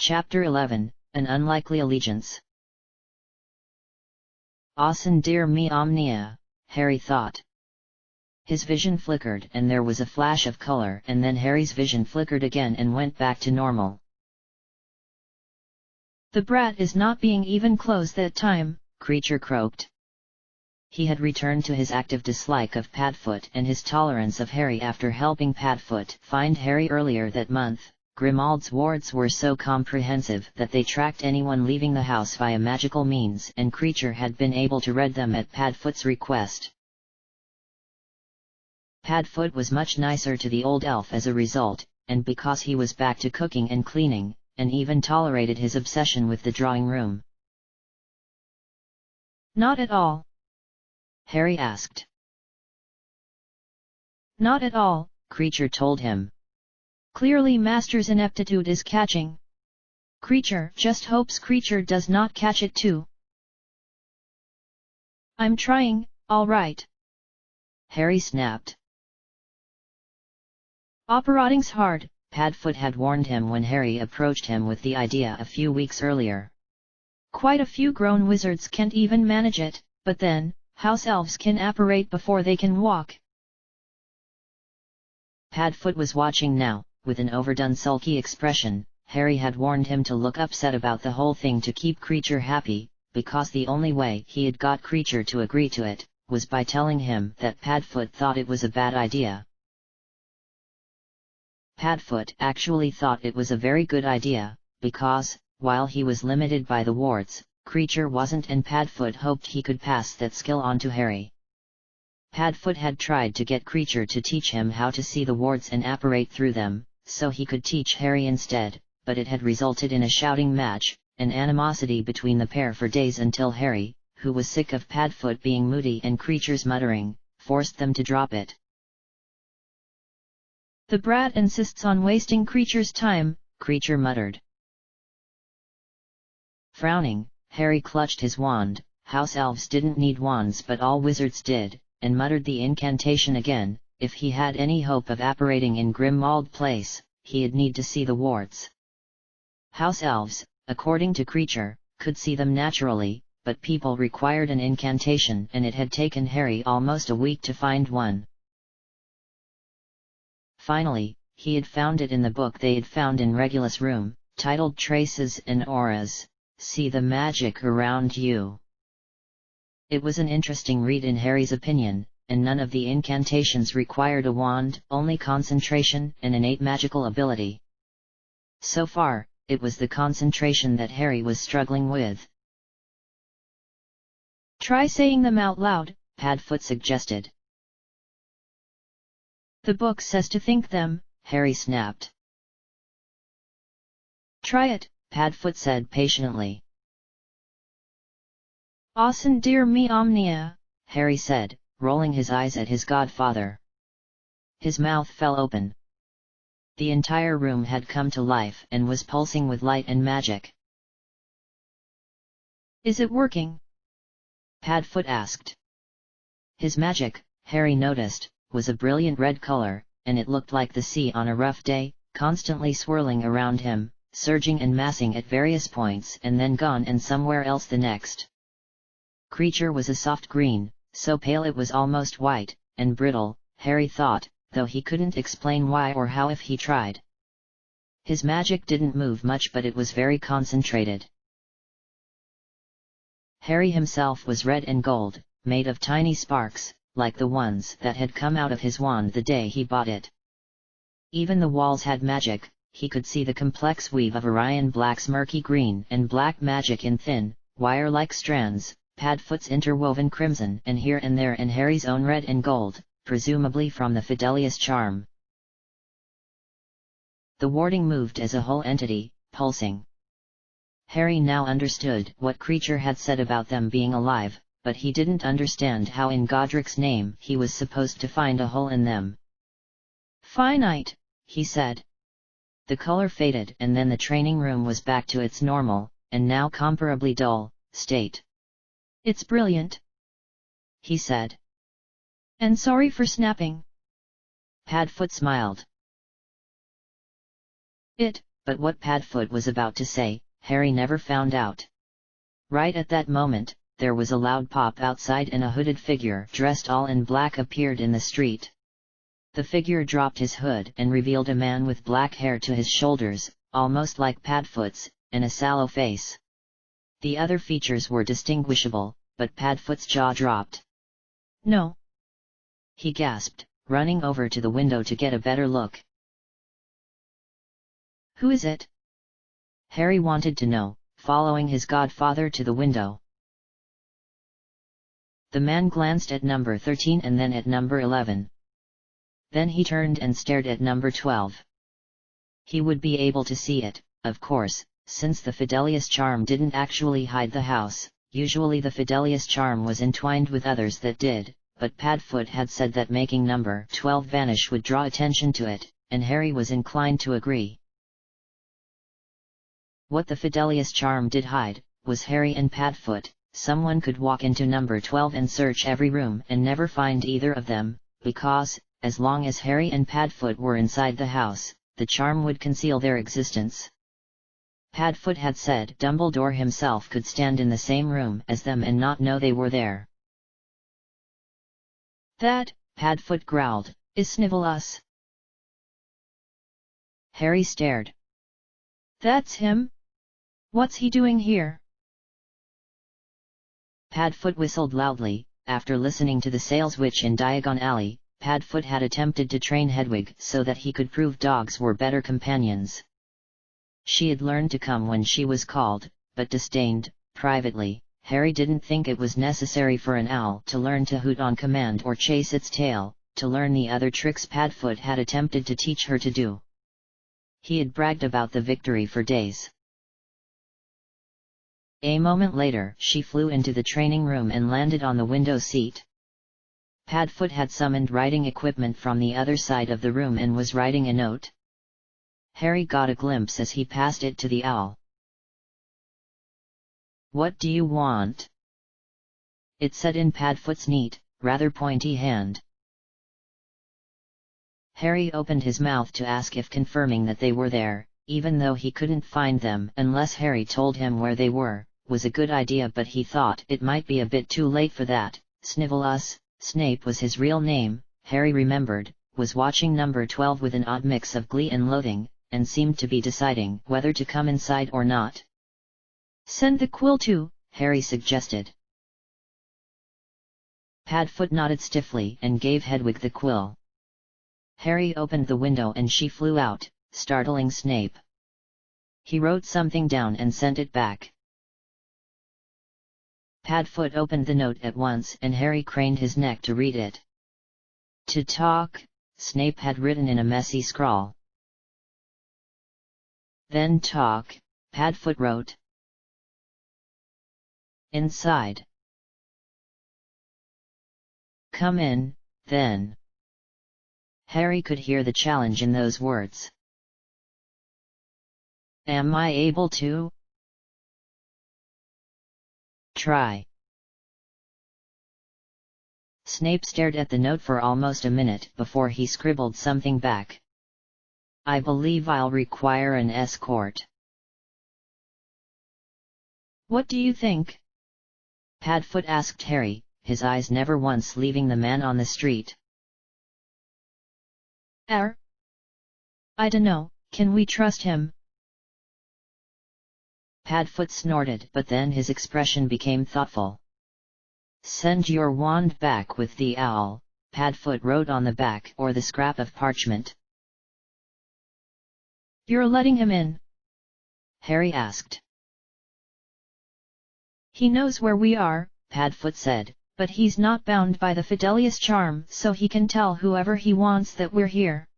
Chapter 11, An Unlikely Allegiance. Awesome dear me omnia, Harry thought. His vision flickered and there was a flash of color, and then Harry's vision flickered again and went back to normal. The brat is not being even close that time, Creature croaked. He had returned to his active dislike of Padfoot and his tolerance of Harry after helping Padfoot find Harry earlier that month. Grimmaild's wards were so comprehensive that they tracked anyone leaving the house via magical means, and Creature had been able to read them at Padfoot's request. Padfoot was much nicer to the old elf as a result, and because he was back to cooking and cleaning, and even tolerated his obsession with the drawing room. Not at all? Harry asked. Not at all, Creature told him. Clearly Master's ineptitude is catching. Creature just hopes Creature does not catch it too. I'm trying, all right. Harry snapped. Operating's hard, Padfoot had warned him when Harry approached him with the idea a few weeks earlier. Quite a few grown wizards can't even manage it, but then, house elves can apparate before they can walk. Padfoot was watching now, with an overdone sulky expression. Harry had warned him to look upset about the whole thing to keep Creature happy, because the only way he had got Creature to agree to it, was by telling him that Padfoot thought it was a bad idea. Padfoot actually thought it was a very good idea, because, while he was limited by the wards, Creature wasn't, and Padfoot hoped he could pass that skill on to Harry. Padfoot had tried to get Creature to teach him how to see the wards and apparate through them, so he could teach Harry instead, but it had resulted in a shouting match, an animosity between the pair for days until Harry, who was sick of Padfoot being moody and Creature's muttering, forced them to drop it. The brat insists on wasting Creature's time, Creature muttered. Frowning, Harry clutched his wand. House elves didn't need wands but all wizards did, and muttered the incantation again. If he had any hope of apparating in Grimmauld Place, he'd need to see the wards. House elves, according to Creature, could see them naturally, but people required an incantation, and it had taken Harry almost a week to find one. Finally, he had found it in the book they had found in Regulus' room, titled Traces and Auras, See the Magic Around You. It was an interesting read in Harry's opinion, and none of the incantations required a wand, only concentration and innate magical ability. So far, it was the concentration that Harry was struggling with. Try saying them out loud, Padfoot suggested. The book says to think them, Harry snapped. Try it, Padfoot said patiently. Awesome dear me omnia, Harry said, rolling his eyes at his godfather. His mouth fell open. The entire room had come to life and was pulsing with light and magic. Is it working? Padfoot asked. His magic, Harry noticed, was a brilliant red color, and it looked like the sea on a rough day, constantly swirling around him, surging and massing at various points and then gone and somewhere else the next. Creature was a soft green, so pale it was almost white, and brittle, Harry thought, though he couldn't explain why or how if he tried. His magic didn't move much but it was very concentrated. Harry himself was red and gold, made of tiny sparks, like the ones that had come out of his wand the day he bought it. Even the walls had magic. He could see the complex weave of Orion Black's murky green and black magic in thin, wire-like strands, Padfoot's interwoven crimson, and here and there and Harry's own red and gold, presumably from the Fidelius charm. The warding moved as a whole entity, pulsing. Harry now understood what Creature had said about them being alive, but he didn't understand how in Godric's name he was supposed to find a hole in them. Finite, he said. The color faded and then the training room was back to its normal, and now comparably dull, state. It's brilliant, he said. And sorry for snapping. Padfoot smiled. It, but what Padfoot was about to say, Harry never found out. Right at that moment, there was a loud pop outside and a hooded figure dressed all in black appeared in the street. The figure dropped his hood and revealed a man with black hair to his shoulders, almost like Padfoot's, and a sallow face. The other features were distinguishable, but Padfoot's jaw dropped. "No!" he gasped, running over to the window to get a better look. "Who is it?" Harry wanted to know, following his godfather to the window. The man glanced at number 13 and then at number 11. Then he turned and stared at number 12. He would be able to see it, of course, since the Fidelius charm didn't actually hide the house. Usually the Fidelius charm was entwined with others that did, but Padfoot had said that making number 12 vanish would draw attention to it, and Harry was inclined to agree. What the Fidelius charm did hide, was Harry and Padfoot. Someone could walk into number 12 and search every room and never find either of them, because, as long as Harry and Padfoot were inside the house, the charm would conceal their existence. Padfoot had said Dumbledore himself could stand in the same room as them and not know they were there. "That," Padfoot growled, "is Snivelus." Harry stared. "That's him? What's he doing here?" Padfoot whistled loudly. After listening to the sales witch in Diagon Alley, Padfoot had attempted to train Hedwig so that he could prove dogs were better companions. She had learned to come when she was called, but disdained, privately. Harry didn't think it was necessary for an owl to learn to hoot on command or chase its tail, to learn the other tricks Padfoot had attempted to teach her to do. He had bragged about the victory for days. A moment later, she flew into the training room and landed on the window seat. Padfoot had summoned writing equipment from the other side of the room and was writing a note. Harry got a glimpse as he passed it to the owl. "What do you want?" it said in Padfoot's neat, rather pointy hand. Harry opened his mouth to ask if confirming that they were there, even though he couldn't find them unless Harry told him where they were, was a good idea, but he thought it might be a bit too late for that. Snivelus, Snape was his real name, Harry remembered, was watching number 12 with an odd mix of glee and loathing, and seemed to be deciding whether to come inside or not. "Send the quill too," Harry suggested. Padfoot nodded stiffly and gave Hedwig the quill. Harry opened the window and she flew out, startling Snape. He wrote something down and sent it back. Padfoot opened the note at once and Harry craned his neck to read it. "To talk," Snape had written in a messy scrawl. "Then talk," Padfoot wrote. "Inside." "Come in, then." Harry could hear the challenge in those words. "Am I able to?" "Try." Snape stared at the note for almost a minute before he scribbled something back. "I believe I'll require an escort." "What do you think?" Padfoot asked Harry, his eyes never once leaving the man on the street. I dunno, can we trust him?" Padfoot snorted, but then his expression became thoughtful. "Send your wand back with the owl," Padfoot wrote on the back or the scrap of parchment. "You're letting him in?" Harry asked. "He knows where we are," Padfoot said, "but he's not bound by the Fidelius charm, so he can tell whoever he wants that we're here.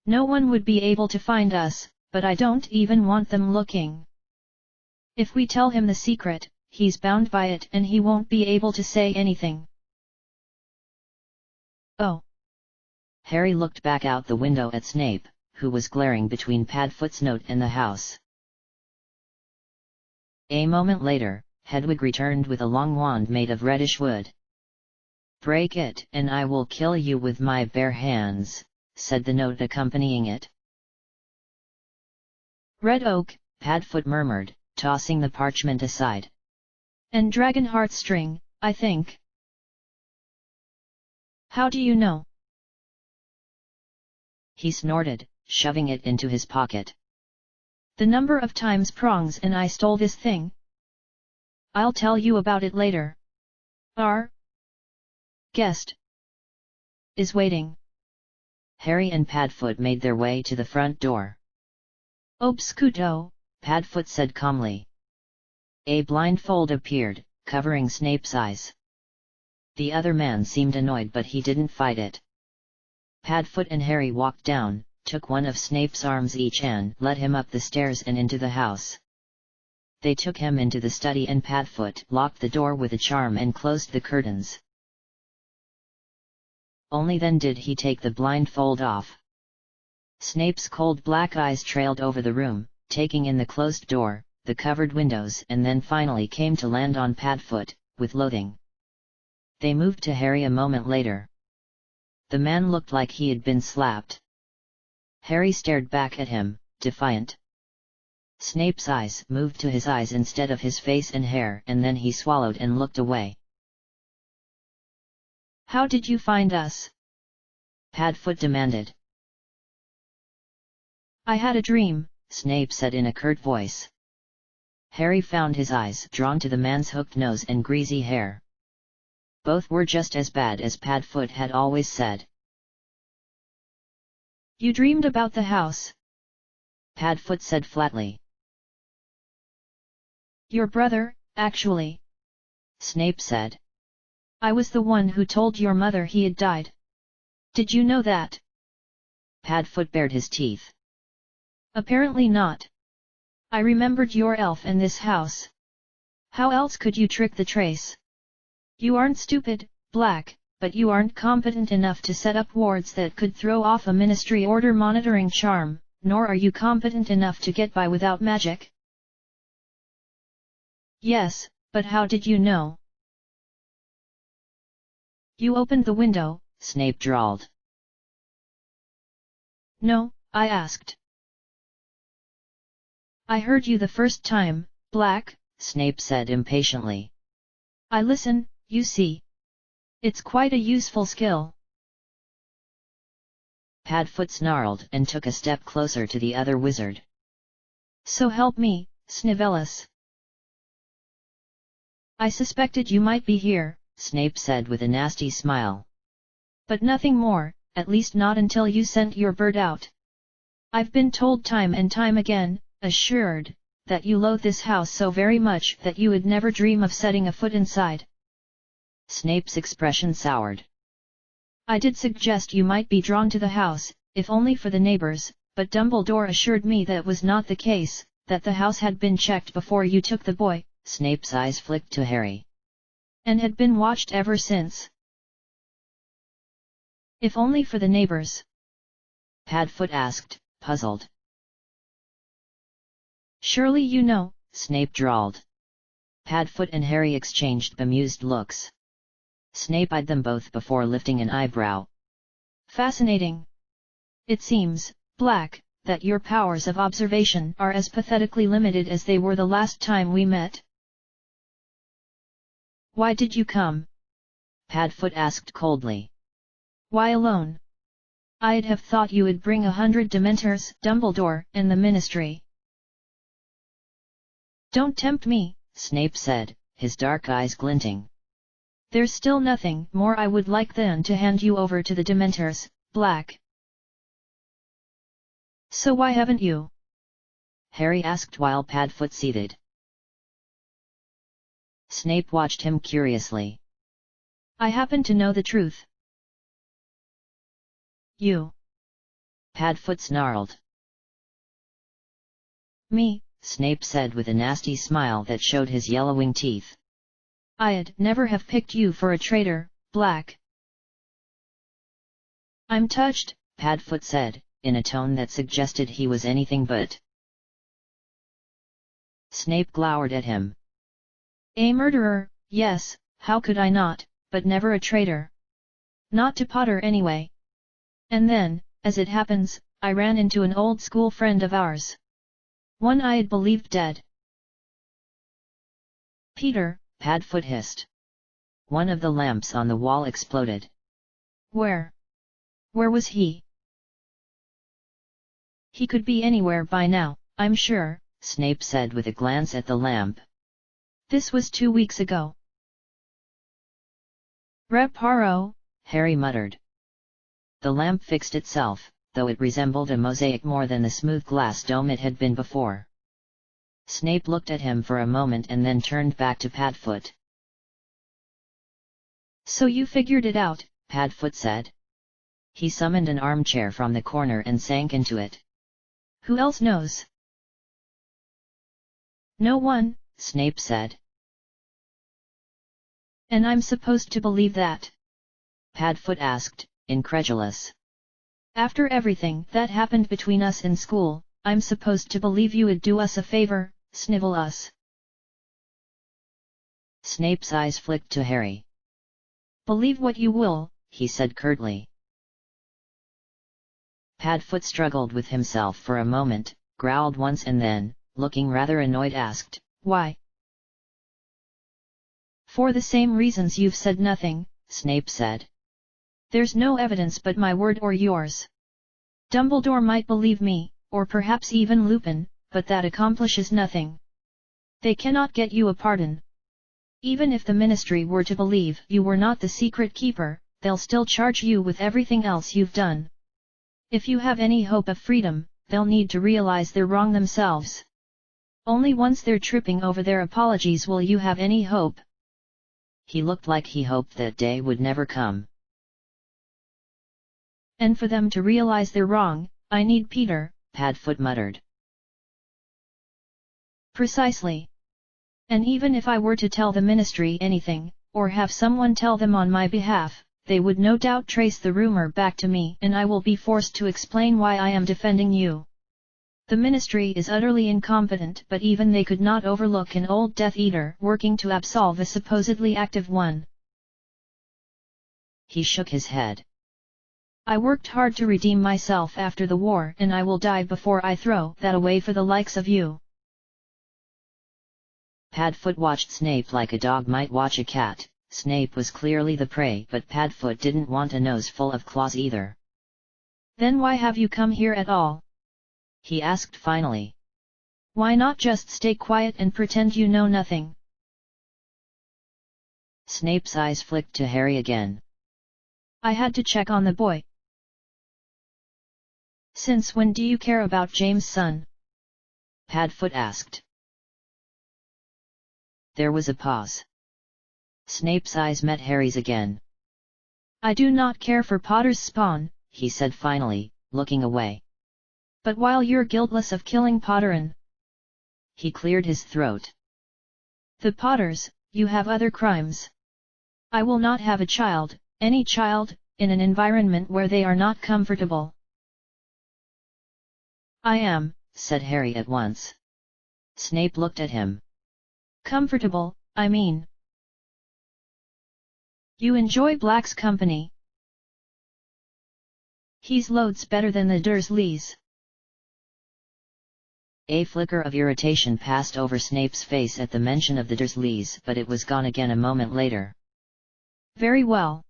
No one would be able to find us, but I don't even want them looking. If we tell him the secret, he's bound by it and he won't be able to say anything." "Oh." Harry looked back out the window at Snape, who was glaring between Padfoot's note and the house. A moment later, Hedwig returned with a long wand made of reddish wood. "Break it, and I will kill you with my bare hands," said the note accompanying it. Red oak, Padfoot murmured, tossing the parchment aside. And dragon heartstring, I think. How do you know? He snorted, shoving it into his pocket. The number of times Prongs and I stole this thing? I'll tell you about it later. Our guest is waiting. Harry and Padfoot made their way to the front door. Obscuto, Padfoot said calmly. A blindfold appeared, covering Snape's eyes. The other man seemed annoyed, but he didn't fight it. Padfoot and Harry walked down, took one of Snape's arms each and led him up the stairs and into the house. They took him into the study and Padfoot locked the door with a charm and closed the curtains. Only then did he take the blindfold off. Snape's cold black eyes trailed over the room, taking in the closed door, the covered windows, and then finally came to land on Padfoot, with loathing. They moved to Harry a moment later. The man looked like he had been slapped. Harry stared back at him, defiant. Snape's eyes moved to his eyes instead of his face and hair, and then he swallowed and looked away. How did you find us? Padfoot demanded. I had a dream, Snape said in a curt voice. Harry found his eyes drawn to the man's hooked nose and greasy hair. Both were just as bad as Padfoot had always said. You dreamed about the house, Padfoot said flatly. Your brother, actually, Snape said. I was the one who told your mother he had died. Did you know that? Padfoot bared his teeth. Apparently not. I remembered your elf and this house. How else could you trick the trace? You aren't stupid, Black, but you aren't competent enough to set up wards that could throw off a Ministry order monitoring charm, nor are you competent enough to get by without magic. Yes, but how did you know? You opened the window, Snape drawled. No, I asked. I heard you the first time, Black, Snape said impatiently. I listen, you see. It's quite a useful skill. Padfoot snarled and took a step closer to the other wizard. So help me, Snivellus. I suspected you might be here, Snape said with a nasty smile. But nothing more, at least not until you sent your bird out. I've been told time and time again, assured, that you loathe this house so very much that you would never dream of setting a foot inside. Snape's expression soured. I did suggest you might be drawn to the house, if only for the neighbors, but Dumbledore assured me that was not the case, that the house had been checked before you took the boy. Snape's eyes flicked to Harry. And had been watched ever since. If only for the neighbors? Padfoot asked, puzzled. Surely you know, Snape drawled. Padfoot and Harry exchanged bemused looks. Snape eyed them both before lifting an eyebrow. Fascinating. It seems, Black, that your powers of observation are as pathetically limited as they were the last time we met. Why did you come? Padfoot asked coldly. Why alone? I'd have thought you would bring 100 Dementors, Dumbledore, and the Ministry. Don't tempt me, Snape said, his dark eyes glinting. There's still nothing more I would like than to hand you over to the Dementors, Black. So why haven't you? Harry asked while Padfoot seethed. Snape watched him curiously. I happen to know the truth. You. Padfoot snarled. Me, Snape said with a nasty smile that showed his yellowing teeth. I'd never have picked you for a traitor, Black. I'm touched, Padfoot said, in a tone that suggested he was anything but. Snape glowered at him. A murderer, yes, how could I not, but never a traitor. Not to Potter anyway. And then, as it happens, I ran into an old school friend of ours. One-eyed believed dead. Peter, Padfoot hissed. One of the lamps on the wall exploded. Where? Where was he? He could be anywhere by now, I'm sure, Snape said with a glance at the lamp. This was 2 weeks ago. Reparo, Harry muttered. The lamp fixed itself, though it resembled a mosaic more than the smooth glass dome it had been before. Snape looked at him for a moment and then turned back to Padfoot. So you figured it out, Padfoot said. He summoned an armchair from the corner and sank into it. Who else knows? No one, Snape said. And I'm supposed to believe that? Padfoot asked, incredulous. After everything that happened between us in school, I'm supposed to believe you would do us a favor, snivel us. Snape's eyes flicked to Harry. Believe what you will, he said curtly. Padfoot struggled with himself for a moment, growled once and then, looking rather annoyed, asked, Why? For the same reasons you've said nothing, Snape said. There's no evidence but my word or yours. Dumbledore might believe me, or perhaps even Lupin, but that accomplishes nothing. They cannot get you a pardon. Even if the Ministry were to believe you were not the secret keeper, they'll still charge you with everything else you've done. If you have any hope of freedom, they'll need to realize they're wrong themselves. Only once they're tripping over their apologies will you have any hope. He looked like he hoped that day would never come. And for them to realize they're wrong, I need Peter, Padfoot muttered. Precisely. And even if I were to tell the Ministry anything, or have someone tell them on my behalf, they would no doubt trace the rumor back to me and I will be forced to explain why I am defending you. The Ministry is utterly incompetent, but even they could not overlook an old Death Eater working to absolve a supposedly active one. He shook his head. I worked hard to redeem myself after the war and I will die before I throw that away for the likes of you. Padfoot watched Snape like a dog might watch a cat. Snape was clearly the prey, but Padfoot didn't want a nose full of claws either. Then why have you come here at all? He asked finally. Why not just stay quiet and pretend you know nothing? Snape's eyes flicked to Harry again. I had to check on the boy. Since when do you care about James' son? Padfoot asked. There was a pause. Snape's eyes met Harry's again. I do not care for Potter's spawn, he said finally, looking away. But while you're guiltless of killing Potterin. He cleared his throat. The Potters, you have other crimes. I will not have a child, any child, in an environment where they are not comfortable. I am, said Harry at once. Snape looked at him. Comfortable, I mean. You enjoy Black's company. He's loads better than the Dursleys. A flicker of irritation passed over Snape's face at the mention of the Dursleys, but it was gone again a moment later. Very well.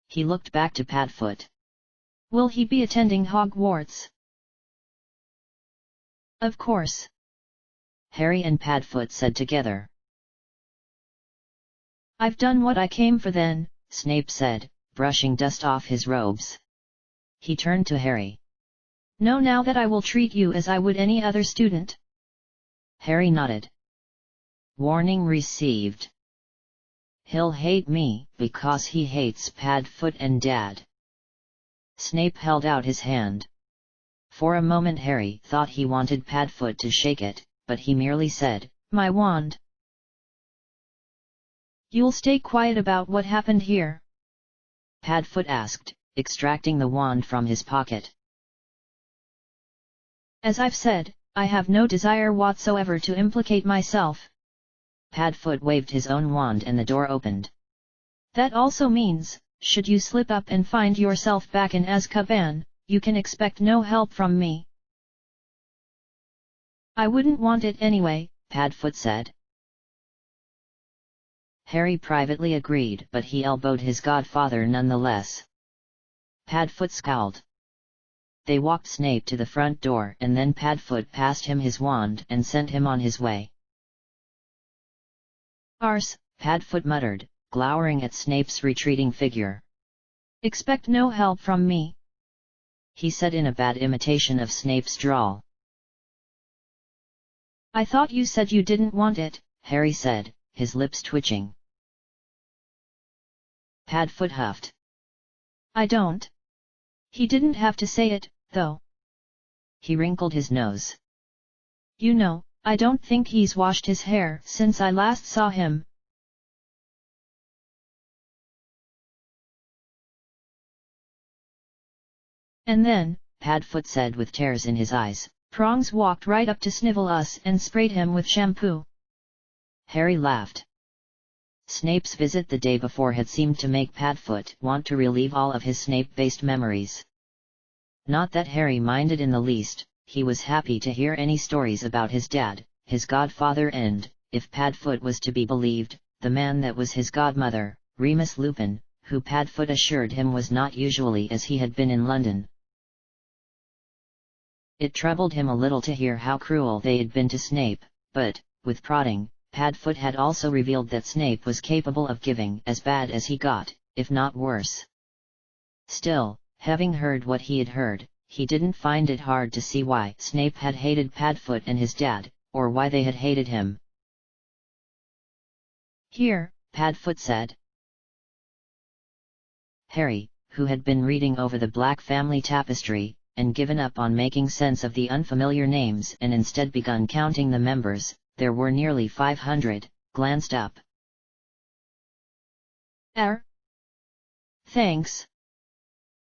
He looked back to Padfoot. Will he be attending Hogwarts? Of course. Harry and Padfoot said together. I've done what I came for then, Snape said, brushing dust off his robes. He turned to Harry. Know now that I will treat you as I would any other student. Harry nodded. Warning received. He'll hate me, because he hates Padfoot and Dad. Snape held out his hand. For a moment Harry thought he wanted Padfoot to shake it, but he merely said, My wand. You'll stay quiet about what happened here? Padfoot asked, extracting the wand from his pocket. As I've said, I have no desire whatsoever to implicate myself. Padfoot waved his own wand and the door opened. That also means, should you slip up and find yourself back in Azkaban, you can expect no help from me. I wouldn't want it anyway, Padfoot said. Harry privately agreed, but he elbowed his godfather nonetheless. Padfoot scowled. They walked Snape to the front door, and then Padfoot passed him his wand and sent him on his way. Arse, Padfoot muttered, glowering at Snape's retreating figure. Expect no help from me, he said in a bad imitation of Snape's drawl. I thought you said you didn't want it, Harry said, his lips twitching. Padfoot huffed. I don't. He didn't have to say it, though. He wrinkled his nose. You know, I don't think he's washed his hair since I last saw him. And then, Padfoot said with tears in his eyes, Prongs walked right up to Snivel us and sprayed him with shampoo. Harry laughed. Snape's visit the day before had seemed to make Padfoot want to relive all of his Snape-based memories. Not that Harry minded in the least, he was happy to hear any stories about his dad, his godfather and, if Padfoot was to be believed, the man that was his godmother, Remus Lupin, who Padfoot assured him was not usually as he had been in London. It troubled him a little to hear how cruel they had been to Snape, but, with prodding, Padfoot had also revealed that Snape was capable of giving as bad as he got, if not worse. Still, having heard what he had heard, he didn't find it hard to see why Snape had hated Padfoot and his dad, or why they had hated him. Here, Padfoot said. Harry, who had been reading over the Black family tapestry, and given up on making sense of the unfamiliar names and instead begun counting the members, there were nearly 500, glanced up. Thanks,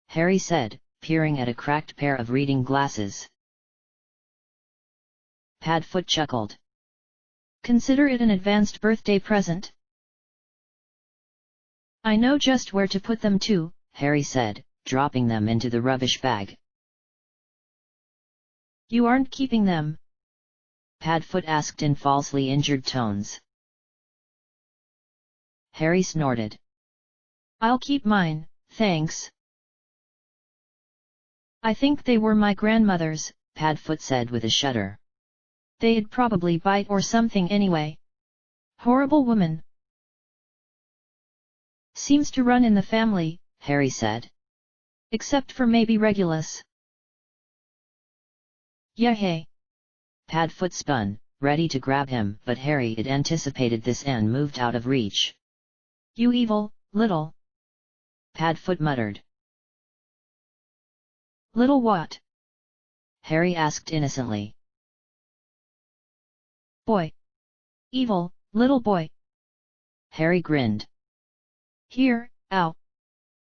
Harry said, peering at a cracked pair of reading glasses. Padfoot chuckled. Consider it an advanced birthday present. I know just where to put them too, Harry said, dropping them into the rubbish bag. You aren't keeping them? Padfoot asked in falsely injured tones. Harry snorted. I'll keep mine, thanks. I think they were my grandmother's, Padfoot said with a shudder. They'd probably bite or something anyway. Horrible woman. Seems to run in the family, Harry said. Except for maybe Regulus. Yahey! Padfoot spun, ready to grab him, but Harry had anticipated this and moved out of reach. You evil, little... Padfoot muttered. Little what? Harry asked innocently. Boy. Evil, little boy. Harry grinned. Here, ow.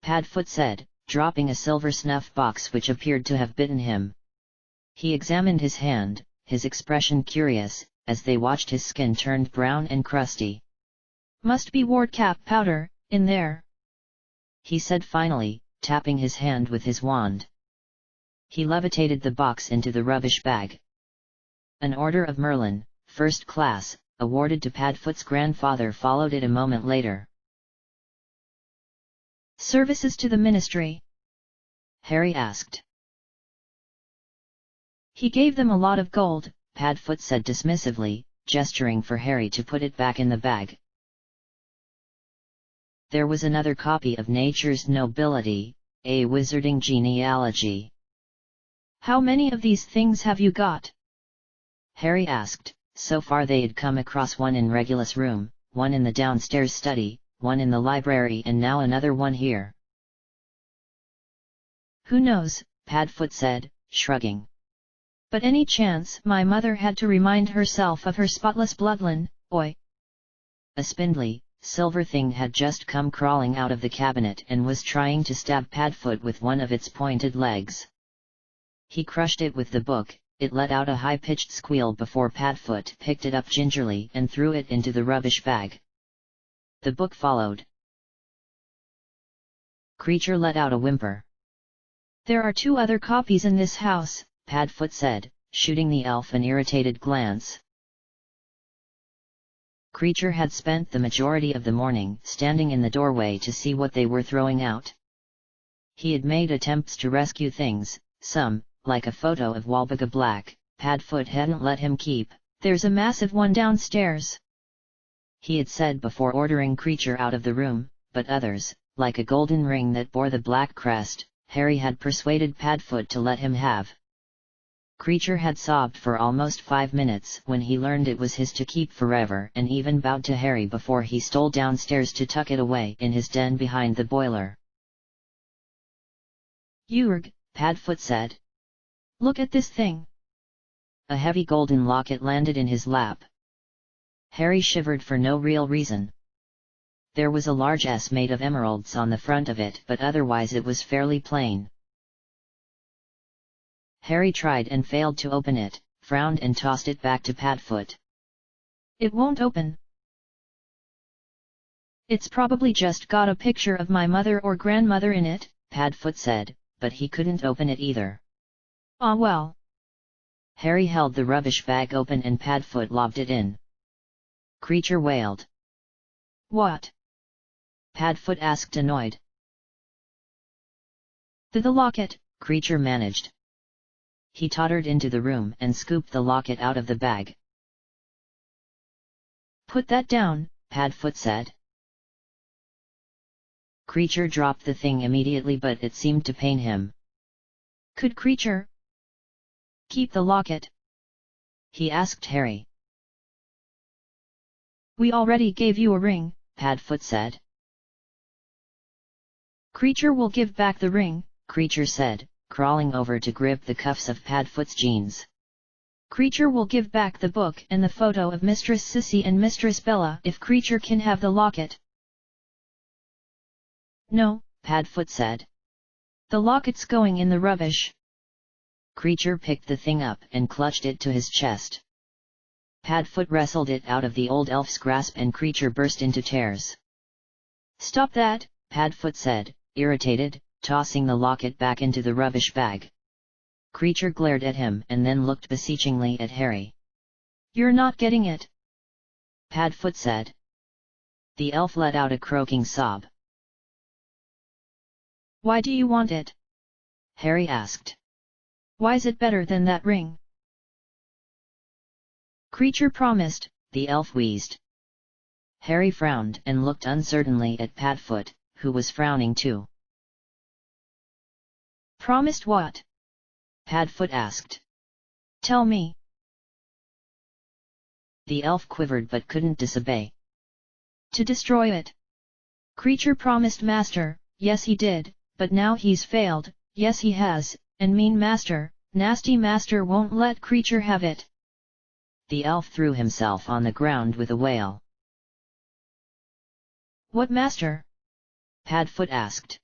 Padfoot said, dropping a silver snuff box which appeared to have bitten him. He examined his hand, his expression curious, as they watched his skin turned brown and crusty. Must be ward cap powder, in there, he said finally, tapping his hand with his wand. He levitated the box into the rubbish bag. An Order of Merlin, First Class, awarded to Padfoot's grandfather followed it a moment later. Services to the ministry? Harry asked. He gave them a lot of gold, Padfoot said dismissively, gesturing for Harry to put it back in the bag. There was another copy of Nature's Nobility, a Wizarding Genealogy. How many of these things have you got? Harry asked. So far they had come across one in Regulus' room, one in the downstairs study, one in the library and now another one here. Who knows, Padfoot said, shrugging. But any chance my mother had to remind herself of her spotless bloodline, oi. A spindly, silver thing had just come crawling out of the cabinet and was trying to stab Padfoot with one of its pointed legs. He crushed it with the book, it let out a high-pitched squeal before Padfoot picked it up gingerly and threw it into the rubbish bag. The book followed. Creature let out a whimper. There are 2 other copies in this house, Padfoot said, shooting the elf an irritated glance. Creature had spent the majority of the morning standing in the doorway to see what they were throwing out. He had made attempts to rescue things, some, like a photo of Walbaga Black, Padfoot hadn't let him keep. "There's a massive one downstairs," he had said before ordering Creature out of the room, but others, like a golden ring that bore the black crest, Harry had persuaded Padfoot to let him have. Creature had sobbed for almost 5 minutes when he learned it was his to keep forever, and even bowed to Harry before he stole downstairs to tuck it away in his den behind the boiler. "Urg," Padfoot said. "Look at this thing." A heavy golden locket landed in his lap. Harry shivered for no real reason. There was a large S made of emeralds on the front of it, but otherwise it was fairly plain. Harry tried and failed to open it, frowned and tossed it back to Padfoot. "It won't open. It's probably just got a picture of my mother or grandmother in it," Padfoot said, but he couldn't open it either. "Ah well." Harry held the rubbish bag open and Padfoot lobbed it in. Creature wailed. "What?" Padfoot asked, annoyed. The locket," Creature managed. He tottered into the room and scooped the locket out of the bag. "Put that down," Padfoot said. Creature dropped the thing immediately, but it seemed to pain him. "Could Creature keep the locket?" he asked Harry. "We already gave you a ring," Padfoot said. "Creature will give back the ring," Creature said, crawling over to grip the cuffs of Padfoot's jeans. "Creature will give back the book and the photo of Mistress Sissy and Mistress Bella if Creature can have the locket." "No," Padfoot said. "The locket's going in the rubbish." Creature picked the thing up and clutched it to his chest. Padfoot wrestled it out of the old elf's grasp and Creature burst into tears. "Stop that," Padfoot said, irritated, tossing the locket back into the rubbish bag. Creature glared at him and then looked beseechingly at Harry. "You're not getting it," Padfoot said. The elf let out a croaking sob. "Why do you want it?" Harry asked. "Why's it better than that ring?" "Creature promised," the elf wheezed. Harry frowned and looked uncertainly at Padfoot, who was frowning too. "Promised what?" Padfoot asked. "Tell me." The elf quivered but couldn't disobey. "To destroy it." "Creature promised Master, yes he did, but now he's failed, yes he has, and mean Master, nasty Master won't let Creature have it." The elf threw himself on the ground with a wail. "What Master?" Padfoot asked.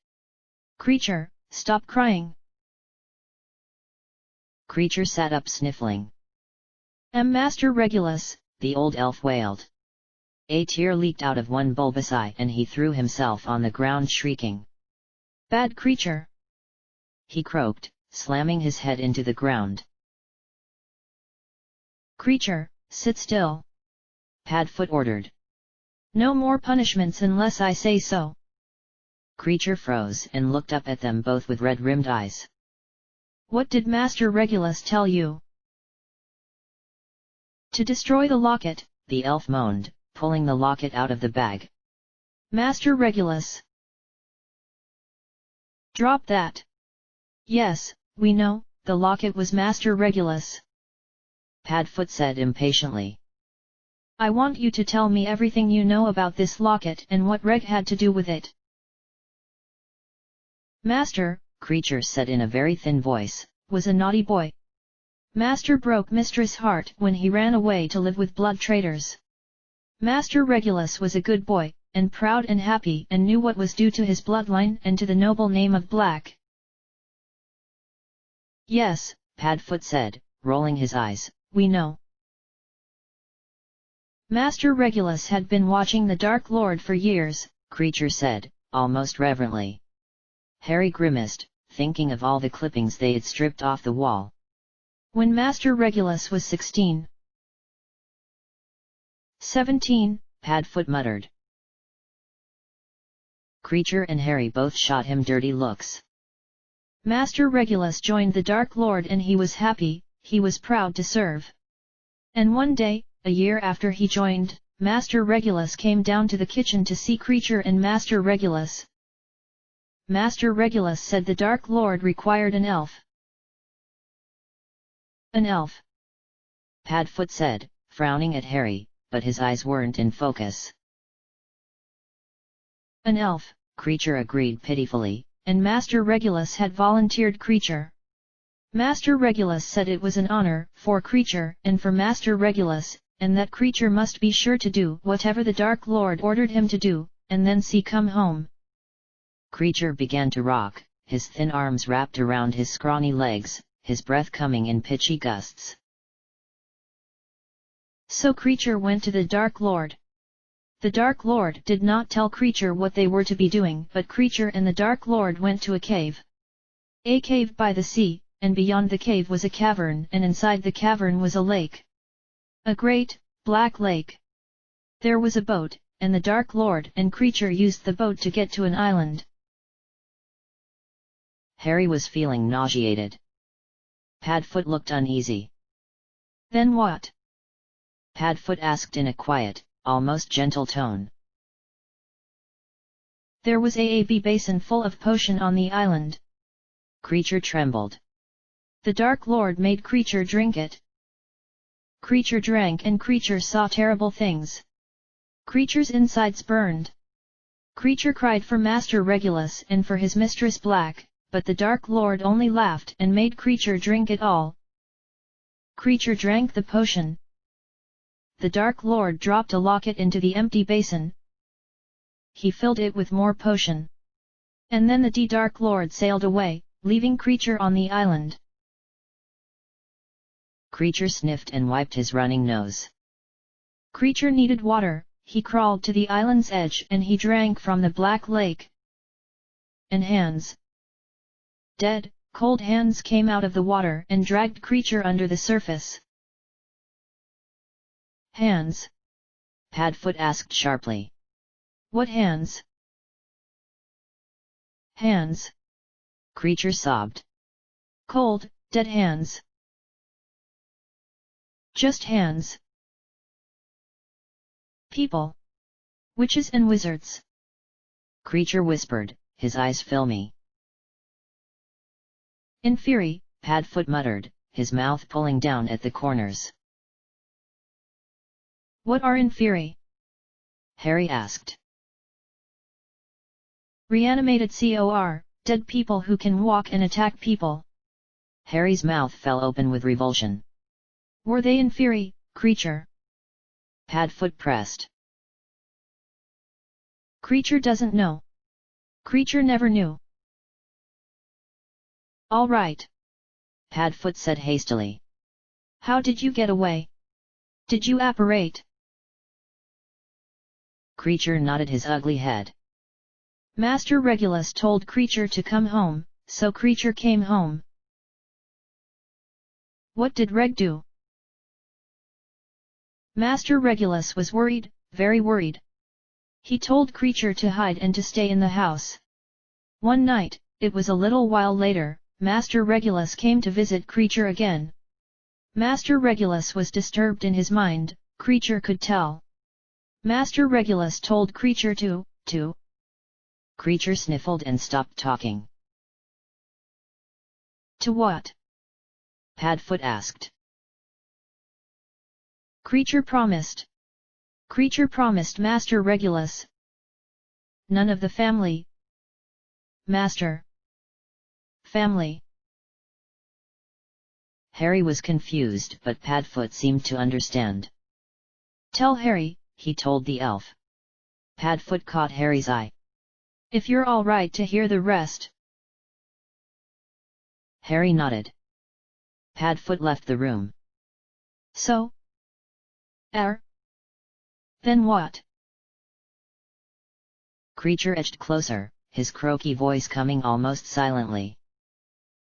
"Creature, stop crying." Creature sat up sniffling. Master Regulus," the old elf wailed. A tear leaked out of one bulbous eye and he threw himself on the ground shrieking. "Bad Creature!" he croaked, slamming his head into the ground. "Creature, sit still," Padfoot ordered. "No more punishments unless I say so." Creature froze and looked up at them both with red-rimmed eyes. "What did Master Regulus tell you?" "To destroy the locket," the elf moaned, pulling the locket out of the bag. "Master Regulus." "Drop that." "Yes, we know, the locket was Master Regulus," Padfoot said impatiently. "I want you to tell me everything you know about this locket and what Reg had to do with it." "Master," Creature said in a very thin voice, "was a naughty boy. Master broke Mistress' heart when he ran away to live with blood traders. Master Regulus was a good boy, and proud and happy and knew what was due to his bloodline and to the noble name of Black." "Yes," Padfoot said, rolling his eyes, "we know." "Master Regulus had been watching the Dark Lord for years," Creature said, almost reverently. Harry grimaced, thinking of all the clippings they had stripped off the wall. When Master Regulus was 16. 17, Padfoot muttered. Creature and Harry both shot him dirty looks. Master Regulus joined the Dark Lord and he was happy, he was proud to serve. And one day, a year after he joined, Master Regulus came down to the kitchen to see Creature and Master Regulus. Master Regulus said the Dark Lord required an elf. An elf? Padfoot said, frowning at Harry, but his eyes weren't in focus. An elf, Creature agreed pitifully, and Master Regulus had volunteered Creature. Master Regulus said it was an honor for Creature and for Master Regulus, and that Creature must be sure to do whatever the Dark Lord ordered him to do, and then see come home. Creature began to rock, his thin arms wrapped around his scrawny legs, his breath coming in pitchy gusts. So Creature went to the Dark Lord. The Dark Lord did not tell Creature what they were to be doing, but Creature and the Dark Lord went to a cave. A cave by the sea, and beyond the cave was a cavern, and inside the cavern was a lake. A great, black lake. There was a boat, and the Dark Lord and Creature used the boat to get to an island. Harry was feeling nauseated. Padfoot looked uneasy. Then what? Padfoot asked in a quiet, almost gentle tone. There was a basin full of potion on the island. Creature trembled. The Dark Lord made Creature drink it. Creature drank and Creature saw terrible things. Creature's insides burned. Creature cried for Master Regulus and for his mistress Black, but the Dark Lord only laughed and made Creature drink it all. Creature drank the potion. The Dark Lord dropped a locket into the empty basin. He filled it with more potion. And then the Dark Lord sailed away, leaving Creature on the island. Creature sniffed and wiped his running nose. Creature needed water, he crawled to the island's edge and he drank from the black lake. And hands. Dead, cold hands came out of the water and dragged Creature under the surface. Hands? Padfoot asked sharply. What hands? Hands. Creature sobbed. Cold, dead hands. Just hands. People. Witches and wizards. Creature whispered, his eyes filmy. Inferi, Padfoot muttered, his mouth pulling down at the corners. What are inferi? Harry asked. Reanimated COR, dead people who can walk and attack people. Harry's mouth fell open with revulsion. Were they inferi, Creature? Padfoot pressed. Creature doesn't know. Creature never knew. All right. Padfoot said hastily. How did you get away? Did you apparate? Creature nodded his ugly head. Master Regulus told Creature to come home, so Creature came home. What did Reg do? Master Regulus was worried, very worried. He told Creature to hide and to stay in the house. One night, it was a little while later, Master Regulus came to visit Creature again. Master Regulus was disturbed in his mind, Creature could tell. Master Regulus told Creature to. Creature sniffled and stopped talking. To what? Padfoot asked. Creature promised. Creature promised Master Regulus. None of the family. Master. Family. Harry was confused, but Padfoot seemed to understand. Tell Harry, he told the elf. Padfoot caught Harry's eye. If you're all right to hear the rest. Harry nodded. Padfoot left the room. So? Then what? Creature edged closer, his croaky voice coming almost silently.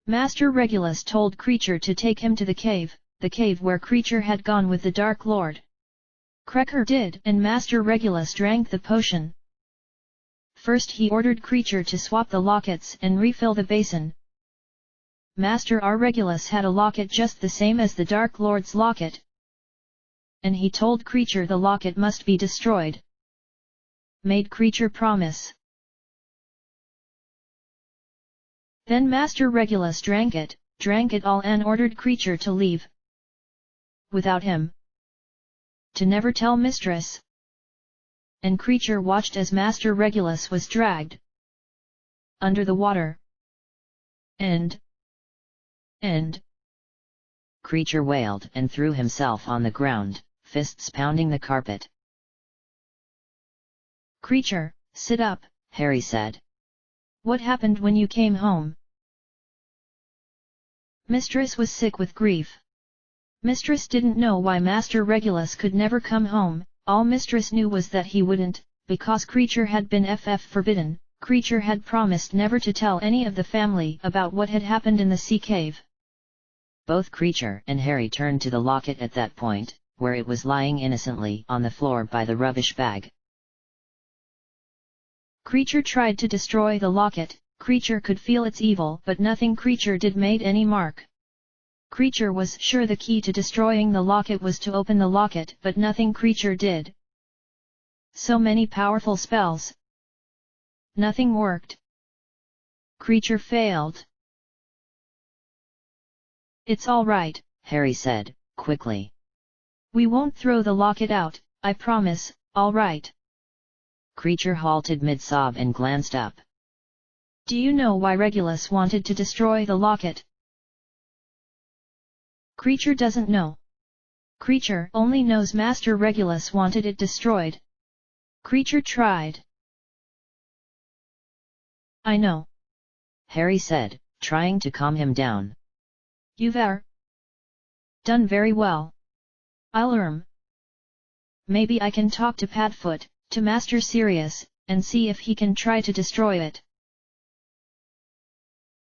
Master Regulus told Creature to take him to the cave where Creature had gone with the Dark Lord. Cracker did, and Master Regulus drank the potion. First he ordered Creature to swap the lockets and refill the basin. Master Regulus had a locket just the same as the Dark Lord's locket, and he told Creature the locket must be destroyed. Made Creature promise. Then Master Regulus drank it all and ordered Creature to leave. Without him. To never tell mistress. And Creature watched as Master Regulus was dragged under the water. End. Creature wailed and threw himself on the ground, fists pounding the carpet. Creature, sit up, Harry said. What happened when you came home? Mistress was sick with grief. Mistress didn't know why Master Regulus could never come home. All Mistress knew was that he wouldn't, because Creature had been forbidden. Creature had promised never to tell any of the family about what had happened in the sea cave. Both Creature and Harry turned to the locket at that point, where it was lying innocently on the floor by the rubbish bag. Creature tried to destroy the locket. Creature could feel its evil, but nothing Creature did made any mark. Creature was sure the key to destroying the locket was to open the locket, but nothing Creature did. So many powerful spells. Nothing worked. Creature failed. It's all right, Harry said, quickly. We won't throw the locket out, I promise, all right. Creature halted mid-sob and glanced up. Do you know why Regulus wanted to destroy the locket? Creature doesn't know. Creature only knows Master Regulus wanted it destroyed. Creature tried. I know. Harry said, trying to calm him down. You've done very well. Maybe I can talk to Padfoot, to Master Sirius, and see if he can try to destroy it.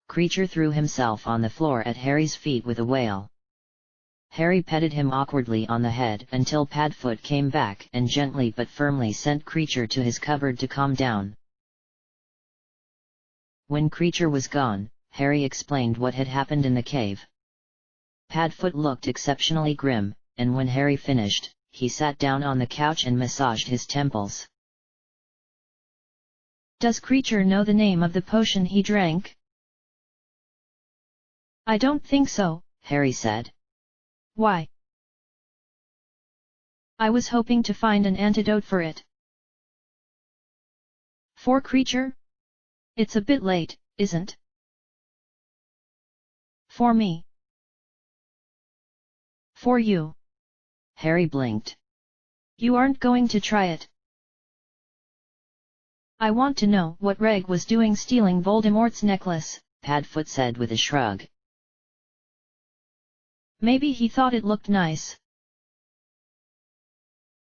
Creature threw himself on the floor at Harry's feet with a wail. Harry petted him awkwardly on the head until Padfoot came back and gently but firmly sent Creature to his cupboard to calm down. When Creature was gone, Harry explained what had happened in the cave. Padfoot looked exceptionally grim, and when Harry finished, he sat down on the couch and massaged his temples. Does Creature know the name of the potion he drank? I don't think so, Harry said. Why? I was hoping to find an antidote for it. For Creature? It's a bit late, isn't? For me. For you. Harry blinked. You aren't going to try it. I want to know what Reg was doing stealing Voldemort's necklace, Padfoot said with a shrug. Maybe he thought it looked nice.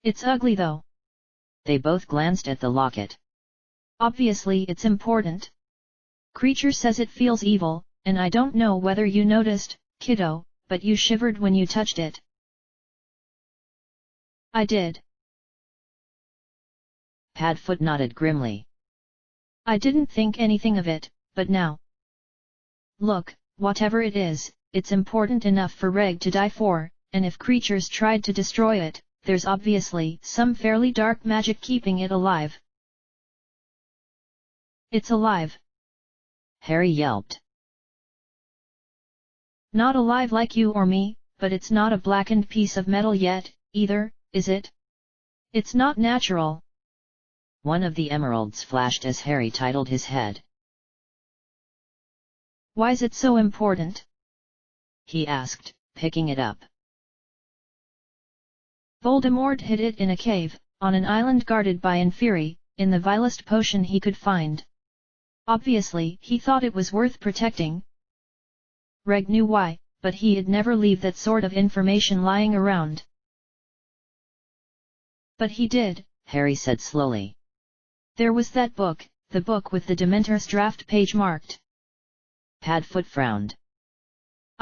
It's ugly though. They both glanced at the locket. Obviously it's important. Creature says it feels evil, and I don't know whether you noticed, kiddo, but you shivered when you touched it. I did. Padfoot nodded grimly. I didn't think anything of it, but now. Look, whatever it is, it's important enough for Reg to die for, and if Creatures tried to destroy it, there's obviously some fairly dark magic keeping it alive. It's alive. Harry yelped. Not alive like you or me, but it's not a blackened piece of metal yet, either, is it? It's not natural. One of the emeralds flashed as Harry titled his head. Why's it so important? He asked, picking it up. Voldemort hid it in a cave, on an island guarded by Inferi, in the vilest potion he could find. Obviously, he thought it was worth protecting. Reg knew why, but he'd never leave that sort of information lying around. But he did, Harry said slowly. There was that book, the book with the Dementor's draft page marked. Padfoot frowned.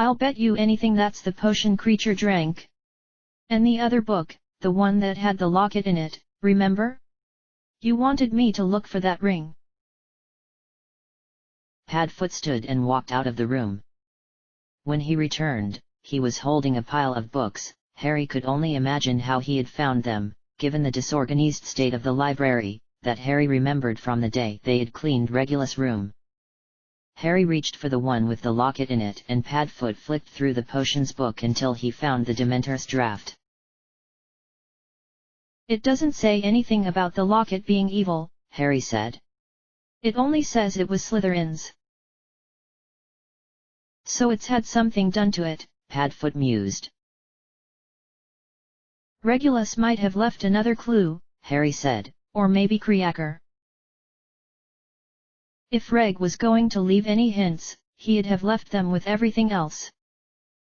I'll bet you anything that's the potion creature drank. And the other book, the one that had the locket in it, remember? You wanted me to look for that ring. Padfoot stood and walked out of the room. When he returned, he was holding a pile of books. Harry could only imagine how he had found them, given the disorganized state of the library, that Harry remembered from the day they had cleaned Regulus' room. Harry reached for the one with the locket in it and Padfoot flicked through the potions book until he found the Dementor's draft. It doesn't say anything about the locket being evil, Harry said. It only says it was Slytherin's. So it's had something done to it, Padfoot mused. Regulus might have left another clue, Harry said. Or maybe Kreaker. If Reg was going to leave any hints, he'd have left them with everything else.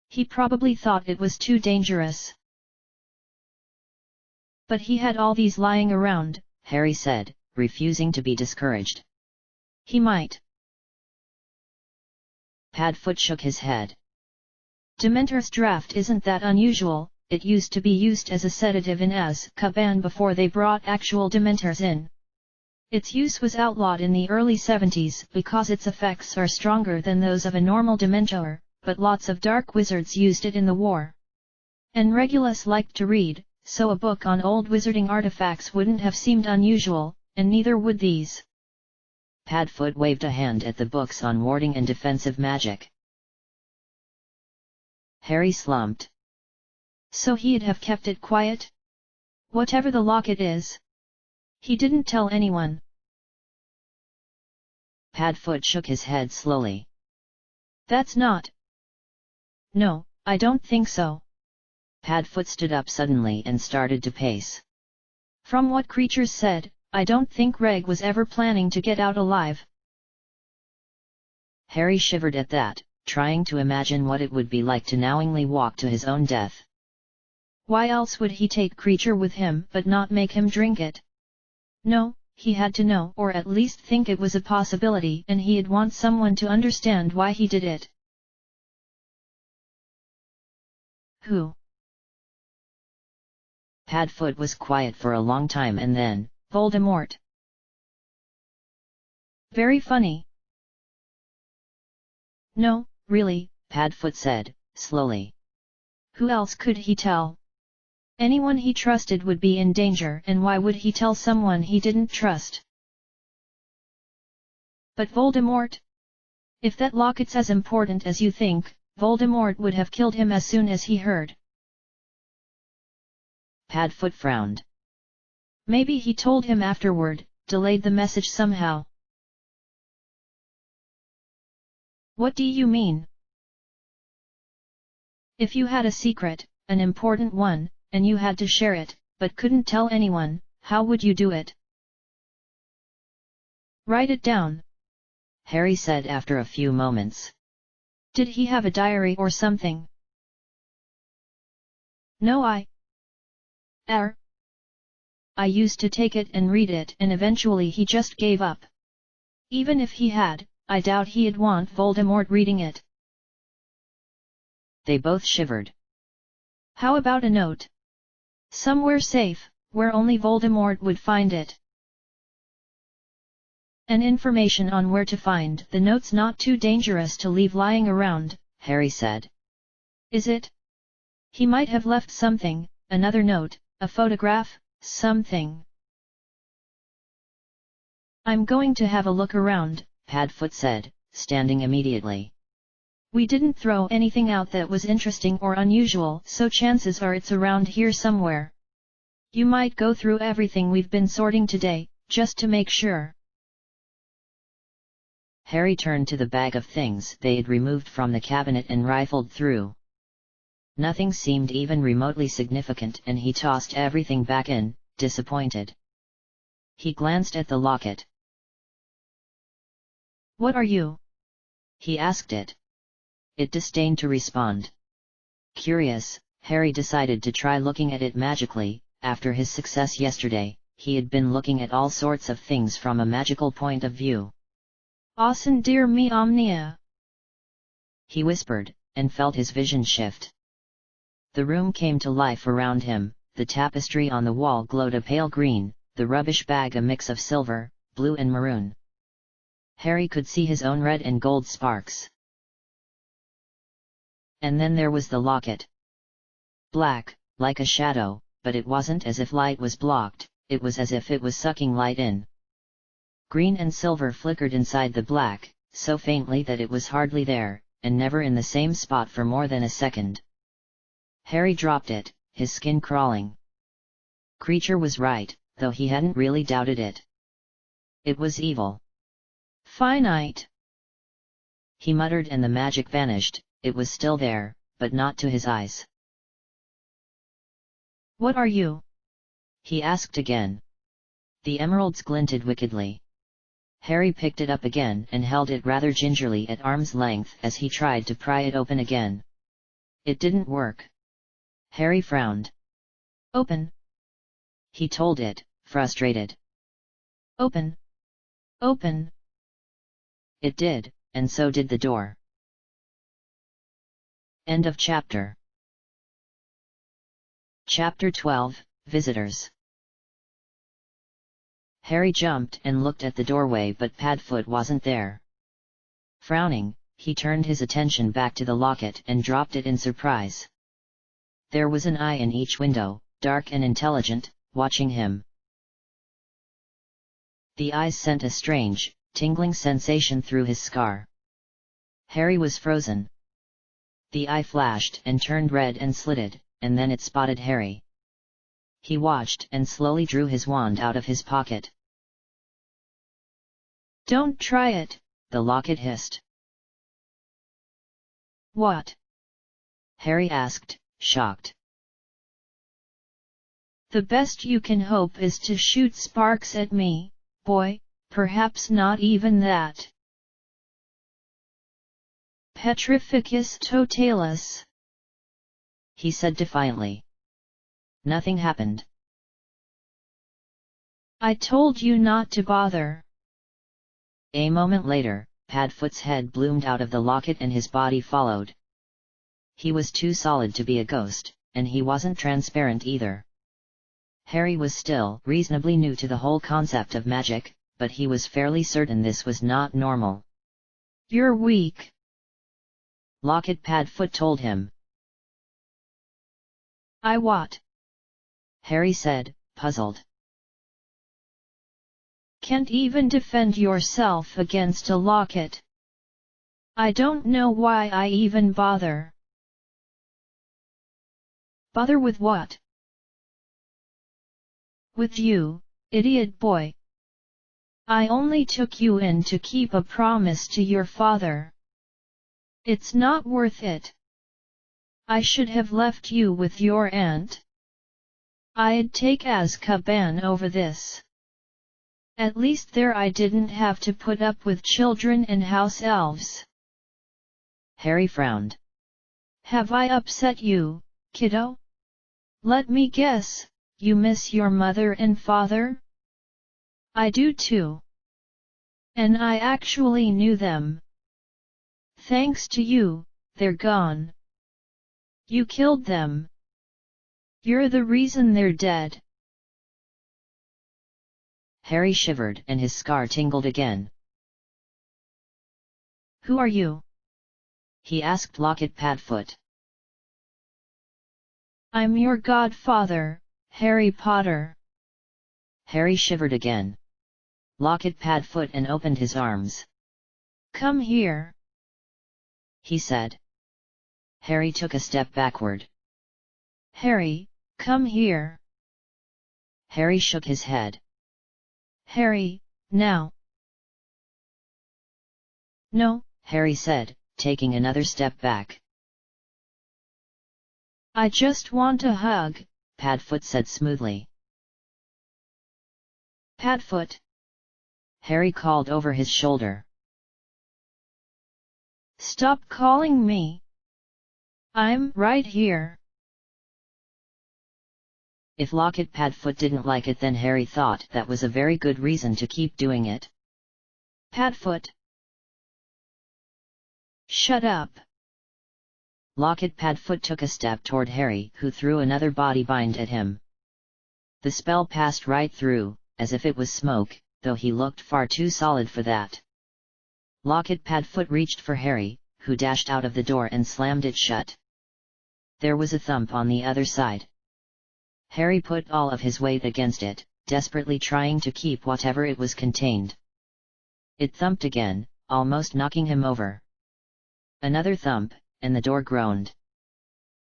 He probably thought it was too dangerous. But he had all these lying around, Harry said, refusing to be discouraged. He might. Padfoot shook his head. Dementor's draft isn't that unusual. It used to be used as a sedative in Azkaban before they brought actual Dementors in. Its use was outlawed in the early 70s because its effects are stronger than those of a normal Dementor, but lots of dark wizards used it in the war. And Regulus liked to read, so a book on old wizarding artifacts wouldn't have seemed unusual, and neither would these. Padfoot waved a hand at the books on warding and defensive magic. Harry slumped. So he'd have kept it quiet? Whatever the locket is. He didn't tell anyone. Padfoot shook his head slowly. That's not. No, I don't think so. Padfoot stood up suddenly and started to pace. From what creatures said, I don't think Reg was ever planning to get out alive. Harry shivered at that, trying to imagine what it would be like to knowingly walk to his own death. Why else would he take creature with him but not make him drink it? No, he had to know or at least think it was a possibility and he'd want someone to understand why he did it. Who? Padfoot was quiet for a long time and then, Voldemort. Very funny. No, really, Padfoot said, slowly. Who else could he tell? Anyone he trusted would be in danger and why would he tell someone he didn't trust? But Voldemort? If that locket's as important as you think, Voldemort would have killed him as soon as he heard. Padfoot frowned. Maybe he told him afterward, delayed the message somehow. What do you mean? If you had a secret, an important one, and you had to share it, but couldn't tell anyone, how would you do it? Write it down, Harry said after a few moments. Did he have a diary or something? No, I used to take it and read it and eventually he just gave up. Even if he had, I doubt he'd want Voldemort reading it. They both shivered. How about a note? Somewhere safe, where only Voldemort would find it. And information on where to find the note's not too dangerous to leave lying around, Harry said. Is it? He might have left something, another note, a photograph, something. I'm going to have a look around, Padfoot said, standing immediately. We didn't throw anything out that was interesting or unusual, so chances are it's around here somewhere. You might go through everything we've been sorting today, just to make sure. Harry turned to the bag of things they had removed from the cabinet and rifled through. Nothing seemed even remotely significant and he tossed everything back in, disappointed. He glanced at the locket. What are you? He asked it. It disdained to respond. Curious, Harry decided to try looking at it magically. After his success yesterday, he had been looking at all sorts of things from a magical point of view. Ausen dear me omnia, he whispered, and felt his vision shift. The room came to life around him, the tapestry on the wall glowed a pale green, the rubbish bag a mix of silver, blue and maroon. Harry could see his own red and gold sparks. And then there was the locket. Black, like a shadow, but it wasn't as if light was blocked, it was as if it was sucking light in. Green and silver flickered inside the black, so faintly that it was hardly there, and never in the same spot for more than a second. Harry dropped it, his skin crawling. Creature was right, though he hadn't really doubted it. It was evil. Finite! He muttered and the magic vanished. It was still there, but not to his eyes. What are you? He asked again. The emeralds glinted wickedly. Harry picked it up again and held it rather gingerly at arm's length as he tried to pry it open again. It didn't work. Harry frowned. Open! He told it, frustrated. Open! Open! It did, and so did the door. End of chapter. Chapter 12, Visitors. Harry jumped and looked at the doorway, but Padfoot wasn't there. Frowning, he turned his attention back to the locket and dropped it in surprise. There was an eye in each window, dark and intelligent, watching him. The eyes sent a strange, tingling sensation through his scar. Harry was frozen. The eye flashed and turned red and slitted, and then it spotted Harry. He watched and slowly drew his wand out of his pocket. Don't try it, the locket hissed. What? Harry asked, shocked. The best you can hope is to shoot sparks at me, boy, perhaps not even that. Petrificus totalis, he said defiantly. Nothing happened. I told you not to bother. A moment later, Padfoot's head bloomed out of the locket and his body followed. He was too solid to be a ghost, and he wasn't transparent either. Harry was still reasonably new to the whole concept of magic, but he was fairly certain this was not normal. You're weak, Locket Padfoot told him. I what? Harry said, puzzled. Can't even defend yourself against a locket. I don't know why I even bother. Bother with what? With you, idiot boy. I only took you in to keep a promise to your father. It's not worth it. I should have left you with your aunt. I'd take Azkaban over this. At least there I didn't have to put up with children and house elves. Harry frowned. Have I upset you, kiddo? Let me guess, you miss your mother and father? I do too. And I actually knew them. Thanks to you, they're gone. You killed them. You're the reason they're dead. Harry shivered and his scar tingled again. Who are you? He asked Locket Padfoot. I'm your godfather, Harry Potter. Harry shivered again. Locket Padfoot and opened his arms. Come here, he said. Harry took a step backward. Harry, come here. Harry shook his head. Harry, now. No, Harry said, taking another step back. I just want a hug, Padfoot said smoothly. Padfoot, Harry called over his shoulder. Stop calling me. I'm right here. If Locket Padfoot didn't like it, then Harry thought that was a very good reason to keep doing it. Padfoot, shut up. Locket Padfoot took a step toward Harry, who threw another body bind at him. The spell passed right through, as if it was smoke, though he looked far too solid for that. Locket Padfoot reached for Harry, who dashed out of the door and slammed it shut. There was a thump on the other side. Harry put all of his weight against it, desperately trying to keep whatever it was contained. It thumped again, almost knocking him over. Another thump, and the door groaned.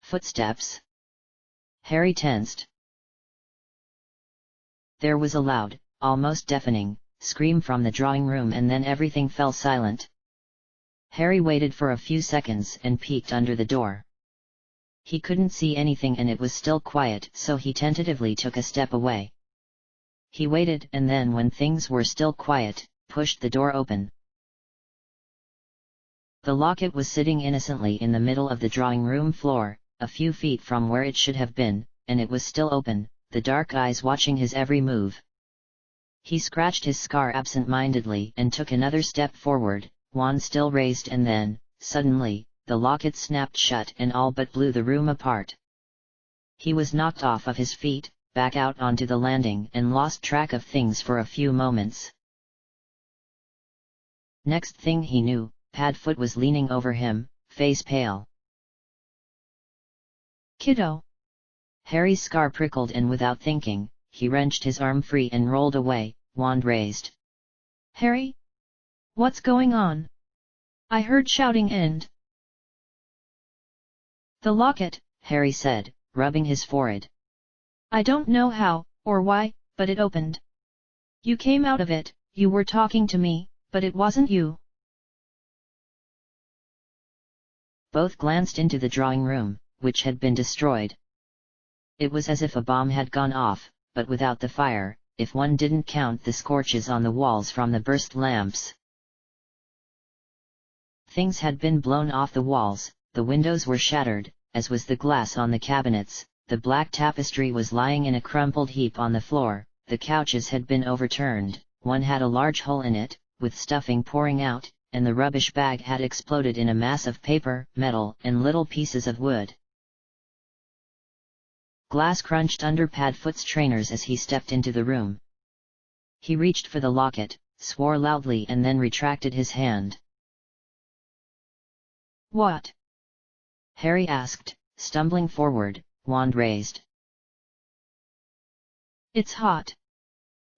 Footsteps. Harry tensed. There was a loud, almost deafening, scream from the drawing room, and then everything fell silent. Harry waited for a few seconds and peeked under the door. He couldn't see anything and it was still quiet, so he tentatively took a step away. He waited, and then when things were still quiet, pushed the door open. The locket was sitting innocently in the middle of the drawing room floor, a few feet from where it should have been, and it was still open, the dark eyes watching his every move. He scratched his scar absent-mindedly and took another step forward, wand still raised, and then, suddenly, the locket snapped shut and all but blew the room apart. He was knocked off of his feet, back out onto the landing, and lost track of things for a few moments. Next thing he knew, Padfoot was leaning over him, face pale. "Kiddo!" Harry's scar prickled, and without thinking, he wrenched his arm free and rolled away, wand raised. "Harry? What's going on? I heard shouting and—" "The locket," Harry said, rubbing his forehead. "I don't know how, or why, but it opened. You came out of it, you were talking to me, but it wasn't you." Both glanced into the drawing room, which had been destroyed. It was as if a bomb had gone off, but without the fire, if one didn't count the scorches on the walls from the burst lamps. Things had been blown off the walls, the windows were shattered, as was the glass on the cabinets, the black tapestry was lying in a crumpled heap on the floor, the couches had been overturned, one had a large hole in it, with stuffing pouring out, and the rubbish bag had exploded in a mass of paper, metal, and little pieces of wood. Glass crunched under Padfoot's trainers as he stepped into the room. He reached for the locket, swore loudly, and then retracted his hand. "What?" Harry asked, stumbling forward, wand raised. "It's hot."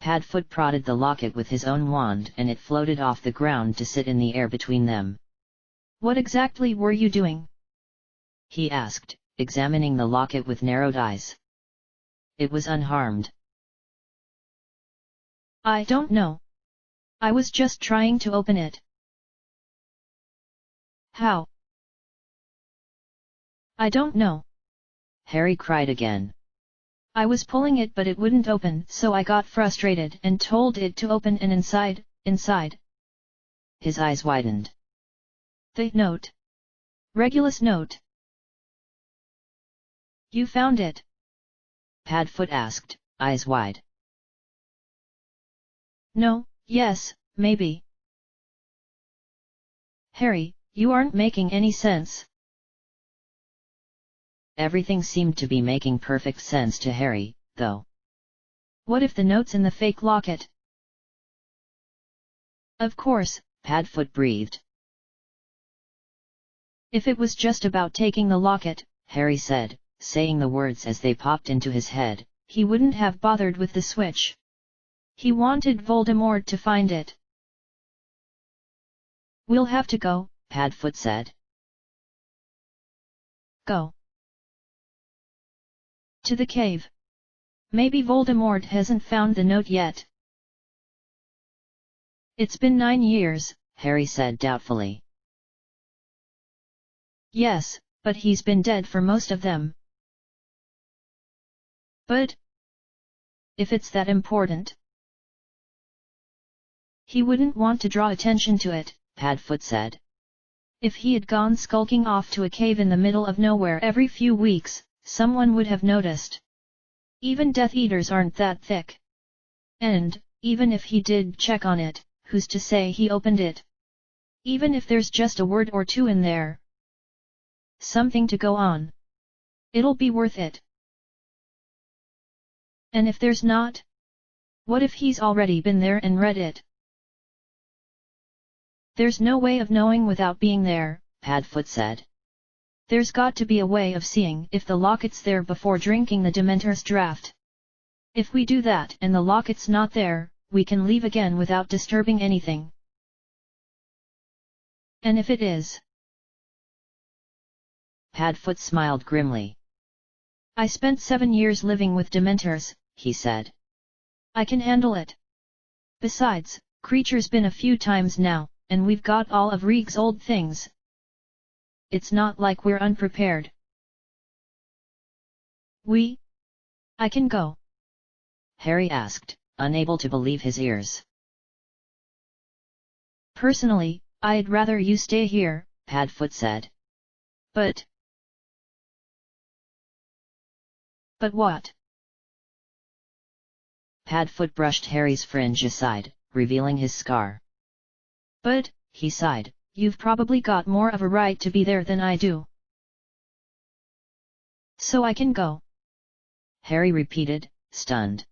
Padfoot prodded the locket with his own wand, and it floated off the ground to sit in the air between them. "What exactly were you doing?" he asked, examining the locket with narrowed eyes. It was unharmed. "I don't know. I was just trying to open it." "How?" "I don't know." Harry cried again. "I was pulling it but it wouldn't open, so I got frustrated and told it to open, and inside." His eyes widened. "The note. Regulus note. You found it?" Padfoot asked, eyes wide. "No, yes, maybe." "Harry, you aren't making any sense." Everything seemed to be making perfect sense to Harry, though. "What if the note's in the fake locket?" "Of course," Padfoot breathed. "If it was just about taking the locket," Harry said, saying the words as they popped into his head, "he wouldn't have bothered with the switch. He wanted Voldemort to find it." "We'll have to go," Padfoot said. "Go to the cave. Maybe Voldemort hasn't found the note yet." "It's been 9 years, Harry said doubtfully. "Yes, but he's been dead for most of them." "But if it's that important, he wouldn't want to draw attention to it," Padfoot said. "If he had gone skulking off to a cave in the middle of nowhere every few weeks, someone would have noticed. Even Death Eaters aren't that thick. And, even if he did check on it, who's to say he opened it? Even if there's just a word or two in there." something to go on. It'll be worth it. And if there's not? What if he's already been there and read it? There's no way of knowing without being there, Padfoot said. There's got to be a way of seeing if the locket's there before drinking the Dementor's draft. If we do that and the locket's not there, we can leave again without disturbing anything. And if it is? Padfoot smiled grimly. I spent 7 years living with Dementors, he said. I can handle it. Besides, Creature's been a few times now, and we've got all of Reeg's old things. It's not like we're unprepared. I can go? Harry asked, unable to believe his ears. Personally, I'd rather you stay here, Padfoot said. But what? Padfoot brushed Harry's fringe aside, revealing his scar. But, he sighed, you've probably got more of a right to be there than I do. So I can go? Harry repeated, stunned.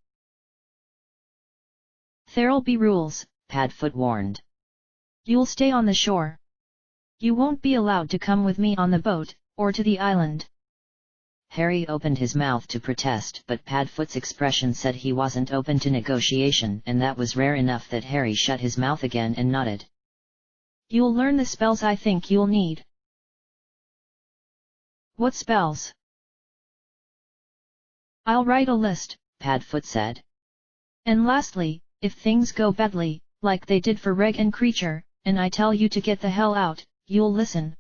There'll be rules, Padfoot warned. You'll stay on the shore. You won't be allowed to come with me on the boat, or to the island. Harry opened his mouth to protest, but Padfoot's expression said he wasn't open to negotiation, and that was rare enough that Harry shut his mouth again and nodded. You'll learn the spells I think you'll need. What spells? I'll write a list, Padfoot said. And lastly, if things go badly, like they did for Reg and Creature, and I tell you to get the hell out, you'll listen.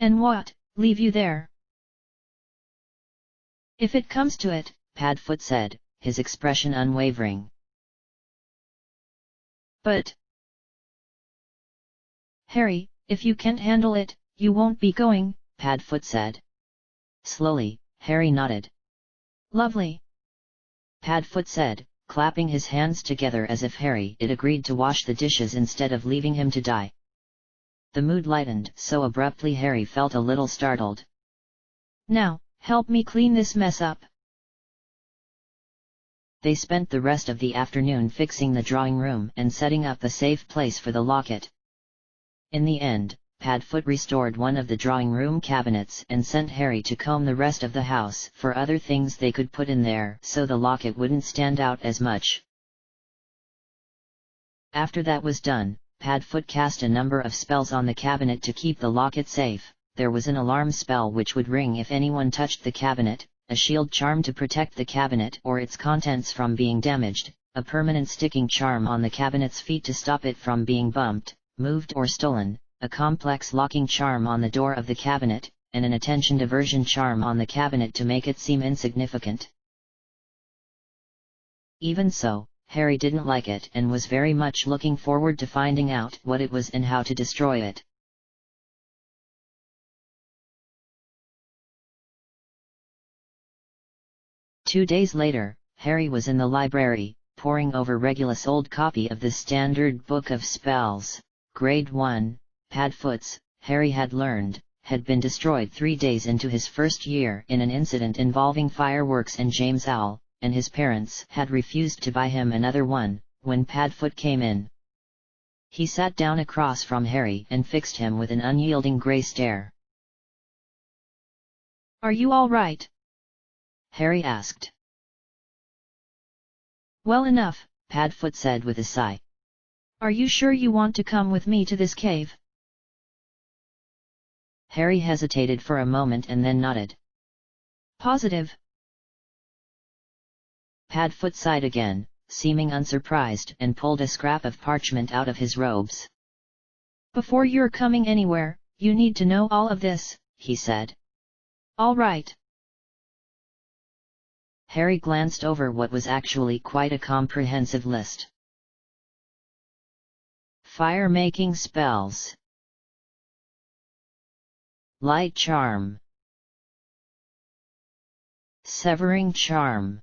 And what, leave you there? If it comes to it, Padfoot said, his expression unwavering. But Harry, if you can't handle it, you won't be going, Padfoot said. Slowly, Harry nodded. Lovely. Padfoot said, clapping his hands together as if Harry had agreed to wash the dishes instead of leaving him to die. The mood lightened so abruptly Harry felt a little startled. Now, help me clean this mess up. They spent the rest of the afternoon fixing the drawing room and setting up a safe place for the locket. In the end, Padfoot restored one of the drawing room cabinets and sent Harry to comb the rest of the house for other things they could put in there so the locket wouldn't stand out as much. After that was done, Padfoot cast a number of spells on the cabinet to keep the locket safe. There was an alarm spell which would ring if anyone touched the cabinet, a shield charm to protect the cabinet or its contents from being damaged, a permanent sticking charm on the cabinet's feet to stop it from being bumped, moved or stolen, a complex locking charm on the door of the cabinet, and an attention diversion charm on the cabinet to make it seem insignificant. Even so, Harry didn't like it and was very much looking forward to finding out what it was and how to destroy it. Two days later, Harry was in the library, poring over Regulus' old copy of the Standard Book of Spells, Grade 1. Padfoot's, Harry had learned, had been destroyed 3 days into his first year in an incident involving fireworks and James Owl, and his parents had refused to buy him another one, when Padfoot came in. He sat down across from Harry and fixed him with an unyielding grey stare. Are you all right? Harry asked. Well enough, Padfoot said with a sigh. Are you sure you want to come with me to this cave? Harry hesitated for a moment and then nodded. Positive? Padfoot sighed again, seeming unsurprised, and pulled a scrap of parchment out of his robes. Before you're coming anywhere, you need to know all of this, he said. All right. Harry glanced over what was actually quite a comprehensive list. Fire-making spells. Light charm. Severing charm.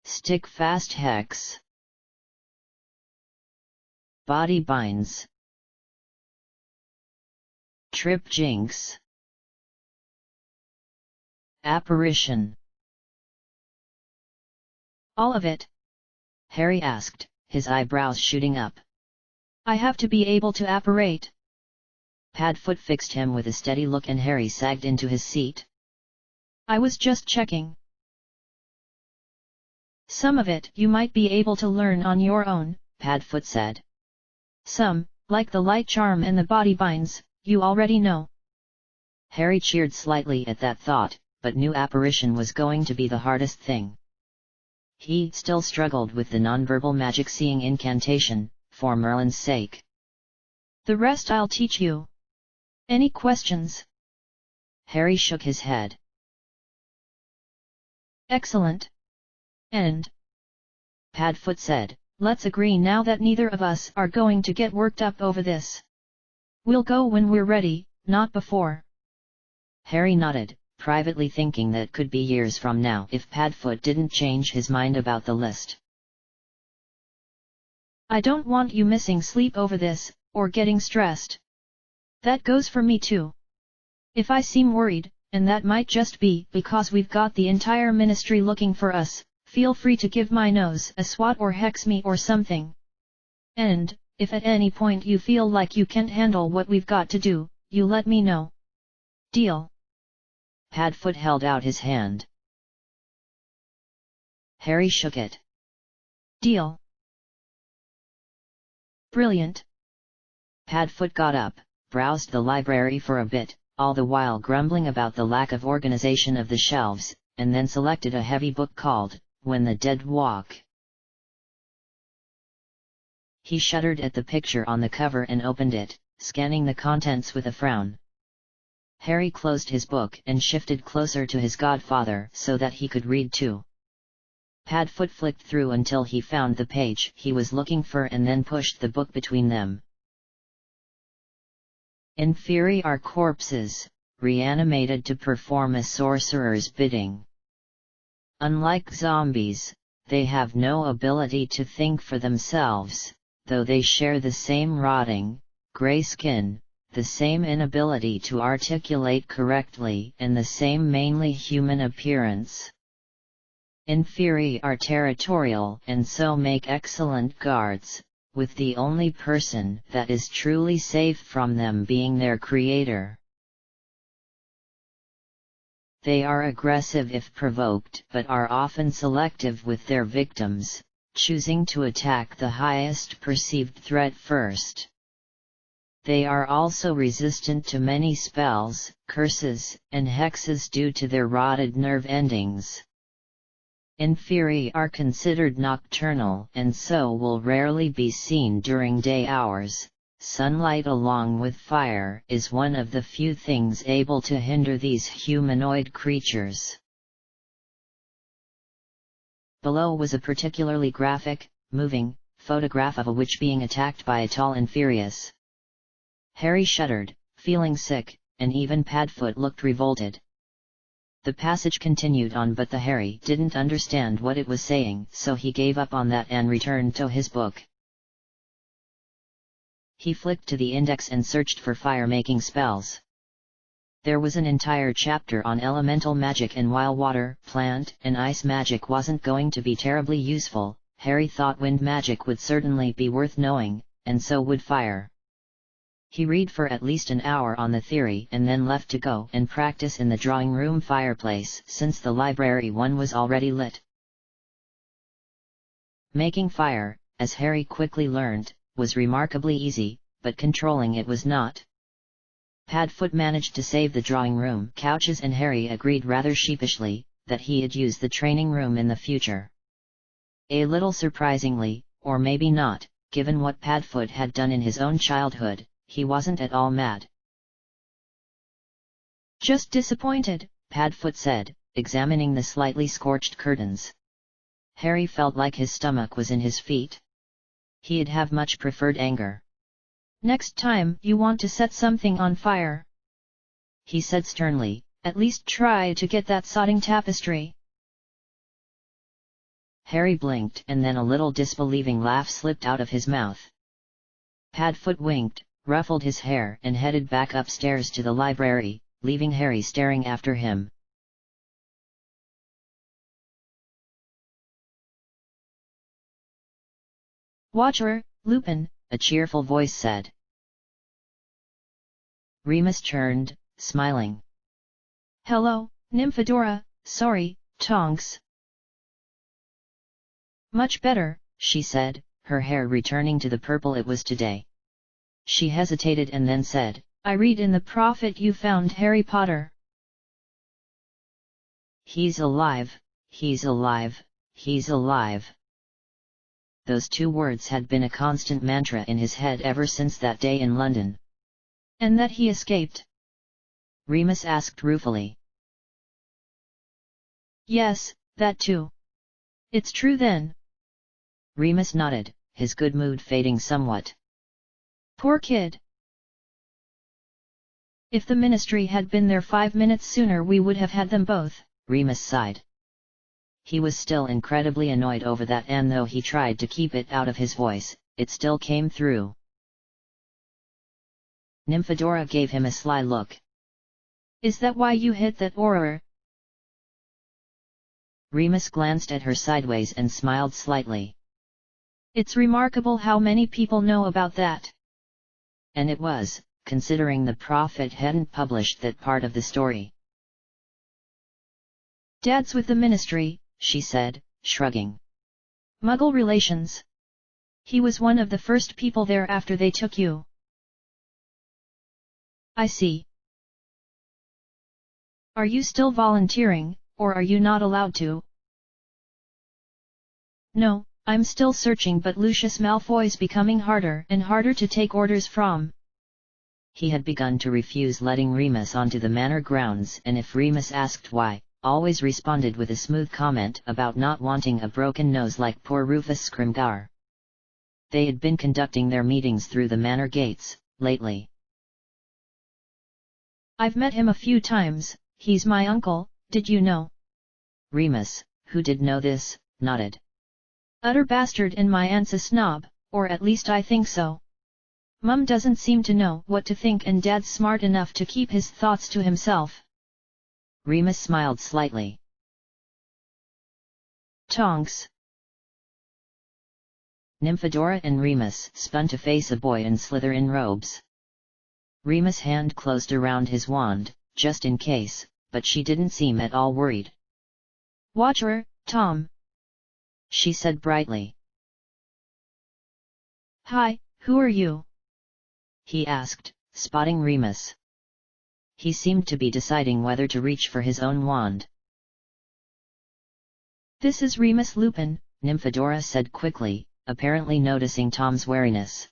Stick-fast hex. Body binds. Trip jinx. Apparition. All of it? Harry asked, his eyebrows shooting up. I have to be able to apparate. Padfoot fixed him with a steady look and Harry sagged into his seat. I was just checking. Some of it you might be able to learn on your own, Padfoot said. Some, like the light charm and the body binds, you already know. Harry cheered slightly at that thought, but knew apparition was going to be the hardest thing. He still struggled with the nonverbal magic seeing incantation, for Merlin's sake. The rest I'll teach you. Any questions? Harry shook his head. Excellent. And Padfoot said, let's agree now that neither of us are going to get worked up over this. We'll go when we're ready, not before. Harry nodded, privately thinking that could be years from now if Padfoot didn't change his mind about the list. I don't want you missing sleep over this, or getting stressed. That goes for me too. If I seem worried, and that might just be because we've got the entire ministry looking for us, feel free to give my nose a swat or hex me or something. And, if at any point you feel like you can't handle what we've got to do, you let me know. Deal? Padfoot held out his hand. Harry shook it. Deal. Brilliant. Padfoot got up, browsed the library for a bit, all the while grumbling about the lack of organization of the shelves, and then selected a heavy book called, When the Dead Walk. He shuddered at the picture on the cover and opened it, scanning the contents with a frown. Harry closed his book and shifted closer to his godfather so that he could read too. Padfoot flicked through until he found the page he was looking for and then pushed the book between them. Inferi are corpses, reanimated to perform a sorcerer's bidding. Unlike zombies, they have no ability to think for themselves, though they share the same rotting, gray skin, the same inability to articulate correctly and the same mainly human appearance. Inferi are territorial and so make excellent guards, with the only person that is truly safe from them being their creator. They are aggressive if provoked but are often selective with their victims, choosing to attack the highest perceived threat first. They are also resistant to many spells, curses, and hexes due to their rotted nerve endings. Inferi are considered nocturnal and so will rarely be seen during day hours. Sunlight along with fire is one of the few things able to hinder these humanoid creatures. Below was a particularly graphic, moving, photograph of a witch being attacked by a tall Inferius. Harry shuddered, feeling sick, and even Padfoot looked revolted. The passage continued on but the Harry didn't understand what it was saying so he gave up on that and returned to his book. He flicked to the index and searched for fire-making spells. There was an entire chapter on elemental magic and while water, plant, and ice magic wasn't going to be terribly useful, Harry thought wind magic would certainly be worth knowing, and so would fire. He read for at least an hour on the theory and then left to go and practice in the drawing room fireplace since the library one was already lit. Making fire, as Harry quickly learned, was remarkably easy, but controlling it was not. Padfoot managed to save the drawing room couches and Harry agreed rather sheepishly, that he'd use the training room in the future. A little surprisingly, or maybe not, given what Padfoot had done in his own childhood, he wasn't at all mad. Just disappointed, Padfoot said, examining the slightly scorched curtains. Harry felt like his stomach was in his feet. He'd have much preferred anger. Next time you want to set something on fire, he said sternly, at least try to get that sodding tapestry. Harry blinked and then a little disbelieving laugh slipped out of his mouth. Padfoot winked, ruffled his hair and headed back upstairs to the library, leaving Harry staring after him. "Watcher, Lupin," a cheerful voice said. Remus turned, smiling. "Hello, Nymphadora, sorry, Tonks." "Much better," she said, her hair returning to the purple it was today. She hesitated and then said, "I read in the Prophet you found Harry Potter." "He's alive, he's alive, he's alive." Those two words had been a constant mantra in his head ever since that day in London. "And that he escaped?" Remus asked ruefully. "Yes, that too. It's true then?" Remus nodded, his good mood fading somewhat. "Poor kid. If the Ministry had been there 5 minutes sooner we would have had them both," Remus sighed. He was still incredibly annoyed over that, and though he tried to keep it out of his voice, it still came through. Nymphadora gave him a sly look. "Is that why you hit that Auror?" Remus glanced at her sideways and smiled slightly. "It's remarkable how many people know about that." And it was, considering the Prophet hadn't published that part of the story. "Dad's with the Ministry," she said, shrugging. "Muggle relations. He was one of the first people there after they took you." "I see. Are you still volunteering, or are you not allowed to?" "No, I'm still searching, but Lucius Malfoy's becoming harder and harder to take orders from." He had begun to refuse letting Remus onto the manor grounds, and if Remus asked why, always responded with a smooth comment about not wanting a broken nose like poor Rufus Scrimgeour. They had been conducting their meetings through the manor gates, lately. "I've met him a few times, he's my uncle, did you know?" Remus, who did know this, nodded. "Utter bastard, and my aunt's a snob, or at least I think so. Mum doesn't seem to know what to think, and Dad's smart enough to keep his thoughts to himself." Remus smiled slightly. "Tonks." Nymphadora and Remus spun to face a boy in Slytherin robes. Remus' hand closed around his wand, just in case, but she didn't seem at all worried. "Watcher, Tom," she said brightly. "Hi, who are you?" he asked, spotting Remus. He seemed to be deciding whether to reach for his own wand. "This is Remus Lupin," Nymphadora said quickly, apparently noticing Tom's wariness.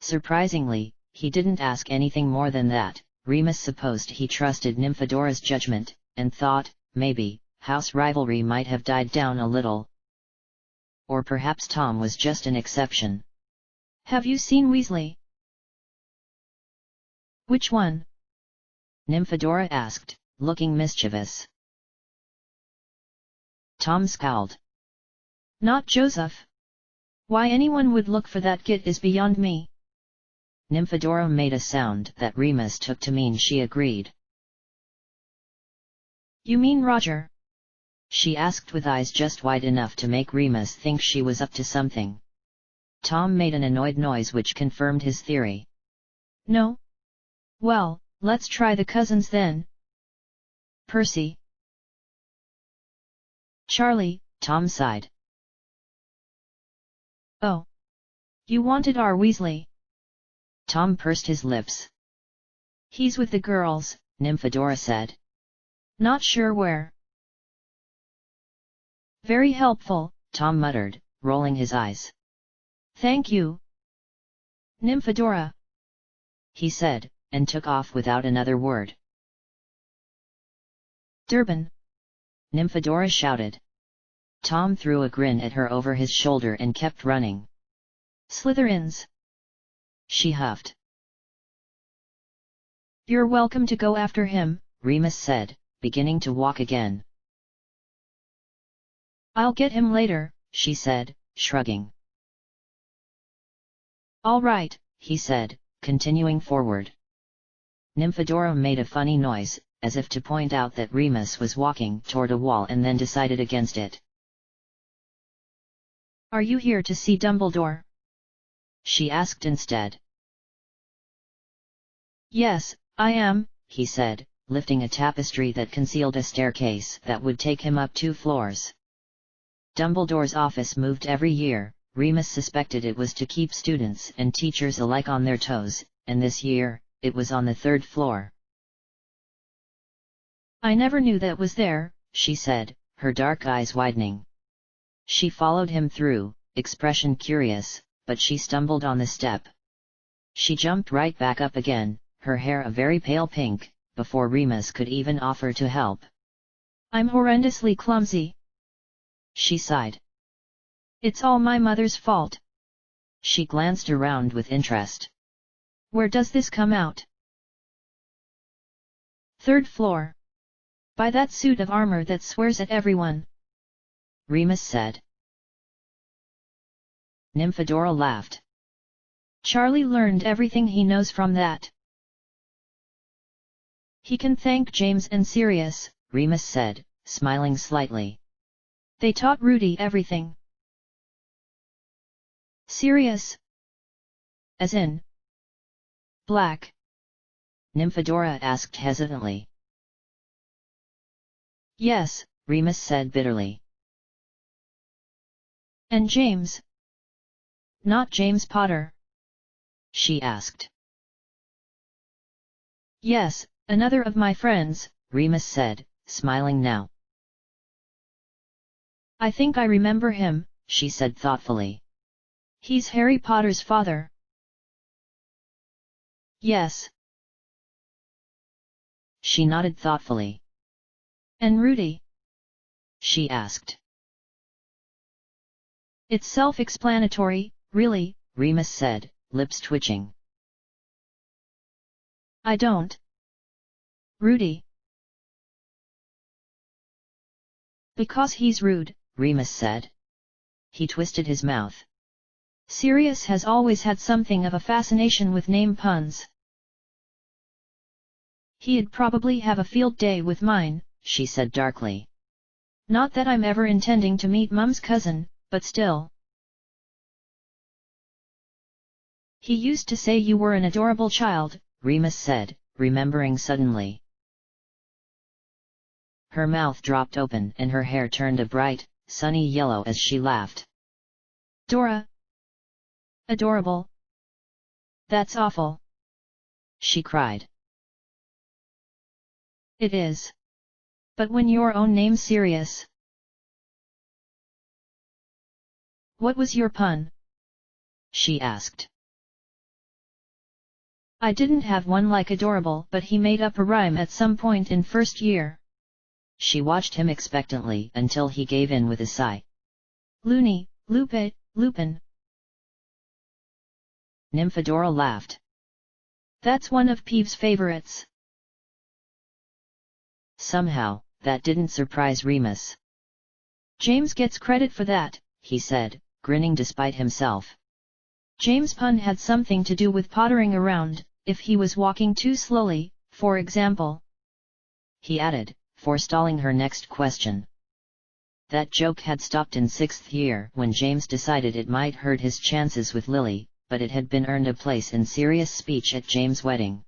Surprisingly, he didn't ask anything more than that. Remus supposed he trusted Nymphadora's judgment, and thought, maybe, house rivalry might have died down a little. Or perhaps Tom was just an exception. "Have you seen Weasley?" "Which one?" Nymphadora asked, looking mischievous. Tom scowled. "Not Joseph. Why anyone would look for that git is beyond me." Nymphadora made a sound that Remus took to mean she agreed. "You mean Roger?" she asked with eyes just wide enough to make Remus think she was up to something. Tom made an annoyed noise which confirmed his theory. "No? Well, let's try the cousins then." "Percy." "Charlie," Tom sighed. "Oh. You wanted our Weasley." Tom pursed his lips. "He's with the girls," Nymphadora said. "Not sure where." "Very helpful," Tom muttered, rolling his eyes. "Thank you, Nymphadora," he said, and took off without another word. "Durban!" Nymphadora shouted. Tom threw a grin at her over his shoulder and kept running. "Slytherins!" she huffed. "You're welcome to go after him," Remus said, beginning to walk again. "I'll get him later," she said, shrugging. All right, he said, continuing forward. Nymphadora made a funny noise, as if to point out that Remus was walking toward a wall and then decided against it. Are you here to see Dumbledore? She asked instead. Yes, I am, he said, lifting a tapestry that concealed a staircase that would take him up 2 floors. Dumbledore's office moved every year. Remus suspected it was to keep students and teachers alike on their toes, and this year, it was on the 3rd floor. I never knew that was there, she said, her dark eyes widening. She followed him through, expression curious, but she stumbled on the step. She jumped right back up again, her hair a very pale pink, before Remus could even offer to help. I'm horrendously clumsy. She sighed. It's all my mother's fault. She glanced around with interest. Where does this come out? 3rd floor. By that suit of armor that swears at everyone. Remus said. Nymphadora laughed. Charlie learned everything he knows from that. He can thank James and Sirius, Remus said, smiling slightly. They taught Rudy everything. Sirius? As in? Black? Nymphadora asked hesitantly. Yes, Remus said bitterly. And James? Not James Potter? She asked. Yes, another of my friends, Remus said, smiling now. I think I remember him, she said thoughtfully. He's Harry Potter's father. Yes. She nodded thoughtfully. And Rudy? She asked. It's self-explanatory, really, Remus said, lips twitching. I don't. Rudy. Because he's rude, Remus said. He twisted his mouth. Sirius has always had something of a fascination with name puns. He'd probably have a field day with mine, she said darkly. Not that I'm ever intending to meet Mum's cousin, but still. He used to say you were an adorable child, Remus said, remembering suddenly. Her mouth dropped open and her hair turned a bright, sunny yellow as she laughed. Dora. Adorable. That's awful. She cried. It is. But when your own name's Sirius. What was your pun? She asked. I didn't have one like adorable, but he made up a rhyme at some point in 1st year. She watched him expectantly until he gave in with a sigh. Loony, Lupe, Lupin. Nymphadora laughed. That's one of Peeve's favorites. Somehow, that didn't surprise Remus. James gets credit for that, he said, grinning despite himself. James' pun had something to do with pottering around, if he was walking too slowly, for example. He added, forestalling her next question. That joke had stopped in 6th year when James decided it might hurt his chances with Lily, but it had been earned a place in Sirius' speech at James' wedding.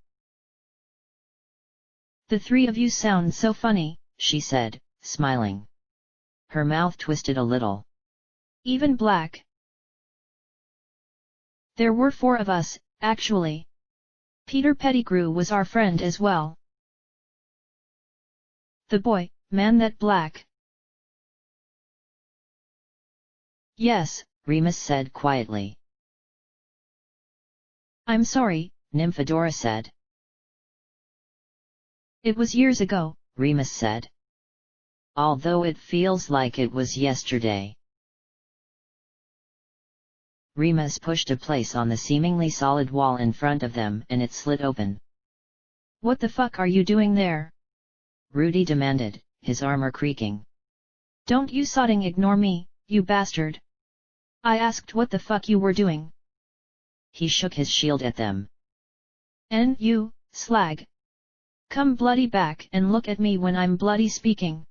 The 3 of you sound so funny, she said, smiling. Her mouth twisted a little. Even Black. There were 4 of us, actually. Peter Pettigrew was our friend as well. The boy, man that Black. Yes, Remus said quietly. I'm sorry, Nymphadora said. It was years ago, Remus said. Although it feels like it was yesterday. Remus pushed a place on the seemingly solid wall in front of them and it slid open. What the fuck are you doing there? Rudy demanded, his armor creaking. Don't you sodding ignore me, you bastard. I asked what the fuck you were doing. he shook his shield at them. "And you, slag! Come bloody back and look at me when I'm bloody speaking."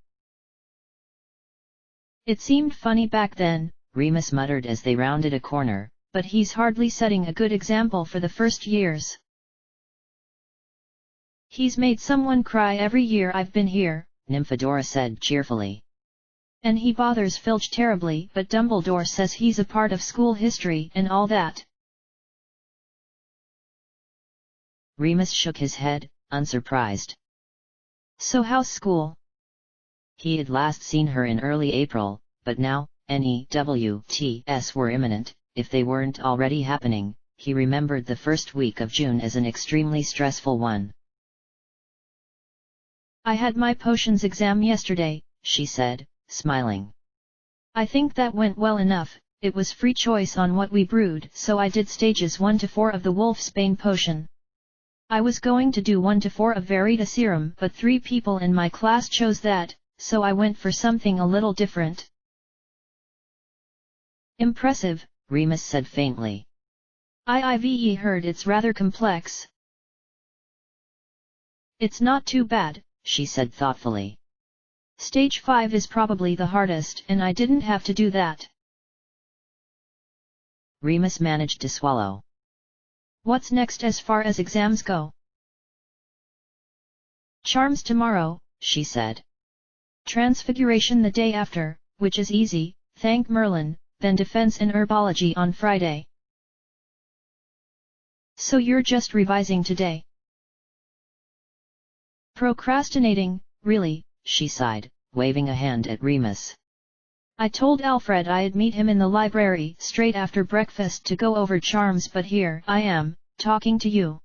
"It seemed funny back then," Remus muttered as they rounded a corner, "but he's hardly setting a good example for the first years. He's made someone cry every year I've been here," Nymphadora said cheerfully. "And he bothers Filch terribly, but Dumbledore says he's a part of school history and all that." Remus shook his head, unsurprised. "So how's school?" He had last seen her in early April, but now, NEWTs were imminent, if they weren't already happening. He remembered the first week of June as an extremely stressful one. "I had my potions exam yesterday," she said, smiling. "I think that went well enough. It was free choice on what we brewed, so I did stages 1 to 4 of the Wolfsbane potion. I was going to do 1 to 4 of Verita serum, but 3 people in my class chose that, so I went for something a little different." "Impressive," Remus said faintly. "I've heard it's rather complex." "It's not too bad," she said thoughtfully. "Stage 5 is probably the hardest, and I didn't have to do that." Remus managed to swallow. "What's next as far as exams go?" "Charms tomorrow," she said. "Transfiguration the day after, which is easy, thank Merlin, then defense and herbology on Friday." "So you're just revising today?" "Procrastinating, really," she sighed, waving a hand at Remus. "I told Alfred I'd meet him in the library straight after breakfast to go over charms, but here I am, talking to you."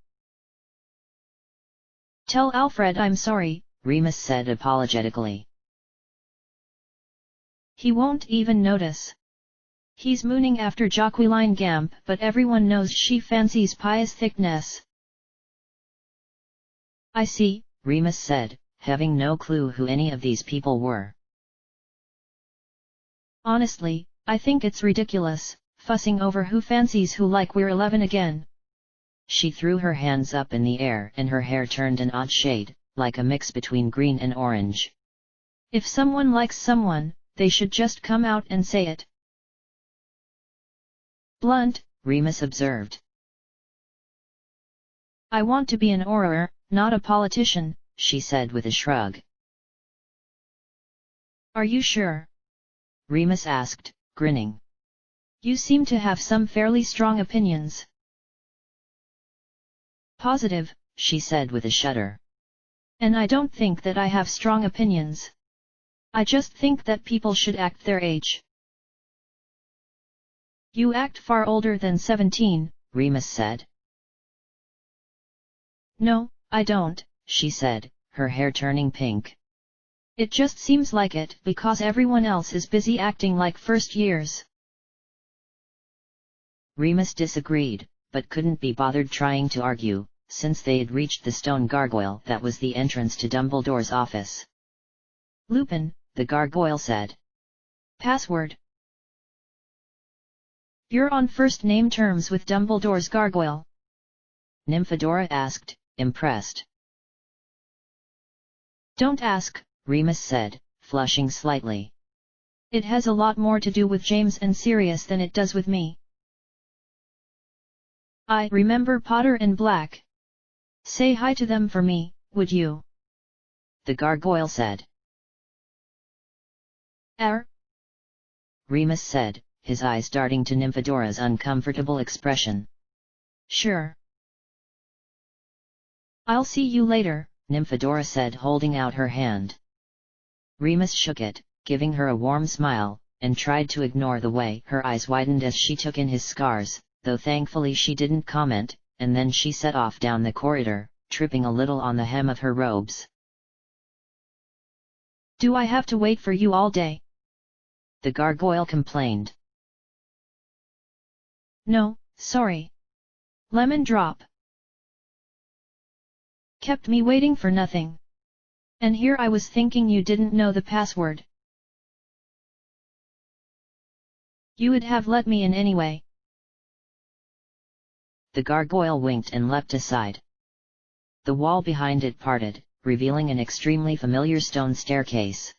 "Tell Alfred I'm sorry," Remus said apologetically. "He won't even notice. He's mooning after Joqueline Gamp, but everyone knows she fancies Pious Thickness." "I see," Remus said, having no clue who any of these people were. "Honestly, I think it's ridiculous, fussing over who fancies who like we're 11 again." She threw her hands up in the air and her hair turned an odd shade, like a mix between green and orange. "If someone likes someone, they should just come out and say it." "Blunt," Remus observed. "I want to be an orator, not a politician," she said with a shrug. "Are you sure?" Remus asked, grinning. "You seem to have some fairly strong opinions." "Positive," she said with a shudder. "And I don't think that I have strong opinions. I just think that people should act their age." "You act far older than 17, Remus said. "No, I don't," she said, her hair turning pink. "It just seems like it because everyone else is busy acting like first years." Remus disagreed, but couldn't be bothered trying to argue, since they had reached the stone gargoyle that was the entrance to Dumbledore's office. "Lupin," the gargoyle said. "Password." "You're on first-name terms with Dumbledore's gargoyle?" Nymphadora asked, impressed. "Don't ask," Remus said, flushing slightly. "It has a lot more to do with James and Sirius than it does with me." "I remember Potter and Black. Say hi to them for me, would you?" the gargoyle said. Remus said, his eyes darting to Nymphadora's uncomfortable expression. "Sure. I'll see you later," Nymphadora said, holding out her hand. Remus shook it, giving her a warm smile, and tried to ignore the way her eyes widened as she took in his scars, though thankfully she didn't comment, and then she set off down the corridor, tripping a little on the hem of her robes. "Do I have to wait for you all day?" the gargoyle complained. "No, sorry. Lemon drop. Kept me waiting for nothing. And here I was thinking you didn't know the password. You would have let me in anyway." The gargoyle winked and leapt aside. The wall behind it parted, revealing an extremely familiar stone staircase.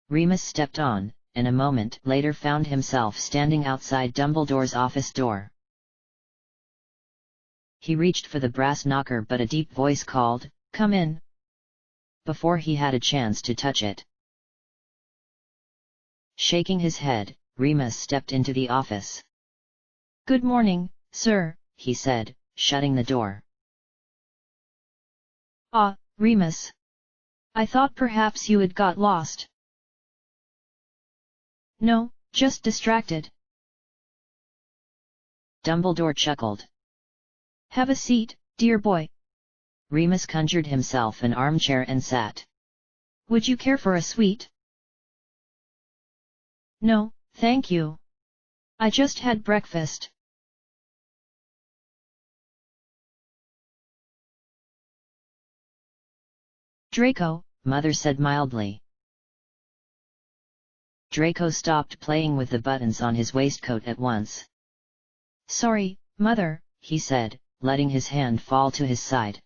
Remus stepped on, and a moment later found himself standing outside Dumbledore's office door. He reached for the brass knocker, but a deep voice called, "Come in," before he had a chance to touch it. Shaking his head, Remus stepped into the office. "Good morning, sir," he said, shutting the door. "Ah, Remus. I thought perhaps you had got lost." "No, just distracted." Dumbledore chuckled. "Have a seat, dear boy." Remus conjured himself an armchair and sat. "Would you care for a sweet?" "No, thank you. I just had breakfast." "Draco," Mother said mildly. Draco stopped playing with the buttons on his waistcoat at once. "Sorry, Mother," he said, letting his hand fall to his side.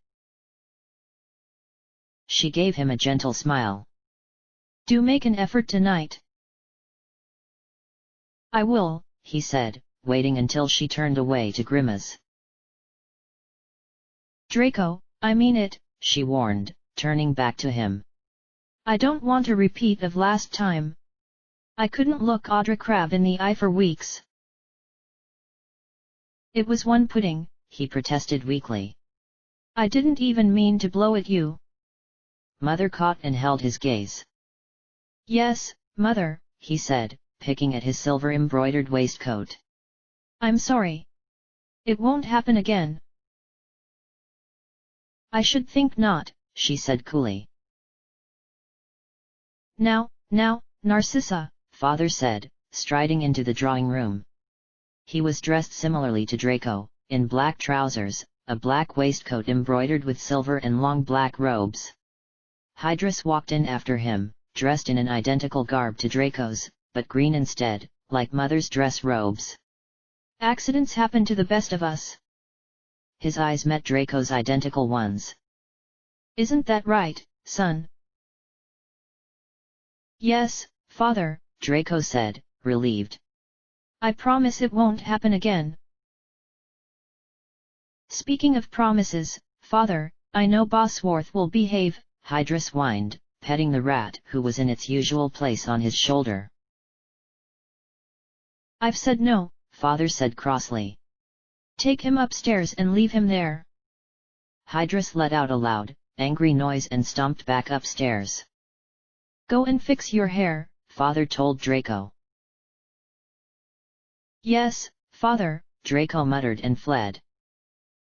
She gave him a gentle smile. "Do make an effort tonight." "I will," he said, waiting until she turned away to grimace. "Draco, I mean it," she warned, turning back to him. "I don't want a repeat of last time. I couldn't look Audra Crabbe in the eye for weeks." "It was one pudding," he protested weakly. "I didn't even mean to blow at you." Mother caught and held his gaze. "Yes, Mother," he said, picking at his silver-embroidered waistcoat. "I'm sorry. It won't happen again." "I should think not," she said coolly. Now, Narcissa," Father said, striding into the drawing room. He was dressed similarly to Draco, in black trousers, a black waistcoat embroidered with silver and long black robes. Hydrus walked in after him, dressed in an identical garb to Draco's, but green instead, like Mother's dress robes. "Accidents happen to the best of us." His eyes met Draco's identical ones. "Isn't that right, son?" "Yes, Father," Draco said, relieved. "I promise it won't happen again." "Speaking of promises, Father, I know Bosworth will behave," Hydrus whined, petting the rat who was in its usual place on his shoulder. "I've said no," Father said crossly. "Take him upstairs and leave him there." Hydrus let out a loud, angry noise and stomped back upstairs. "Go and fix your hair," Father told Draco. "Yes, Father," Draco muttered and fled.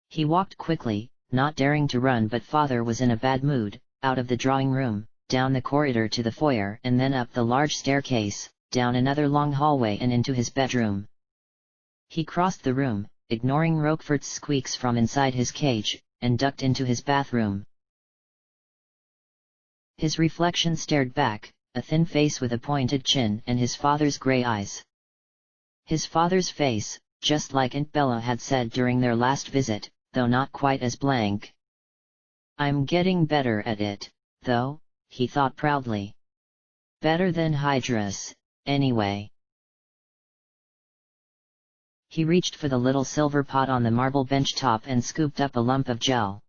He walked quickly, not daring to run, but Father was in a bad mood, out of the drawing room, down the corridor to the foyer and then up the large staircase, down another long hallway and into his bedroom. He crossed the room, ignoring Roquefort's squeaks from inside his cage, and ducked into his bathroom. His reflection stared back, a thin face with a pointed chin and his father's grey eyes. His father's face, just like Aunt Bella had said during their last visit, though not quite as blank. "I'm getting better at it, though," he thought proudly. "Better than Hydrus, anyway." He reached for the little silver pot on the marble bench top and scooped up a lump of gel.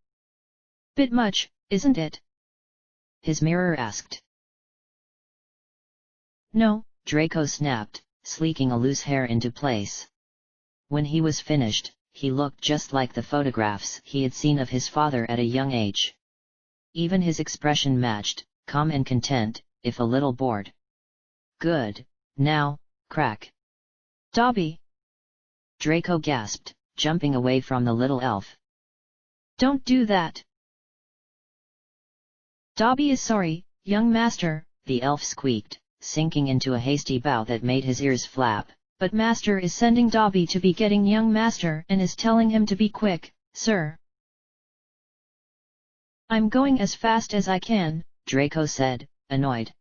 "Bit much, isn't it?" his mirror asked. "No," Draco snapped, sleeking a loose hair into place. When he was finished, he looked just like the photographs he had seen of his father at a young age. Even his expression matched, calm and content, if a little bored. "Good, now, crack." "Dobby!" Draco gasped, jumping away from the little elf. "Don't do that." "Dobby is sorry, young master," the elf squeaked, sinking into a hasty bow that made his ears flap. "But master is sending Dobby to be getting young master and is telling him to be quick, sir." "I'm going as fast as I can," Draco said, annoyed.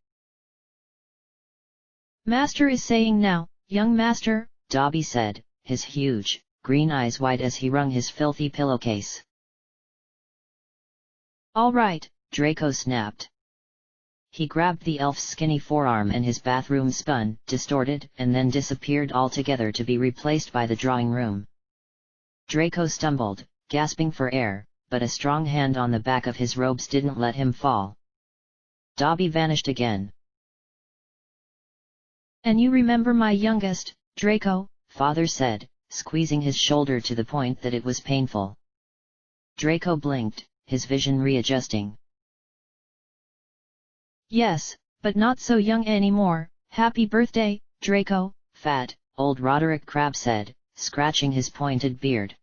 "Master is saying now, young master," Dobby said, his huge, green eyes wide as he wrung his filthy pillowcase. "All right," Draco snapped. He grabbed the elf's skinny forearm and his bathroom spun, distorted, and then disappeared altogether to be replaced by the drawing room. Draco stumbled, gasping for air, but a strong hand on the back of his robes didn't let him fall. Dobby vanished again. "And you remember my youngest, Draco?" Father said, squeezing his shoulder to the point that it was painful. Draco blinked, his vision readjusting. "Yes, but not so young anymore. Happy birthday, Draco," fat, old Roderick Crab said, scratching his pointed beard.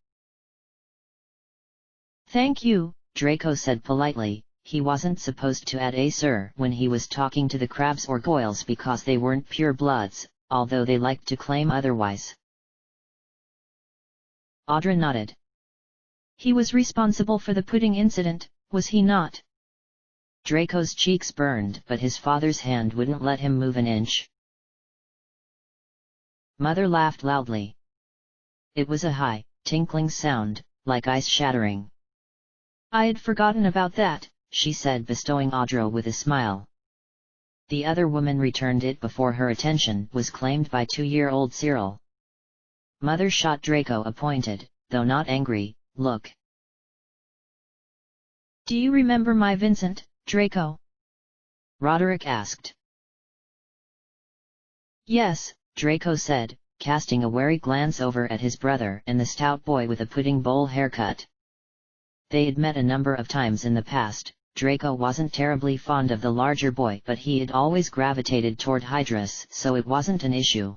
"Thank you," Draco said politely. He wasn't supposed to add a sir when he was talking to the crabs or goyles because they weren't pure bloods, although they liked to claim otherwise. Audra nodded. "He was responsible for the pudding incident, was he not?" Draco's cheeks burned, but his father's hand wouldn't let him move an inch. Mother laughed loudly. It was a high, tinkling sound, like ice shattering. "I had forgotten about that," she said, bestowing Audra with a smile. The other woman returned it before her attention was claimed by 2-year-old Cyril. Mother shot Draco a pointed, though not angry, look. "Do you remember my Vincent, Draco?" Roderick asked. "Yes," Draco said, casting a wary glance over at his brother and the stout boy with a pudding bowl haircut. They had met a number of times in the past. Draco wasn't terribly fond of the larger boy, but he had always gravitated toward Hydrus, so it wasn't an issue.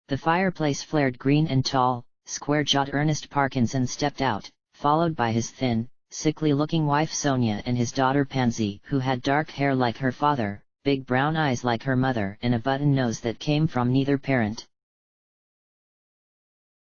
The fireplace flared green and tall, square-jawed Ernest Parkinson stepped out, followed by his thin, sickly-looking wife Sonia and his daughter Pansy, who had dark hair like her father, big brown eyes like her mother, and a button nose that came from neither parent.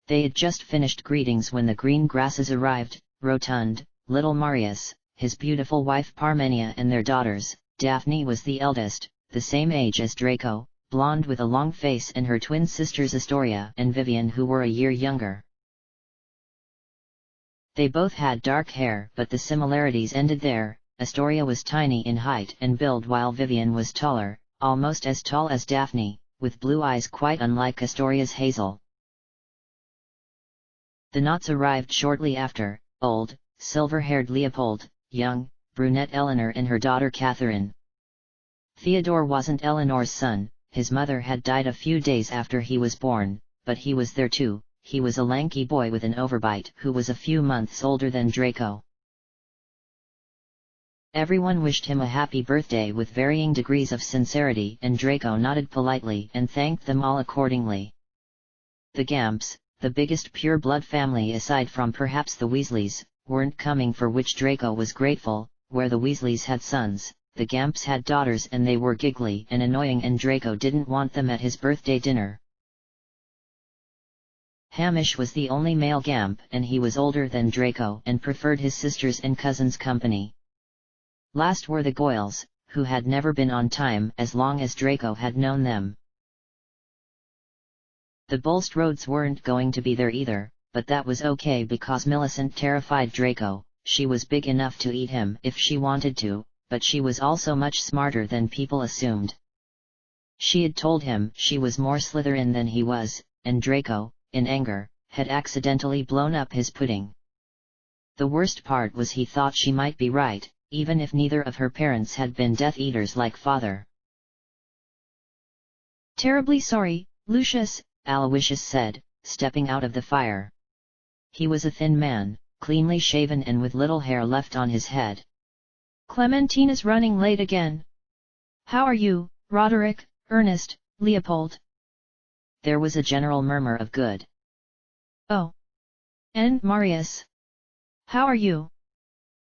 They had just finished greetings when the green grasses arrived, rotund, little Marius, his beautiful wife Parmenia and their daughters. Daphne was the eldest, the same age as Draco, blonde with a long face, and her twin sisters Astoria and Vivian, who were a year younger. They both had dark hair, but the similarities ended there. Astoria was tiny in height and build, while Vivian was taller, almost as tall as Daphne, with blue eyes quite unlike Astoria's hazel. The Knots arrived shortly after: old, silver-haired Leopold, young, brunette Eleanor and her daughter Catherine. Theodore wasn't Eleanor's son, his mother had died a few days after he was born, but he was there too. He was a lanky boy with an overbite who was a few months older than Draco. Everyone wished him a happy birthday with varying degrees of sincerity, and Draco nodded politely and thanked them all accordingly. The Gamps, the biggest pure-blood family aside from perhaps the Weasleys, weren't coming, for which Draco was grateful. Where the Weasleys had sons, the Gamps had daughters, and they were giggly and annoying, and Draco didn't want them at his birthday dinner. Hamish was the only male Gamp, and he was older than Draco and preferred his sisters and cousins' company. Last were the Goyles, who had never been on time as long as Draco had known them. The Bulstrodes weren't going to be there either, but that was okay because Millicent terrified Draco. She was big enough to eat him if she wanted to, but she was also much smarter than people assumed. She had told him she was more Slytherin than he was, and Draco, in anger, had accidentally blown up his pudding. The worst part was he thought she might be right, even if neither of her parents had been Death Eaters like father. "Terribly sorry, Lucius," Aloysius said, stepping out of the fire. He was a thin man, cleanly shaven and with little hair left on his head. "Clementina's running late again. How are you, Roderick, Ernest, Leopold?" There was a general murmur of good. "Oh. And Marius? How are you?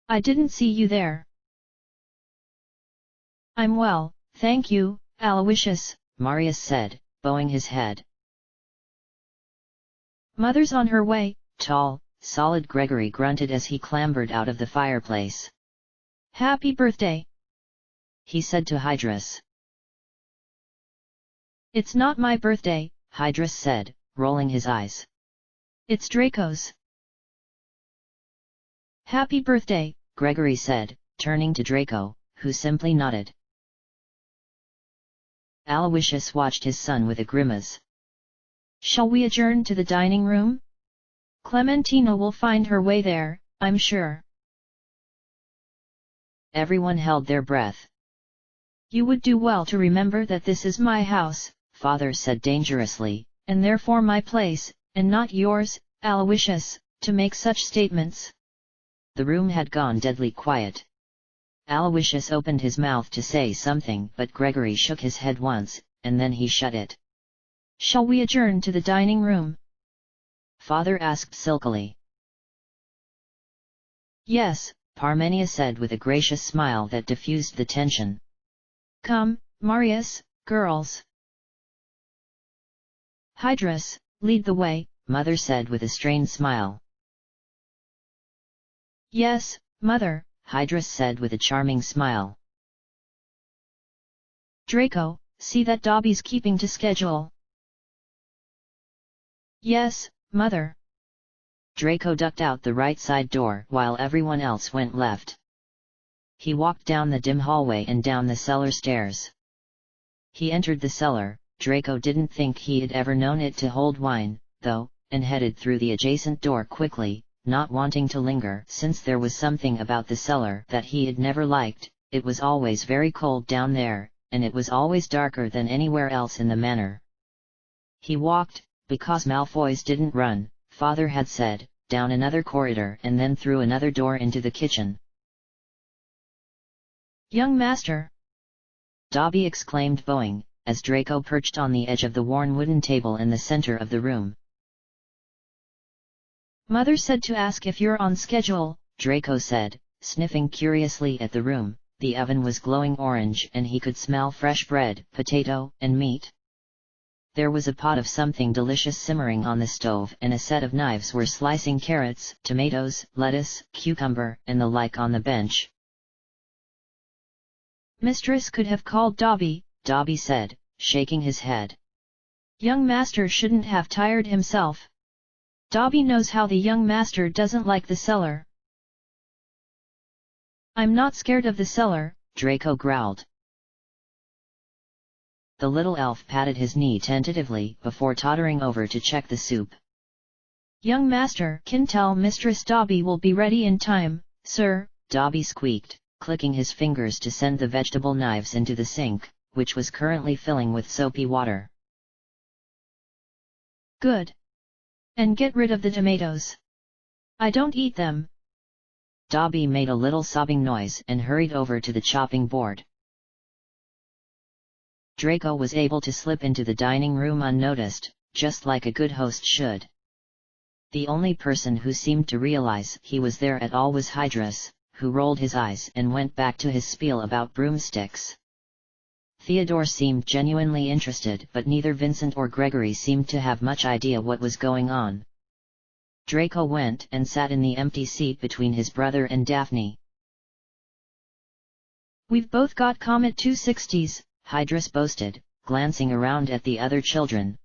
I didn't see you there." "I'm well, thank you, Aloysius," Marius said, bowing his head. "Mother's on her way." Tall, solid Gregory grunted as he clambered out of the fireplace. "Happy birthday," he said to Hydrus. "It's not my birthday," Hydrus said, rolling his eyes. It's Draco's. Happy birthday, Gregory said, turning to Draco, who simply nodded. Aloysius watched his son with a grimace. Shall we adjourn to the dining room? Clementina will find her way there, I'm sure. Everyone held their breath. You would do well to remember that this is my house, Father said dangerously, and therefore my place, and not yours, Aloysius, to make such statements. The room had gone deadly quiet. Aloysius opened his mouth to say something, but Gregory shook his head once, and then he shut it. Shall we adjourn to the dining room? Father asked silkily. Yes, Parmenia said with a gracious smile that diffused the tension. Come, Marius, girls. Hydrus, lead the way, Mother said with a strained smile. Yes, Mother, Hydrus said with a charming smile. Draco, see that Dobby's keeping to schedule. Yes, Mother. Draco ducked out the right side door while everyone else went left. He walked down the dim hallway and down the cellar stairs. He entered the cellar. Draco didn't think he had ever known it to hold wine, though, and headed through the adjacent door quickly, not wanting to linger since there was something about the cellar that he had never liked. It was always very cold down there, and it was always darker than anywhere else in the manor. He walked, because Malfoys didn't run, Father had said, down another corridor and then through another door into the kitchen. Young master! Dobby exclaimed, bowing, as Draco perched on the edge of the worn wooden table in the center of the room. Mother said to ask if you're on schedule, Draco said, sniffing curiously at the room. The oven was glowing orange and he could smell fresh bread, potato, and meat. There was a pot of something delicious simmering on the stove and a set of knives were slicing carrots, tomatoes, lettuce, cucumber, and the like on the bench. Mistress could have called Dobby, Dobby said, shaking his head. Young master shouldn't have tired himself. Dobby knows how the young master doesn't like the cellar. I'm not scared of the cellar, Draco growled. The little elf patted his knee tentatively before tottering over to check the soup. Young master can tell Mistress Dobby will be ready in time, sir, Dobby squeaked, clicking his fingers to send the vegetable knives into the sink, which was currently filling with soapy water. Good. And get rid of the tomatoes. I don't eat them. Dobby made a little sobbing noise and hurried over to the chopping board. Draco was able to slip into the dining room unnoticed, just like a good host should. The only person who seemed to realize he was there at all was Hydrus, who rolled his eyes and went back to his spiel about broomsticks. Theodore seemed genuinely interested, but neither Vincent or Gregory seemed to have much idea what was going on. Draco went and sat in the empty seat between his brother and Daphne. We've both got Comet 260s, Hydrus boasted, glancing around at the other children.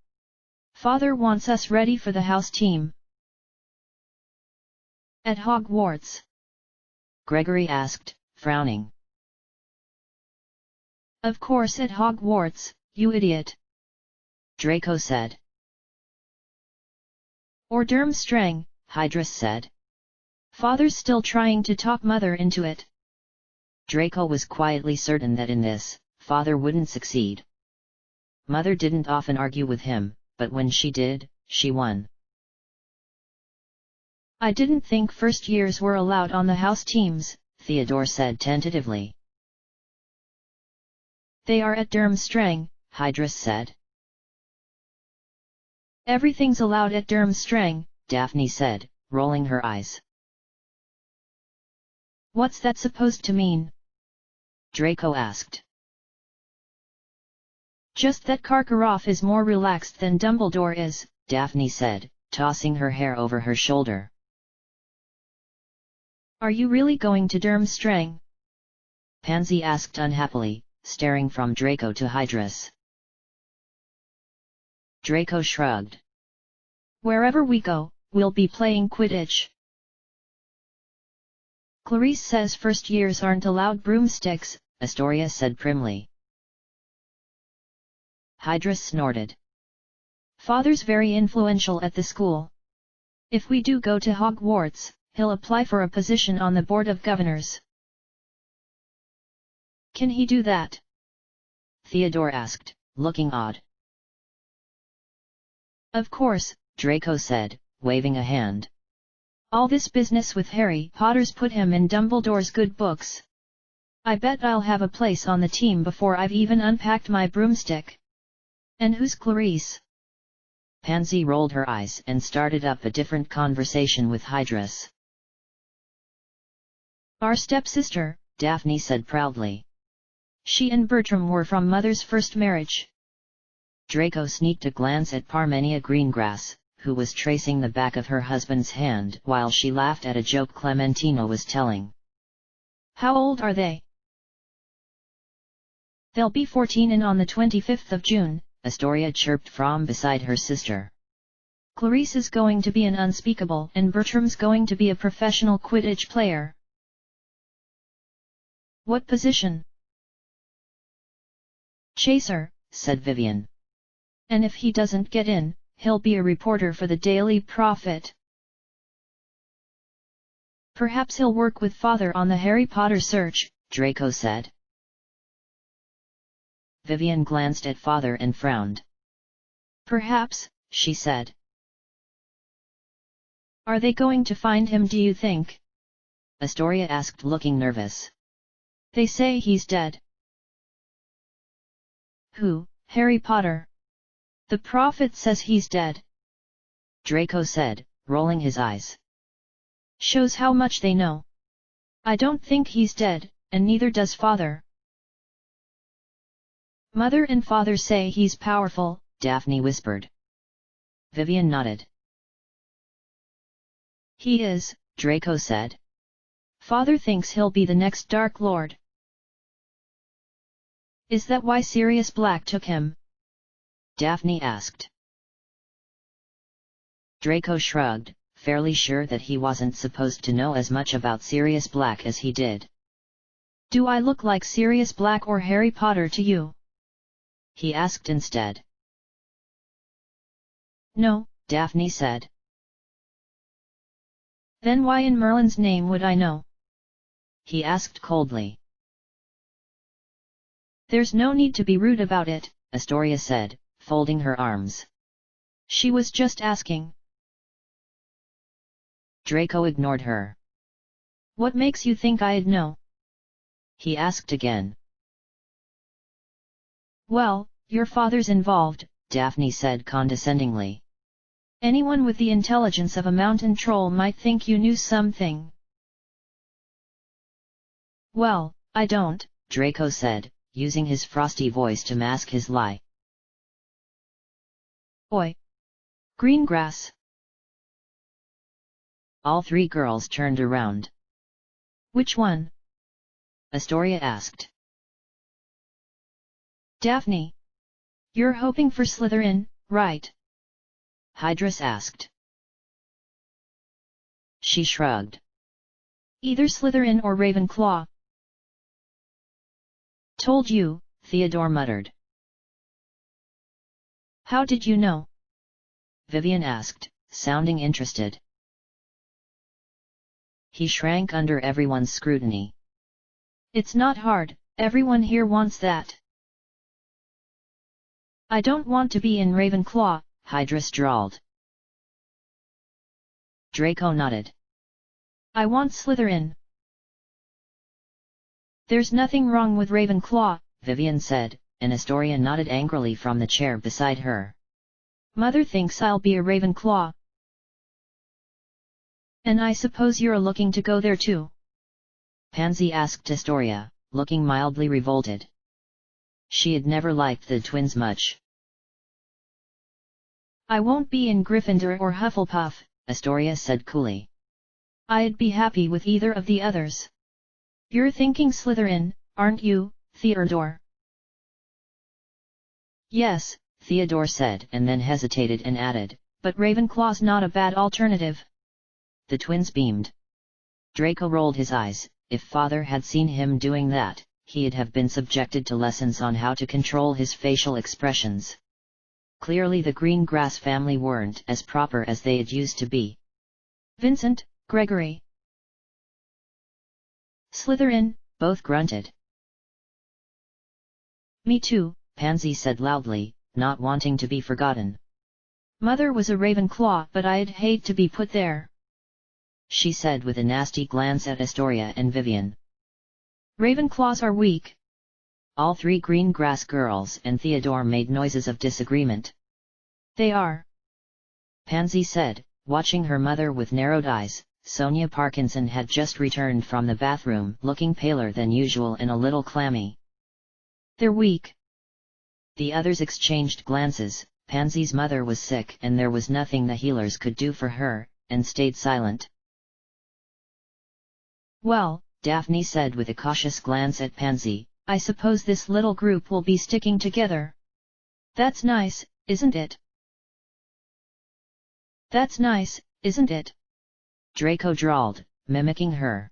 Father wants us ready for the house team. At Hogwarts? Gregory asked, frowning. Of course at Hogwarts, you idiot. Draco said. Or Durmstrang, Hydrus said. Father's still trying to talk Mother into it. Draco was quietly certain that in this, Father wouldn't succeed. Mother didn't often argue with him, but when she did, she won. I didn't think first years were allowed on the house teams, Theodore said tentatively. They are at Durmstrang, Hydrus said. Everything's allowed at Durmstrang, Daphne said, rolling her eyes. What's that supposed to mean? Draco asked. Just that Karkaroff is more relaxed than Dumbledore is, Daphne said, tossing her hair over her shoulder. Are you really going to Durmstrang? Pansy asked unhappily, staring from Draco to Hydrus. Draco shrugged. Wherever we go, we'll be playing Quidditch. Clarice says first years aren't allowed broomsticks, Astoria said primly. Hydrus snorted. Father's very influential at the school. If we do go to Hogwarts, he'll apply for a position on the Board of Governors. Can he do that? Theodore asked, looking odd. Of course, Draco said, waving a hand. All this business with Harry Potter's put him in Dumbledore's good books. I bet I'll have a place on the team before I've even unpacked my broomstick. And who's Clarice? Pansy rolled her eyes and started up a different conversation with Hydrus. Our stepsister, Daphne said proudly. She and Bertram were from Mother's first marriage. Draco sneaked a glance at Parmenia Greengrass, who was tracing the back of her husband's hand while she laughed at a joke Clementina was telling. How old are they? They'll be 14 and on the 25th of June, Astoria chirped from beside her sister. Clarice is going to be an unspeakable and Bertram's going to be a professional Quidditch player. What position? Chaser, said Vivian. And if he doesn't get in, he'll be a reporter for the Daily Prophet. Perhaps he'll work with Father on the Harry Potter search, Draco said. Vivian glanced at Father and frowned. Perhaps, she said. Are they going to find him, do you think? Astoria asked, looking nervous. They say he's dead. Who, Harry Potter? The Prophet says he's dead. Draco said, rolling his eyes. Shows how much they know. I don't think he's dead, and neither does Father. Mother and Father say he's powerful, Daphne whispered. Vivian nodded. He is, Draco said. Father thinks he'll be the next Dark Lord. Is that why Sirius Black took him? Daphne asked. Draco shrugged, fairly sure that he wasn't supposed to know as much about Sirius Black as he did. Do I look like Sirius Black or Harry Potter to you? He asked instead. No, Daphne said. Then why in Merlin's name would I know? He asked coldly. There's no need to be rude about it, Astoria said, folding her arms. She was just asking. Draco ignored her. What makes you think I'd know? He asked again. Well, your father's involved, Daphne said condescendingly. Anyone with the intelligence of a mountain troll might think you knew something. Well, I don't, Draco said, using his frosty voice to mask his lie. Oi! Greengrass! All three girls turned around. Which one? Astoria asked. Daphne. You're hoping for Slytherin, right? Hydrus asked. She shrugged. Either Slytherin or Ravenclaw. Told you, Theodore muttered. How did you know? Vivian asked, sounding interested. He shrank under everyone's scrutiny. It's not hard, everyone here wants that. I don't want to be in Ravenclaw, Hydrus drawled. Draco nodded. I want Slytherin. There's nothing wrong with Ravenclaw, Vivian said, and Astoria nodded angrily from the chair beside her. Mother thinks I'll be a Ravenclaw. And I suppose you're looking to go there too? Pansy asked Astoria, looking mildly revolted. She had never liked the twins much. I won't be in Gryffindor or Hufflepuff, Astoria said coolly. I'd be happy with either of the others. You're thinking Slytherin, aren't you, Theodore? Yes, Theodore said and then hesitated and added, but Ravenclaw's not a bad alternative. The twins beamed. Draco rolled his eyes. If father had seen him doing that, he'd have been subjected to lessons on how to control his facial expressions. Clearly the Greengrass family weren't as proper as they'd used to be. Vincent, Gregory. Slytherin, both grunted. Me too, Pansy said loudly, not wanting to be forgotten. Mother was a Ravenclaw, but I'd hate to be put there, she said with a nasty glance at Astoria and Vivian. Ravenclaws are weak. All three Greengrass girls and Theodore made noises of disagreement. They are, Pansy said, watching her mother with narrowed eyes. Sonia Parkinson had just returned from the bathroom, looking paler than usual and a little clammy. They're weak. The others exchanged glances. Pansy's mother was sick and there was nothing the healers could do for her, and stayed silent. Well, Daphne said with a cautious glance at Pansy, I suppose this little group will be sticking together. That's nice, isn't it? That's nice, isn't it? Draco drawled, mimicking her.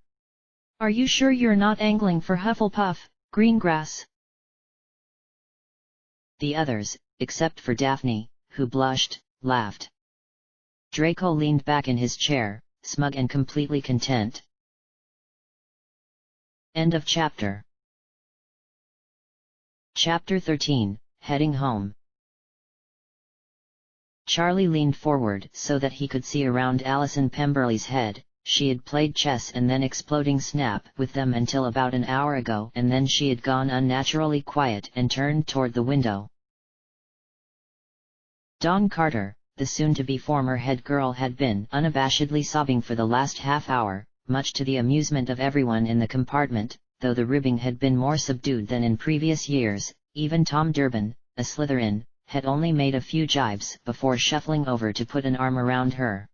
Are you sure you're not angling for Hufflepuff, Greengrass? The others, except for Daphne, who blushed, laughed. Draco leaned back in his chair, smug and completely content. End of chapter. Chapter 13, Heading Home. Charlie leaned forward so that he could see around Alison Pemberley's head. She had played chess and then exploding snap with them until about an hour ago, and then she had gone unnaturally quiet and turned toward the window. Dawn Carter, the soon-to-be former head girl, had been unabashedly sobbing for the last half hour, much to the amusement of everyone in the compartment, though the ribbing had been more subdued than in previous years. Even Tom Durbin, a Slytherin, had only made a few jibes before shuffling over to put an arm around her.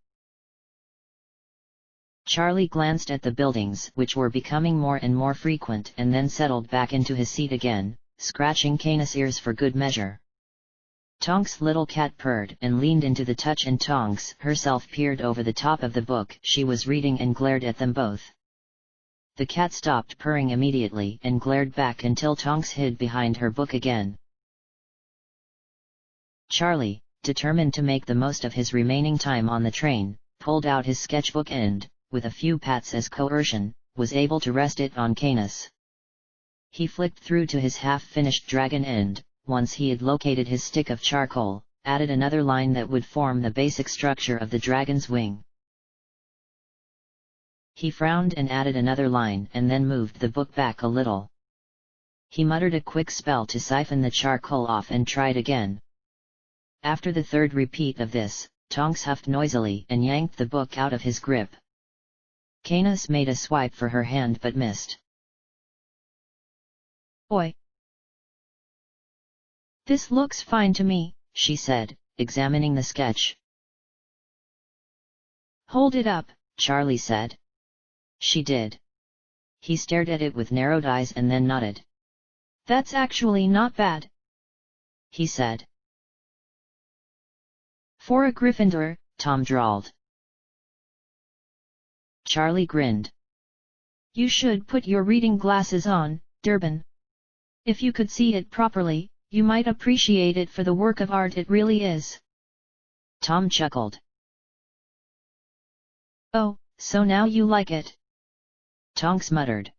Charlie glanced at the buildings, which were becoming more and more frequent, and then settled back into his seat again, scratching Canis' ears for good measure. Tonks' little cat purred and leaned into the touch, and Tonks herself peered over the top of the book she was reading and glared at them both. The cat stopped purring immediately and glared back until Tonks hid behind her book again. Charlie, determined to make the most of his remaining time on the train, pulled out his sketchbook and, with a few pats as coercion, was able to rest it on Canis. He flicked through to his half-finished dragon and, once he had located his stick of charcoal, added another line that would form the basic structure of the dragon's wing. He frowned and added another line and then moved the book back a little. He muttered a quick spell to siphon the charcoal off and tried again. After the third repeat of this, Tonks huffed noisily and yanked the book out of his grip. Canis made a swipe for her hand but missed. Oi! This looks fine to me, she said, examining the sketch. Hold it up, Charlie said. She did. He stared at it with narrowed eyes and then nodded. That's actually not bad, he said. For a Gryffindor, Tom drawled. Charlie grinned. You should put your reading glasses on, Durbin. If you could see it properly, you might appreciate it for the work of art it really is. Tom chuckled. Oh, so now you like it? Tonks muttered.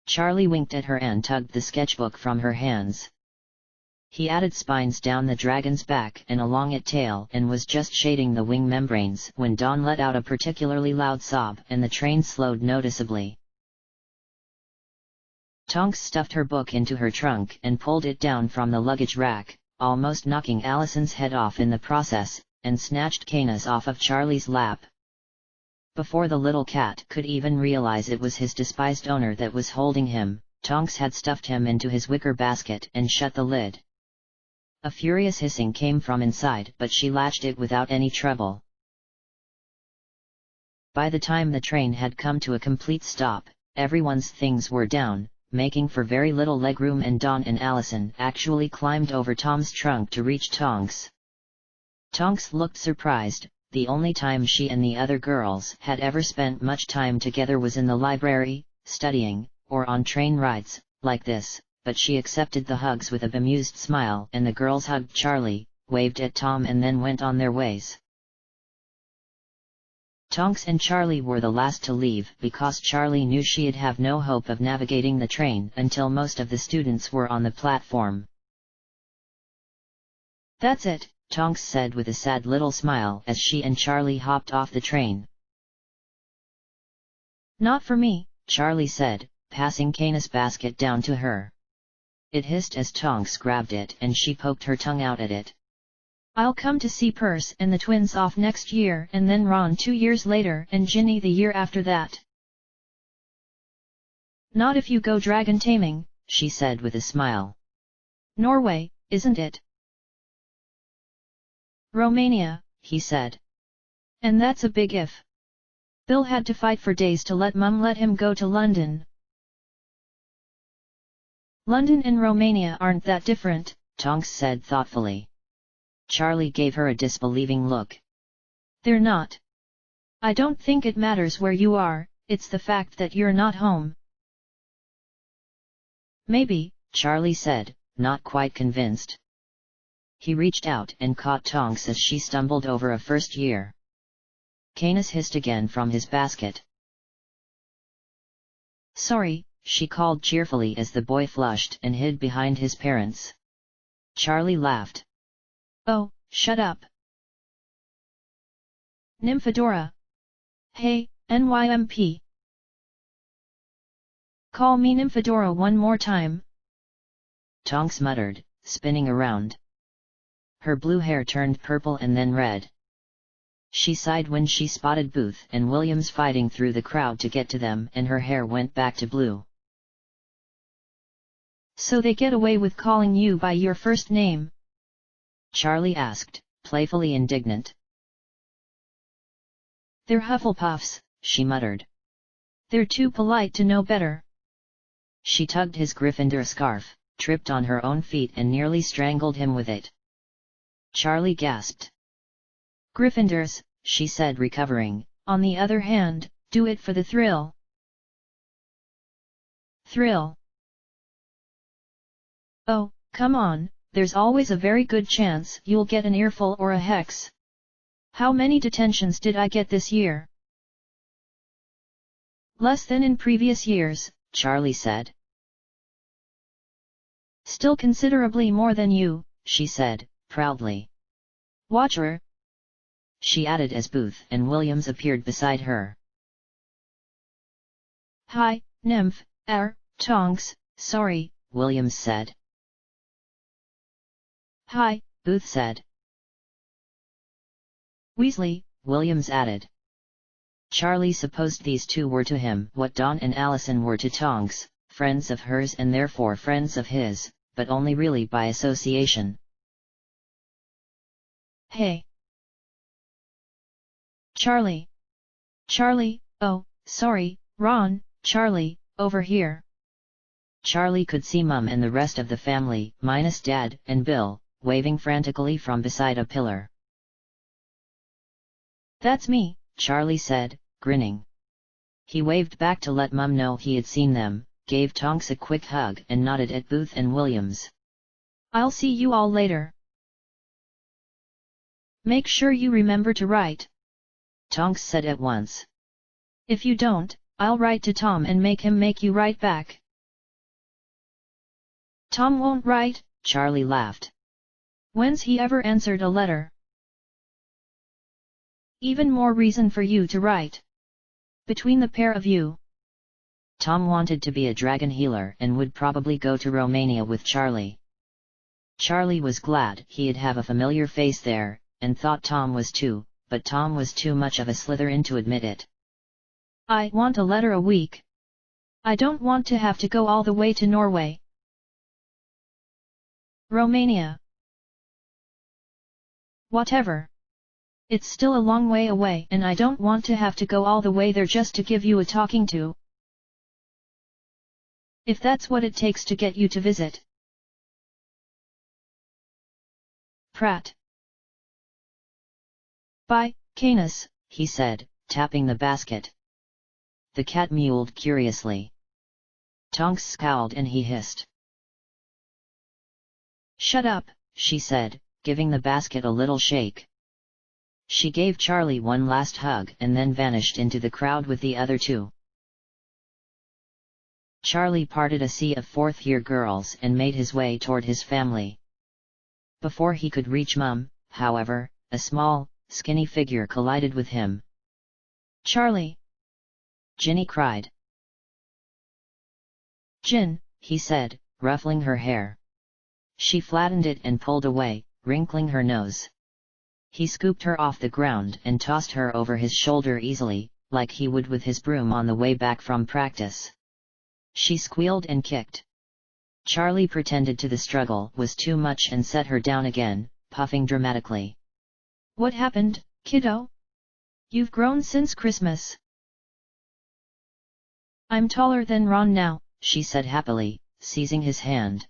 Charlie winked at her and tugged the sketchbook from her hands. He added spines down the dragon's back and along its tail and was just shading the wing membranes when Dawn let out a particularly loud sob and the train slowed noticeably. Tonks stuffed her book into her trunk and pulled it down from the luggage rack, almost knocking Alison's head off in the process, and snatched Canis off of Charlie's lap. Before the little cat could even realize it was his despised owner that was holding him, Tonks had stuffed him into his wicker basket and shut the lid. A furious hissing came from inside, but she latched it without any trouble. By the time the train had come to a complete stop, everyone's things were down, making for very little legroom, and Dawn and Alison actually climbed over Tom's trunk to reach Tonks. Tonks looked surprised. The only time she and the other girls had ever spent much time together was in the library, studying, or on train rides, like this, but she accepted the hugs with a bemused smile, and the girls hugged Charlie, waved at Tom and then went on their ways. Tonks and Charlie were the last to leave because Charlie knew she'd have no hope of navigating the train until most of the students were on the platform. "That's it," Tonks said with a sad little smile as she and Charlie hopped off the train. "Not for me," Charlie said, passing Kana's basket down to her. It hissed as Tonks grabbed it and she poked her tongue out at it. "I'll come to see Perse and the twins off next year and then Ron 2 years later and Ginny the year after that." "Not if you go dragon taming," she said with a smile. "Norway, isn't it?" "Romania," he said. "And that's a big if." Bill had to fight for days to let Mum let him go to London. "London and Romania aren't that different," Tonks said thoughtfully. Charlie gave her a disbelieving look. "They're not. I don't think it matters where you are, it's the fact that you're not home." "Maybe," Charlie said, not quite convinced. He reached out and caught Tonks as she stumbled over a first year. Canis hissed again from his basket. "Sorry," she called cheerfully as the boy flushed and hid behind his parents. Charlie laughed. "Oh, shut up. Nymphadora. Hey, NYMP. Call me Nymphadora one more time." Tonks muttered, spinning around. Her blue hair turned purple and then red. She sighed when she spotted Booth and Williams fighting through the crowd to get to them, and her hair went back to blue. "So they get away with calling you by your first name?" Charlie asked, playfully indignant. "They're Hufflepuffs," she muttered. "They're too polite to know better." She tugged his Gryffindor scarf, tripped on her own feet and nearly strangled him with it. Charlie gasped. "Gryffindors," she said, recovering, "on the other hand, do it for the thrill." "Thrill? Oh, come on, there's always a very good chance you'll get an earful or a hex. How many detentions did I get this year?" "Less than in previous years," Charlie said. "Still considerably more than you," she said, proudly. "Watcher," she added as Booth and Williams appeared beside her. "Hi, Nymph, Tonks, sorry," Williams said. "Hi," Booth said. "Weasley," Williams added. Charlie supposed these two were to him what Dawn and Allison were to Tonks, friends of hers and therefore friends of his, but only really by association. "Hey, Charlie." "Charlie, oh, sorry, Ron, Charlie, over here." Charlie could see Mum and the rest of the family, minus Dad and Bill, waving frantically from beside a pillar. "That's me," Charlie said, grinning. He waved back to let Mum know he had seen them, gave Tonks a quick hug and nodded at Booth and Williams. "I'll see you all later. Make sure you remember to write," Tonks said at once. "If you don't, I'll write to Tom and make him make you write back." "Tom won't write," Charlie laughed. "When's he ever answered a letter?" "Even more reason for you to write. Between the pair of you." Tom wanted to be a dragon healer and would probably go to Romania with Charlie. Charlie was glad he'd have a familiar face there, and thought Tom was too, but Tom was too much of a Slytherin to admit it. "I want a letter a week. I don't want to have to go all the way to Norway." "Romania. Whatever. It's still a long way away and I don't want to have to go all the way there just to give you a talking to. If that's what it takes to get you to visit." "Prat. By Canis, he said, tapping the basket. The cat mewed curiously. Tonks scowled and he hissed. Shut up, she said, giving the basket a little shake. She gave Charlie one last hug and then vanished into the crowd with the other two. Charlie parted a sea of fourth-year girls and made his way toward his family. Before he could reach Mum, however, a small, skinny figure collided with him. Charlie! Ginny cried. Jin, he said, ruffling her hair. She flattened it and pulled away, wrinkling her nose. He scooped her off the ground and tossed her over his shoulder easily, like he would with his broom on the way back from practice. She squealed and kicked. Charlie pretended the struggle was too much and set her down again, puffing dramatically. What happened, kiddo? You've grown since Christmas. I'm taller than Ron now, she said happily, seizing his hand.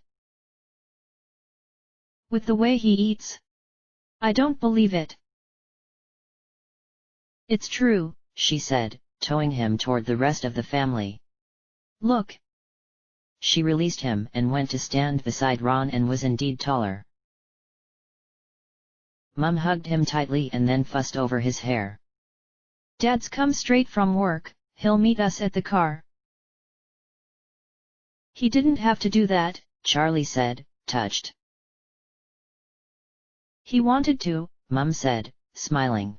With the way he eats? I don't believe it. It's true, she said, towing him toward the rest of the family. Look. She released him and went to stand beside Ron and was indeed taller. Mum hugged him tightly and then fussed over his hair. Dad's come straight from work, he'll meet us at the car. He didn't have to do that, Charlie said, touched. He wanted to, Mum said, smiling.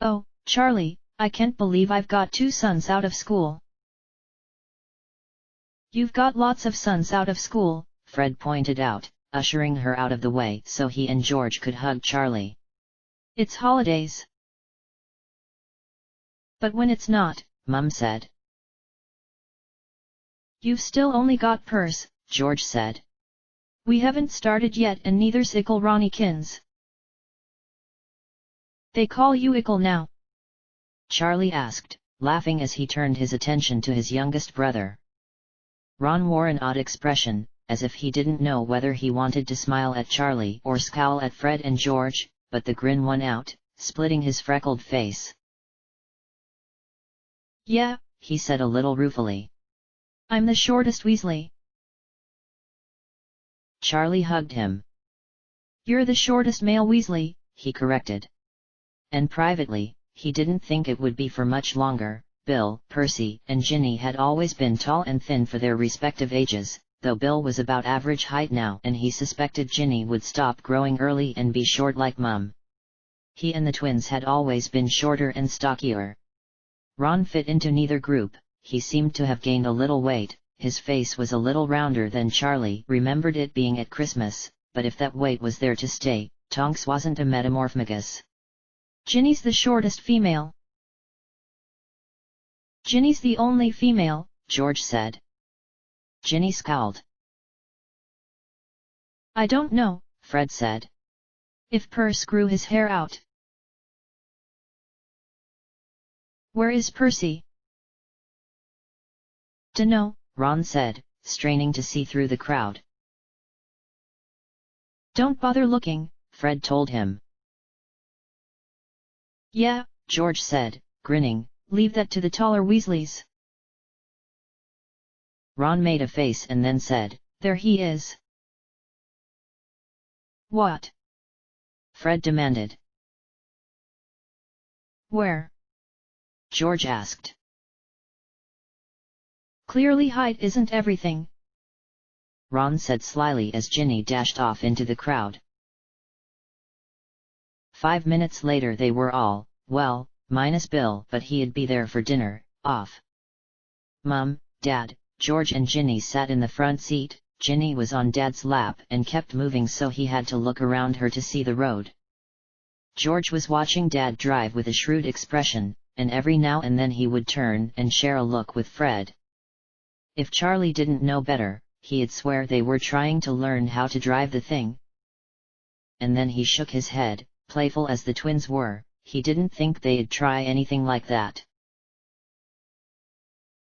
Oh, Charlie, I can't believe I've got two sons out of school. You've got lots of sons out of school, Fred pointed out, ushering her out of the way so he and George could hug Charlie. It's holidays. But when it's not, Mum said. You've still only got Purse, George said. We haven't started yet and neither's Ickle Ronnykins. They call you Ickle now? Charlie asked, laughing as he turned his attention to his youngest brother. Ron wore an odd expression, as if he didn't know whether he wanted to smile at Charlie or scowl at Fred and George, but the grin won out, splitting his freckled face. Yeah, he said a little ruefully. I'm the shortest Weasley. Charlie hugged him. You're the shortest male Weasley, he corrected. And privately, he didn't think it would be for much longer. Bill, Percy, and Ginny had always been tall and thin for their respective ages, though Bill was about average height now and he suspected Ginny would stop growing early and be short like Mum. He and the twins had always been shorter and stockier. Ron fit into neither group. He seemed to have gained a little weight, his face was a little rounder than Charlie remembered it being at Christmas, but if that weight was there to stay, Tonks wasn't a metamorphomagus. Ginny's the shortest female. Ginny's the only female, George said. Ginny scowled. I don't know, Fred said. If Percy grew his hair out. Where is Percy? Dunno, Ron said, straining to see through the crowd. Don't bother looking, Fred told him. Yeah, George said, grinning. Leave that to the taller Weasleys. Ron made a face and then said, There he is. What? Fred demanded. Where? George asked. Clearly height isn't everything, Ron said slyly as Ginny dashed off into the crowd. 5 minutes later they were all, well, minus Bill, but he'd be there for dinner, off. Mum, Dad, George and Ginny sat in the front seat. Ginny was on Dad's lap and kept moving so he had to look around her to see the road. George was watching Dad drive with a shrewd expression, and every now and then he would turn and share a look with Fred. If Charlie didn't know better, he'd swear they were trying to learn how to drive the thing. And then he shook his head, playful as the twins were. He didn't think they'd try anything like that.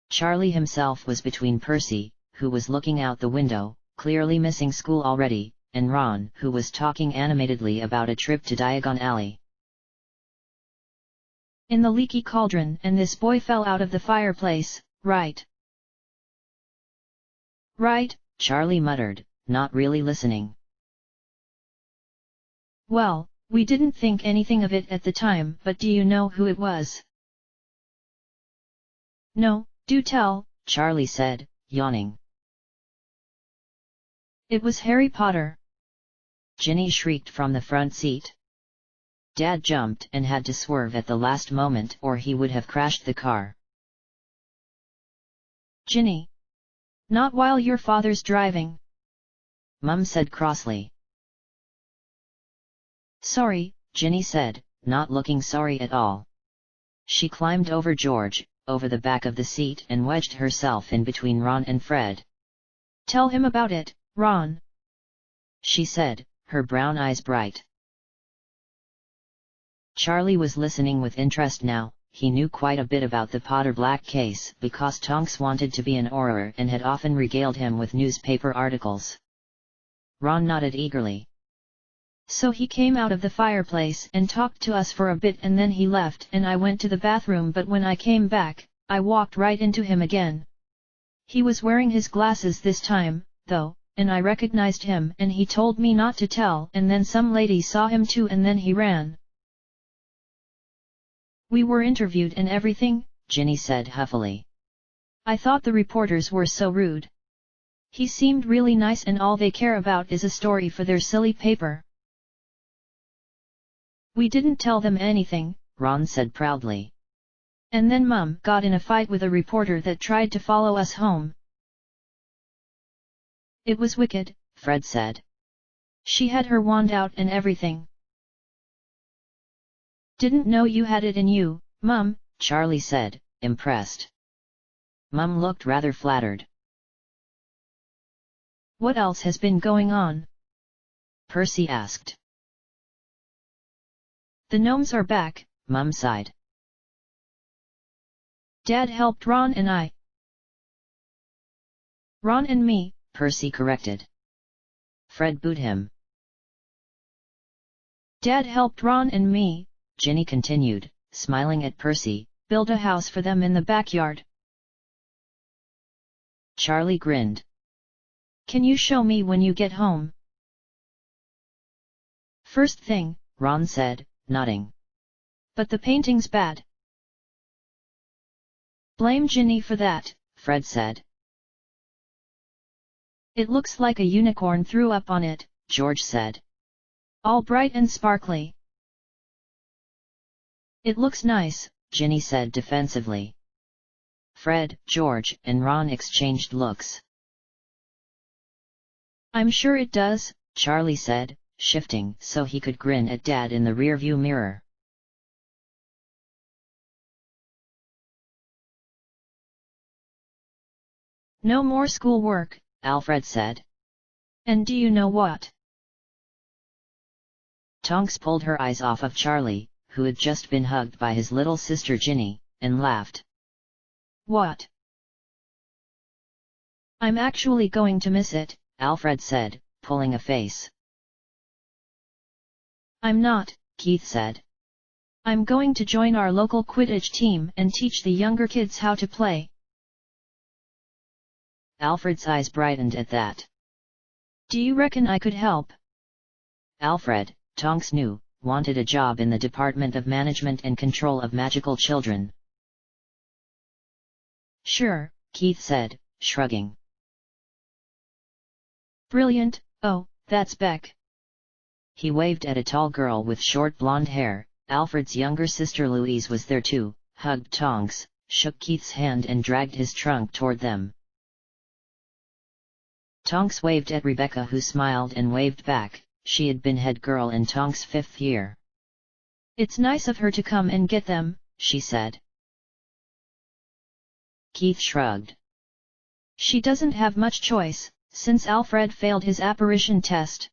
Charlie himself was between Percy, who was looking out the window, clearly missing school already, and Ron, who was talking animatedly about a trip to Diagon Alley. in the leaky cauldron and this boy fell out of the fireplace, right? Right, Charlie muttered, not really listening. Well, we didn't think anything of it at the time, but do you know who it was? No, do tell, Charlie said, yawning. It was Harry Potter. Ginny shrieked from the front seat. Dad jumped and had to swerve at the last moment or he would have crashed the car. Ginny. Not while your father's driving. Mum said crossly. Sorry, Ginny said, not looking sorry at all. She climbed over George, over the back of the seat and wedged herself in between Ron and Fred. Tell him about it, Ron, she said, her brown eyes bright. Charlie was listening with interest now. He knew quite a bit about the Potter Black case because Tonks wanted to be an orator and had often regaled him with newspaper articles. Ron nodded eagerly. So he came out of the fireplace and talked to us for a bit and then he left and I went to the bathroom, but when I came back, I walked right into him again. He was wearing his glasses this time, though, and I recognized him and he told me not to tell and then some lady saw him too and then he ran. We were interviewed and everything, Ginny said huffily. I thought the reporters were so rude. He seemed really nice and all they care about is a story for their silly paper. We didn't tell them anything, Ron said proudly. And then Mum got in a fight with a reporter that tried to follow us home. It was wicked, Fred said. She had her wand out and everything. Didn't know you had it in you, Mum, Charlie said, impressed. Mum looked rather flattered. What else has been going on? Percy asked. The gnomes are back, Mum sighed. Dad helped Ron and I. Ron and me, Percy corrected. Fred booed him. Dad helped Ron and me, Ginny continued, smiling at Percy, build a house for them in the backyard. Charlie grinned. Can you show me when you get home? First thing, Ron said, nodding. But the painting's bad. Blame Ginny for that, Fred said. It looks like a unicorn threw up on it, George said. All bright and sparkly. It looks nice, Ginny said defensively. Fred, George, and Ron exchanged looks. I'm sure it does, Charlie said, shifting so he could grin at Dad in the rearview mirror. No more schoolwork, Alfred said. And do you know what? Tonks pulled her eyes off of Charlie, who had just been hugged by his little sister Ginny, and laughed. What? I'm actually going to miss it, Alfred said, pulling a face. I'm not, Keith said. I'm going to join our local Quidditch team and teach the younger kids how to play. Alfred's eyes brightened at that. Do you reckon I could help? Alfred, Tonks knew, wanted a job in the Department of Management and Control of Magical Children. Sure, Keith said, shrugging. Brilliant, oh, that's Beck. He waved at a tall girl with short blonde hair. Alfred's younger sister Louise was there too, hugged Tonks, shook Keith's hand and dragged his trunk toward them. Tonks waved at Rebecca, who smiled and waved back. She had been head girl in Tonks' 5th year. It's nice of her to come and get them, she said. Keith shrugged. She doesn't have much choice, since Alfred failed his apparition test.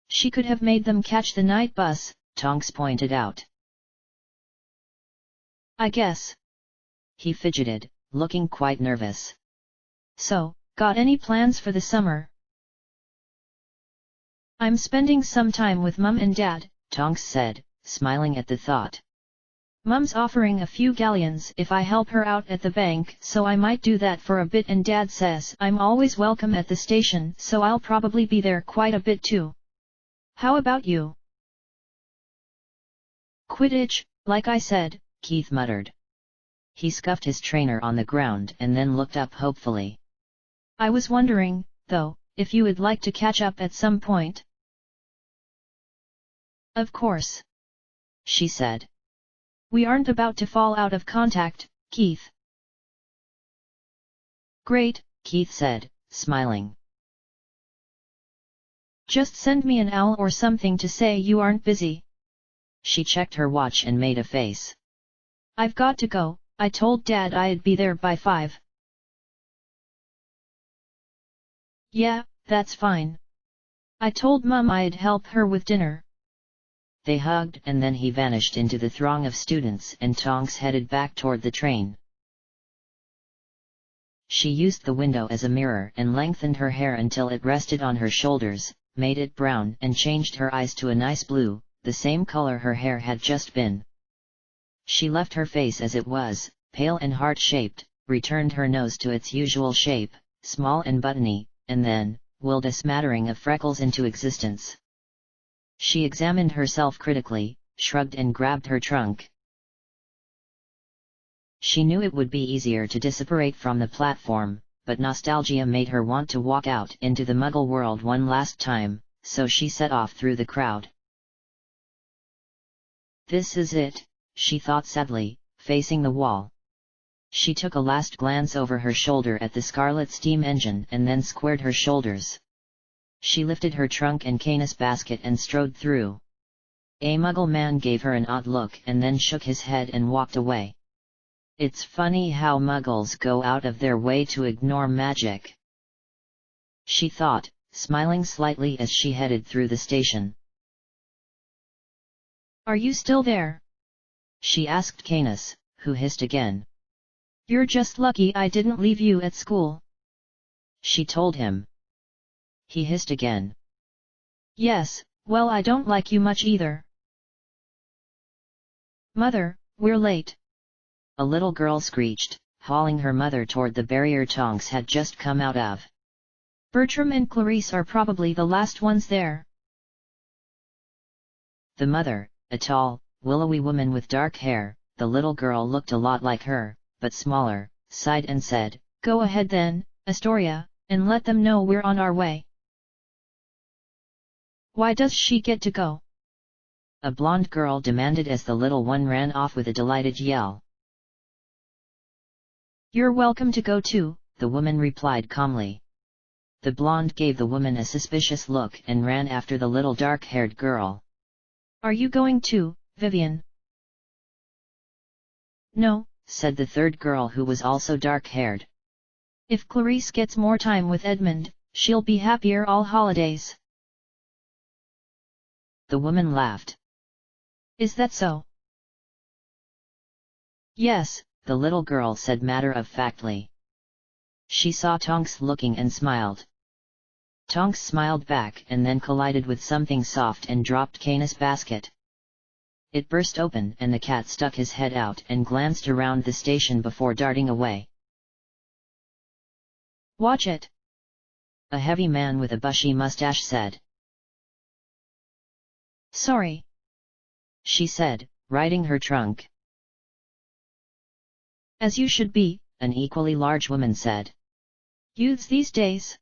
She could have made them catch the night bus, Tonks pointed out. I guess. He fidgeted, looking quite nervous. So, got any plans for the summer? I'm spending some time with Mum and Dad, Tonks said, smiling at the thought. Mum's offering a few galleons if I help her out at the bank, so I might do that for a bit, and Dad says I'm always welcome at the station, so I'll probably be there quite a bit too. How about you? Quidditch, like I said, Keith muttered. He scuffed his trainer on the ground and then looked up hopefully. I was wondering, though, if you would like to catch up at some point. Of course, she said. We aren't about to fall out of contact, Keith. Great, Keith said, smiling. Just send me an owl or something to say you aren't busy. She checked her watch and made a face. I've got to go, I told Dad I'd be there by 5. Yeah, that's fine. I told Mum I'd help her with dinner. They hugged and then he vanished into the throng of students and Tonks headed back toward the train. She used the window as a mirror and lengthened her hair until it rested on her shoulders, made it brown and changed her eyes to a nice blue, the same color her hair had just been. She left her face as it was, pale and heart-shaped, returned her nose to its usual shape, small and buttony, and then, willed a smattering of freckles into existence. She examined herself critically, shrugged and grabbed her trunk. She knew it would be easier to disapparate from the platform, but nostalgia made her want to walk out into the Muggle world one last time, so she set off through the crowd. This is it, she thought sadly, facing the wall. She took a last glance over her shoulder at the scarlet steam engine and then squared her shoulders. She lifted her trunk and Canis basket and strode through. A Muggle man gave her an odd look and then shook his head and walked away. It's funny how Muggles go out of their way to ignore magic, she thought, smiling slightly as she headed through the station. Are you still there? She asked Canis, who hissed again. You're just lucky I didn't leave you at school, she told him. He hissed again. Yes, well, I don't like you much either. Mother, we're late. A little girl screeched, hauling her mother toward the barrier Tonks had just come out of. Bertram and Clarice are probably the last ones there. The mother, a tall, willowy woman with dark hair, the little girl looked a lot like her, but smaller, sighed and said, Go ahead then, Astoria, and let them know we're on our way. Why does she get to go? A blonde girl demanded as the little one ran off with a delighted yell. You're welcome to go too, the woman replied calmly. The blonde gave the woman a suspicious look and ran after the little dark-haired girl. Are you going too, Vivian? No, said the third girl who was also dark-haired. If Clarice gets more time with Edmund, she'll be happier all holidays. The woman laughed. Is that so? Yes, the little girl said matter-of-factly. She saw Tonks looking and smiled. Tonks smiled back and then collided with something soft and dropped Canis' basket. It burst open and the cat stuck his head out and glanced around the station before darting away. Watch it, a heavy man with a bushy mustache said. Sorry, she said, riding her trunk. As you should be, an equally large woman said. Youths these days.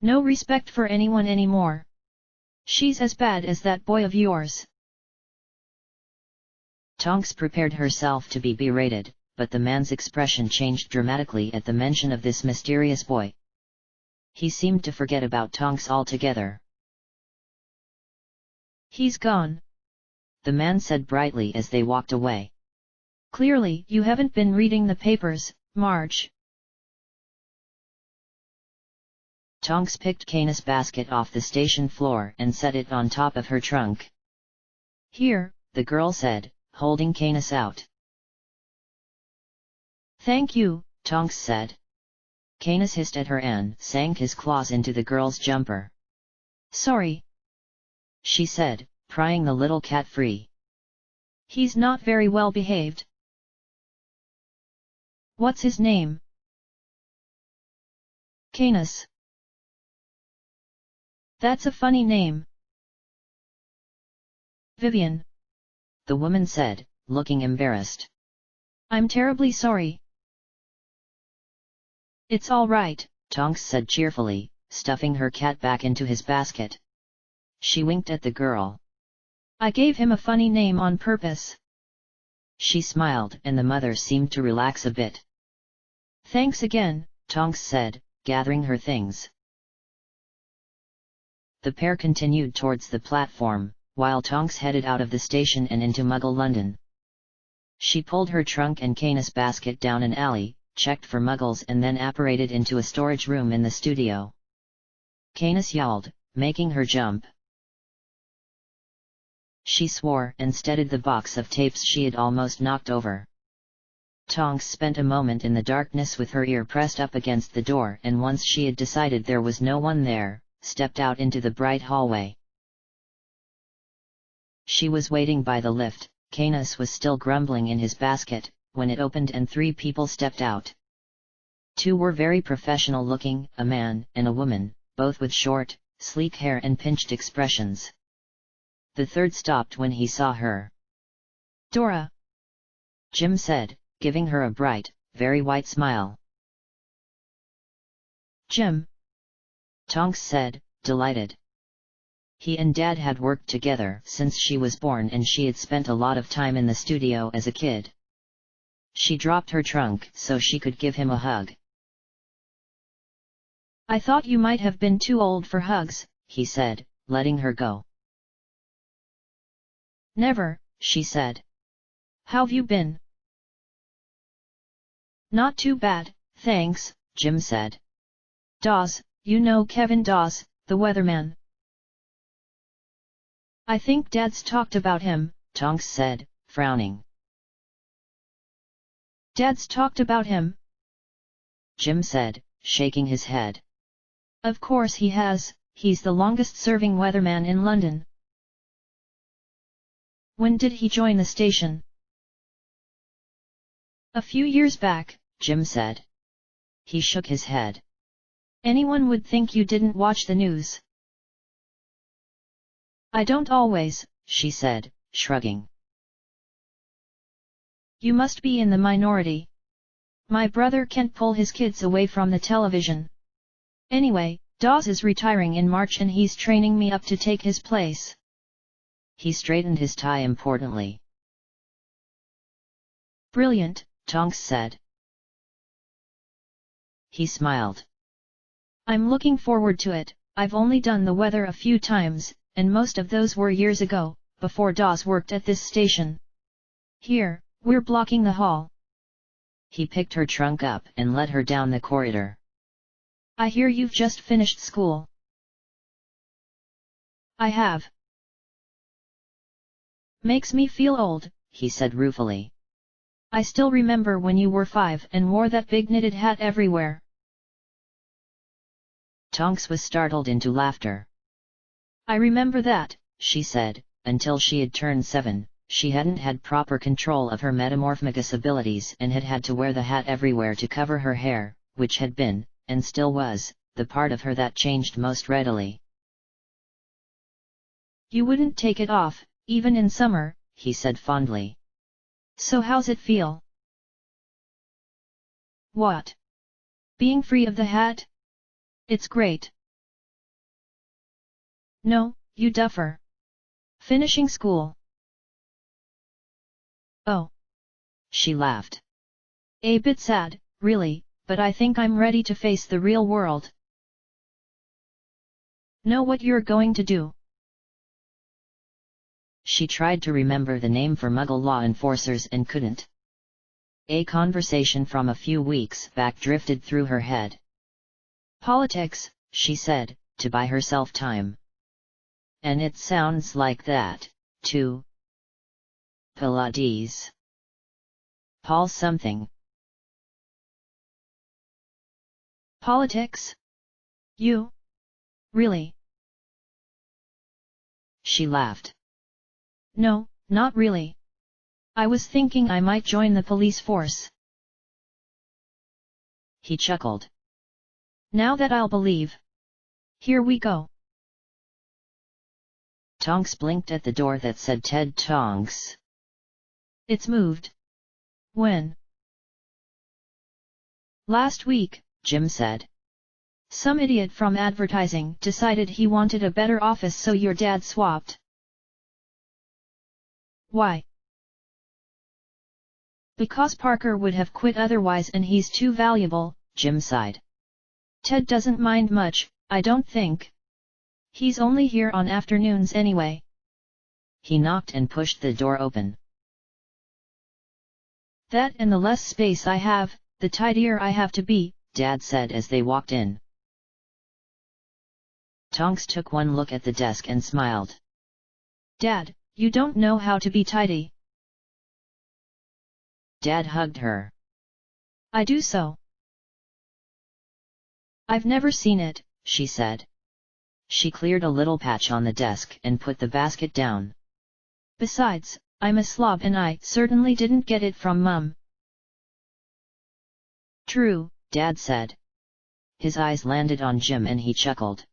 No respect for anyone anymore. She's as bad as that boy of yours. Tonks prepared herself to be berated, but the man's expression changed dramatically at the mention of this mysterious boy. He seemed to forget about Tonks altogether. He's gone, the man said brightly as they walked away. Clearly you haven't been reading the papers, Marge. Tonks picked Canis' basket off the station floor and set it on top of her trunk. Here, the girl said, holding Canis out. Thank you, Tonks said. Canis hissed at her and sank his claws into the girl's jumper. Sorry, she said, prying the little cat free. He's not very well behaved. What's his name? Canis. That's a funny name. Vivian. The woman said, looking embarrassed. I'm terribly sorry. It's all right, Tonks said cheerfully, stuffing her cat back into his basket. She winked at the girl. I gave him a funny name on purpose. She smiled and the mother seemed to relax a bit. Thanks again, Tonks said, gathering her things. The pair continued towards the platform, while Tonks headed out of the station and into Muggle London. She pulled her trunk and Canis basket down an alley, checked for Muggles and then apparated into a storage room in the studio. Canis yowled, making her jump. She swore and steadied the box of tapes she had almost knocked over. Tonks spent a moment in the darkness with her ear pressed up against the door and once she had decided there was no one there, stepped out into the bright hallway. She was waiting by the lift. Canis was still grumbling in his basket, when it opened and 3 people stepped out. 2 were very professional looking, a man and a woman, both with short, sleek hair and pinched expressions. The third stopped when he saw her. Dora, Jim said, giving her a bright, very white smile. Jim, Tonks said, delighted. He and Dad had worked together since she was born and she had spent a lot of time in the studio as a kid. She dropped her trunk so she could give him a hug. I thought you might have been too old for hugs, he said, letting her go. Never, she said. How've you been? Not too bad, thanks, Jim said. Dawes, you know Kevin Dawes, the weatherman. I think Dad's talked about him, Tonks said, frowning. Dad's talked about him? Jim said, shaking his head. Of course he has, he's the longest-serving weatherman in London. When did he join the station? A few years back, Jim said. He shook his head. Anyone would think you didn't watch the news. I don't always, she said, shrugging. You must be in the minority. My brother can't pull his kids away from the television. Anyway, Dawes is retiring in March and he's training me up to take his place. He straightened his tie importantly. Brilliant, Tonks said. He smiled. I'm looking forward to it. I've only done the weather a few times, and most of those were years ago, before Dawes worked at this station. Here, we're blocking the hall. He picked her trunk up and led her down the corridor. I hear you've just finished school. I have. Makes me feel old, he said ruefully. I still remember when you were 5 and wore that big knitted hat everywhere. Tonks was startled into laughter. I remember that, she said, until she had turned 7, she hadn't had proper control of her metamorphomagus abilities and had to wear the hat everywhere to cover her hair, which had been, and still was, the part of her that changed most readily. You wouldn't take it off, even in summer, he said fondly. So how's it feel? What? Being free of the hat? It's great. No, you duffer. Finishing school. Oh. She laughed. A bit sad, really, but I think I'm ready to face the real world. Know what you're going to do? She tried to remember the name for Muggle law enforcers and couldn't. A conversation from a few weeks back drifted through her head. Politics, she said, to buy herself time. And it sounds like that, too. Pilates. Paul something. Politics? You? Really? She laughed. No, not really. I was thinking I might join the police force. He chuckled. Now that I'll believe. Here we go. Tonks blinked at the door that said Ted Tonks. It's moved. When? Last week, Jim said. Some idiot from advertising decided he wanted a better office, so your dad swapped. Why? Because Parker would have quit otherwise and he's too valuable, Jim sighed. Ted doesn't mind much, I don't think. He's only here on afternoons anyway. He knocked and pushed the door open. That and the less space I have, the tidier I have to be, Dad said as they walked in. Tonks took one look at the desk and smiled. Dad, you don't know how to be tidy. Dad hugged her. I do so. I've never seen it, she said. She cleared a little patch on the desk and put the basket down. Besides, I'm a slob and I certainly didn't get it from Mum. True, Dad said. His eyes landed on Jim and he chuckled.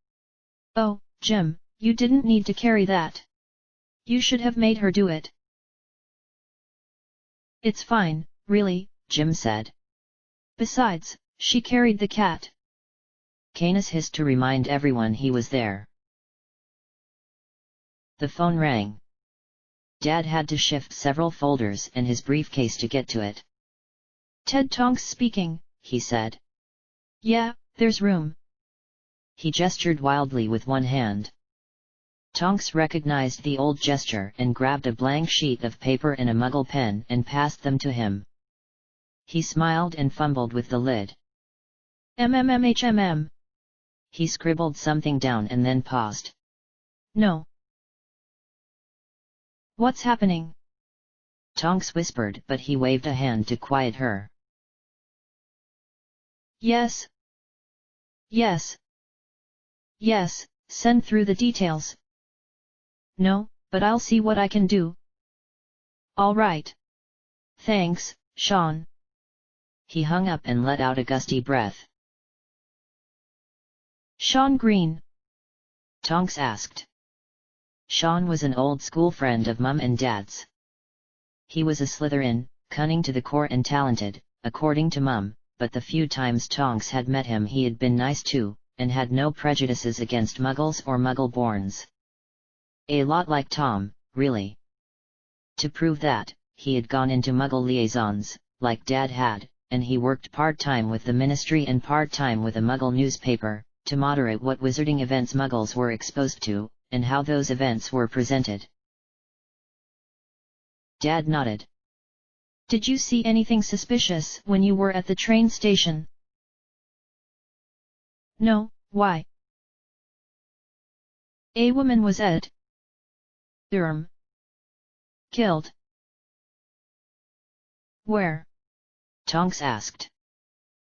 Oh, Jim, you didn't need to carry that. You should have made her do it. It's fine, really, Jim said. Besides, she carried the cat. Canis hissed to remind everyone he was there. The phone rang. Dad had to shift several folders and his briefcase to get to it. Ted Tonks speaking, he said. Yeah, there's room. He gestured wildly with one hand. Tonks recognized the old gesture and grabbed a blank sheet of paper and a Muggle pen and passed them to him. He smiled and fumbled with the lid. MMMHMM. He scribbled something down and then paused. No. What's happening? Tonks whispered, but he waved a hand to quiet her. Yes. Yes. Yes, send through the details. No, but I'll see what I can do. All right. Thanks, Sean. He hung up and let out a gusty breath. Sean Green? Tonks asked. Sean was an old school friend of Mum and Dad's. He was a Slytherin, cunning to the core and talented, according to Mum, but the few times Tonks had met him he had been nice to, and had no prejudices against Muggles or Muggle-borns. A lot like Tom, really. To prove that, he had gone into Muggle liaisons, like Dad had, and he worked part-time with the Ministry and part-time with a Muggle newspaper, to moderate what wizarding events Muggles were exposed to, and how those events were presented. Dad nodded. Did you see anything suspicious when you were at the train station? No, why? A woman was killed. Where? Tonks asked.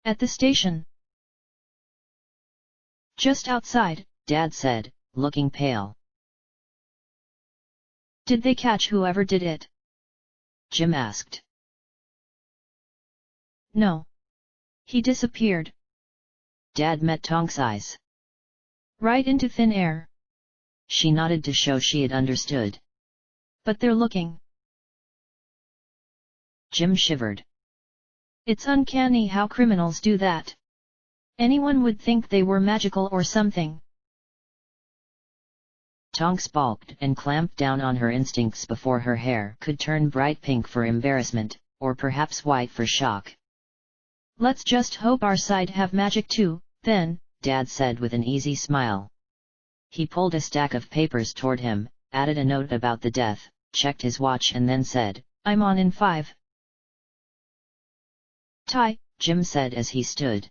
At the station. Just outside, Dad said, looking pale. Did they catch whoever did it? Jim asked. No. He disappeared. Dad met Tonks' eyes. Right into thin air. She nodded to show she had understood. But they're looking. Jim shivered. It's uncanny how criminals do that. Anyone would think they were magical or something. Tonks balked and clamped down on her instincts before her hair could turn bright pink for embarrassment, or perhaps white for shock. Let's just hope our side have magic too, then, Dad said with an easy smile. He pulled a stack of papers toward him, added a note about the death, checked his watch and then said, I'm on in 5. Tie, Jim said as he stood.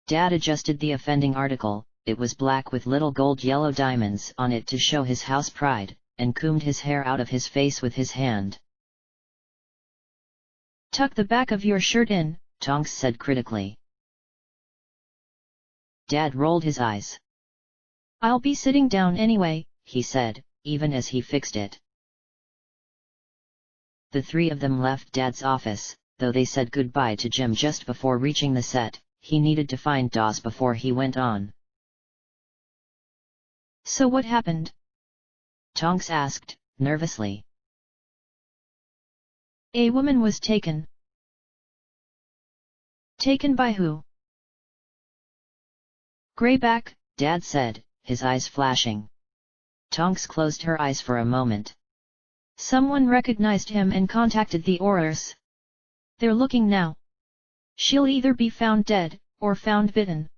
Dad adjusted the offending article, it was black with little gold-yellow diamonds on it to show his house pride, and combed his hair out of his face with his hand. Tuck the back of your shirt in, Tonks said critically. Dad rolled his eyes. I'll be sitting down anyway, he said, even as he fixed it. The three of them left Dad's office, though they said goodbye to Jim just before reaching the set. He needed to find Dawes before he went on. So what happened? Tonks asked, nervously. A woman was taken. Taken by who? Greyback, Dad said, his eyes flashing. Tonks closed her eyes for a moment. Someone recognized him and contacted the Aurors. They're looking now. She'll either be found dead, or found bitten.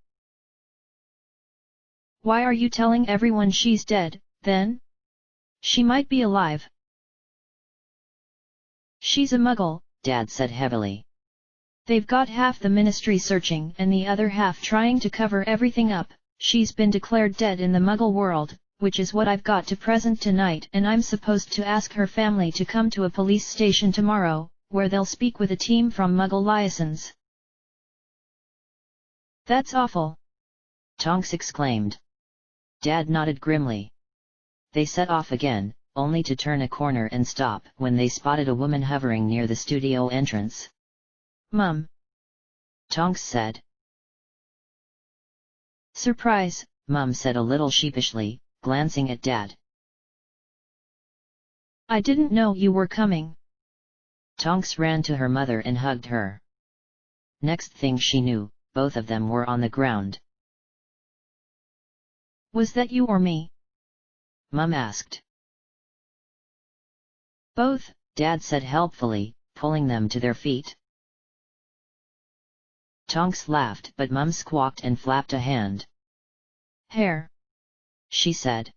Why are you telling everyone she's dead, then? She might be alive. She's a muggle, Dad said heavily. They've got half the ministry searching and the other half trying to cover everything up. She's been declared dead in the muggle world, which is what I've got to present tonight, and I'm supposed to ask her family to come to a police station tomorrow, where they'll speak with a team from Muggle liaisons. That's awful! Tonks exclaimed. Dad nodded grimly. They set off again, only to turn a corner and stop when they spotted a woman hovering near the studio entrance. Mum! Tonks said. Surprise, Mum said a little sheepishly, glancing at Dad. I didn't know you were coming. Tonks ran to her mother and hugged her. Next thing she knew, both of them were on the ground. Was that you or me? Mum asked. Both, Dad said helpfully, pulling them to their feet. Tonks laughed, but Mum squawked and flapped a hand. Hair, she said.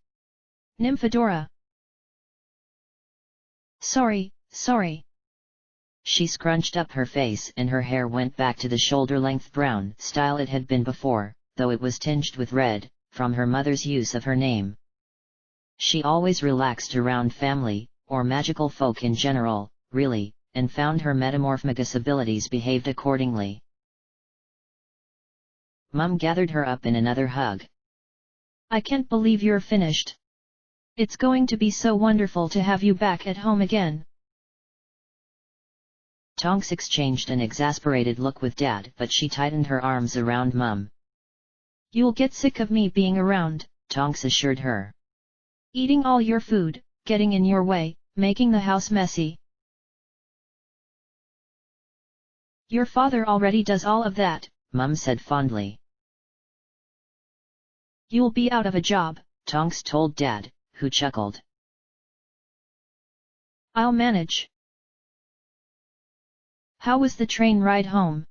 Nymphadora. Sorry. She scrunched up her face and her hair went back to the shoulder-length brown style it had been before, though it was tinged with red, from her mother's use of her name. She always relaxed around family, or magical folk in general, really, and found her metamorphmagus abilities behaved accordingly. Mum gathered her up in another hug. I can't believe you're finished. It's going to be so wonderful to have you back at home again. Tonks exchanged an exasperated look with Dad, but she tightened her arms around Mum. You'll get sick of me being around, Tonks assured her. Eating all your food, getting in your way, making the house messy. Your father already does all of that, Mum said fondly. You'll be out of a job, Tonks told Dad, who chuckled. I'll manage. How was the train ride home?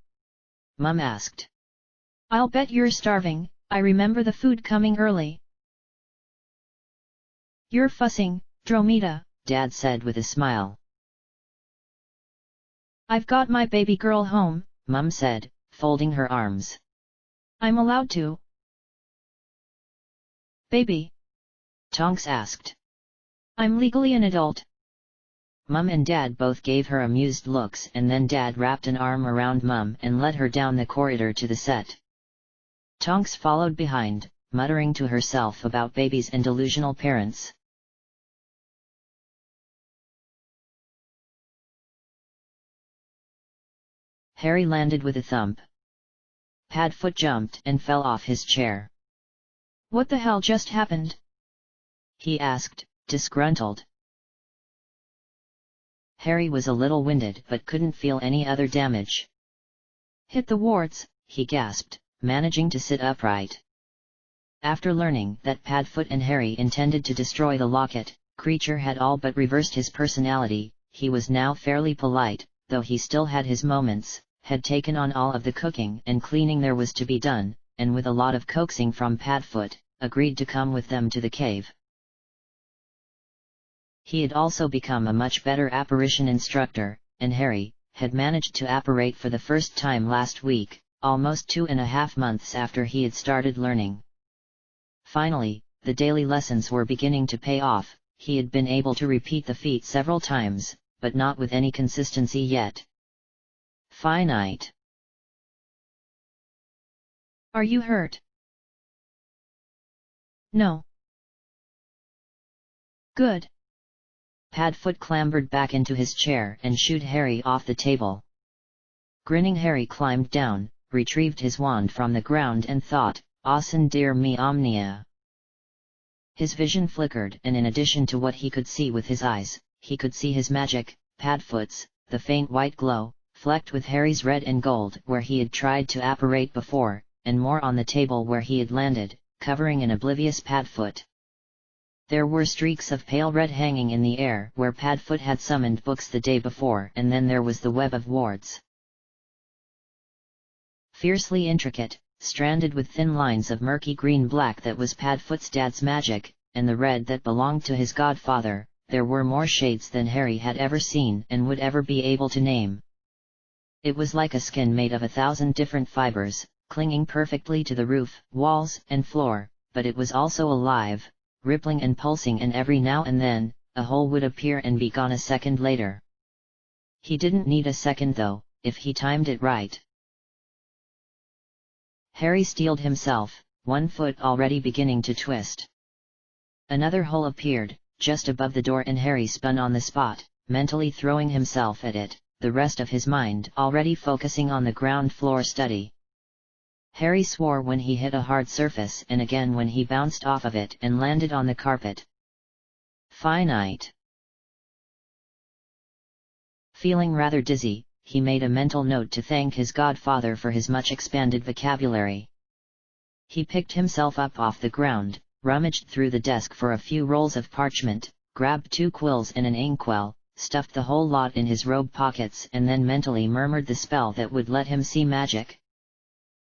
Mum asked. I'll bet you're starving, I remember the food coming early. You're fussing, Dromeda, Dad said with a smile. I've got my baby girl home, Mum said, folding her arms. I'm allowed to. Baby? Tonks asked. I'm legally an adult. Mum and Dad both gave her amused looks, and then Dad wrapped an arm around Mum and led her down the corridor to the set. Tonks followed behind, muttering to herself about babies and delusional parents. Harry landed with a thump. Padfoot jumped and fell off his chair. What the hell just happened? He asked, disgruntled. Harry was a little winded but couldn't feel any other damage. Hit the wards, he gasped, managing to sit upright. After learning that Padfoot and Harry intended to destroy the locket, Creature had all but reversed his personality. He was now fairly polite, though he still had his moments, had taken on all of the cooking and cleaning there was to be done, and with a lot of coaxing from Padfoot, agreed to come with them to the cave. He had also become a much better apparition instructor, and Harry had managed to apparate for the first time last week, almost 2.5 months after he had started learning. Finally, the daily lessons were beginning to pay off. He had been able to repeat the feat several times, but not with any consistency yet. Finite. Are you hurt? No. Good. Padfoot clambered back into his chair and shooed Harry off the table. Grinning, Harry climbed down, retrieved his wand from the ground and thought, "Awesome, dear me omnia." His vision flickered, and in addition to what he could see with his eyes, he could see his magic, Padfoot's, the faint white glow, flecked with Harry's red and gold where he had tried to apparate before, and more on the table where he had landed, covering an oblivious Padfoot. There were streaks of pale red hanging in the air where Padfoot had summoned books the day before, and then there was the web of wards. Fiercely intricate, stranded with thin lines of murky green-black that was Padfoot's dad's magic, and the red that belonged to his godfather. There were more shades than Harry had ever seen and would ever be able to name. It was like a skin made of 1,000 different fibers, clinging perfectly to the roof, walls, and floor, but it was also alive, rippling and pulsing, and every now and then, a hole would appear and be gone a second later. He didn't need a second though, if he timed it right. Harry steeled himself, one foot already beginning to twist. Another hole appeared, just above the door, and Harry spun on the spot, mentally throwing himself at it, the rest of his mind already focusing on the ground floor study. Harry swore when he hit a hard surface, and again when he bounced off of it and landed on the carpet. Finite. Feeling rather dizzy, he made a mental note to thank his godfather for his much expanded vocabulary. He picked himself up off the ground, rummaged through the desk for a few rolls of parchment, grabbed 2 quills and an inkwell, stuffed the whole lot in his robe pockets, and then mentally murmured the spell that would let him see magic.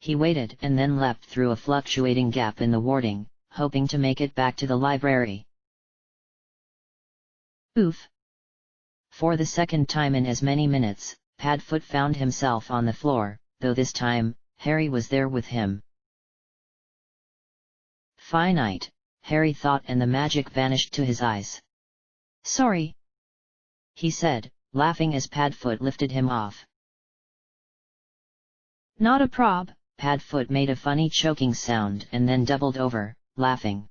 He waited and then leapt through a fluctuating gap in the warding, hoping to make it back to the library. Oof! For the second time in as many minutes, Padfoot found himself on the floor, though this time, Harry was there with him. Finite, Harry thought, and the magic vanished to his eyes. "Sorry," he said, laughing as Padfoot lifted him off. "Not a prob." Padfoot made a funny choking sound and then doubled over, laughing.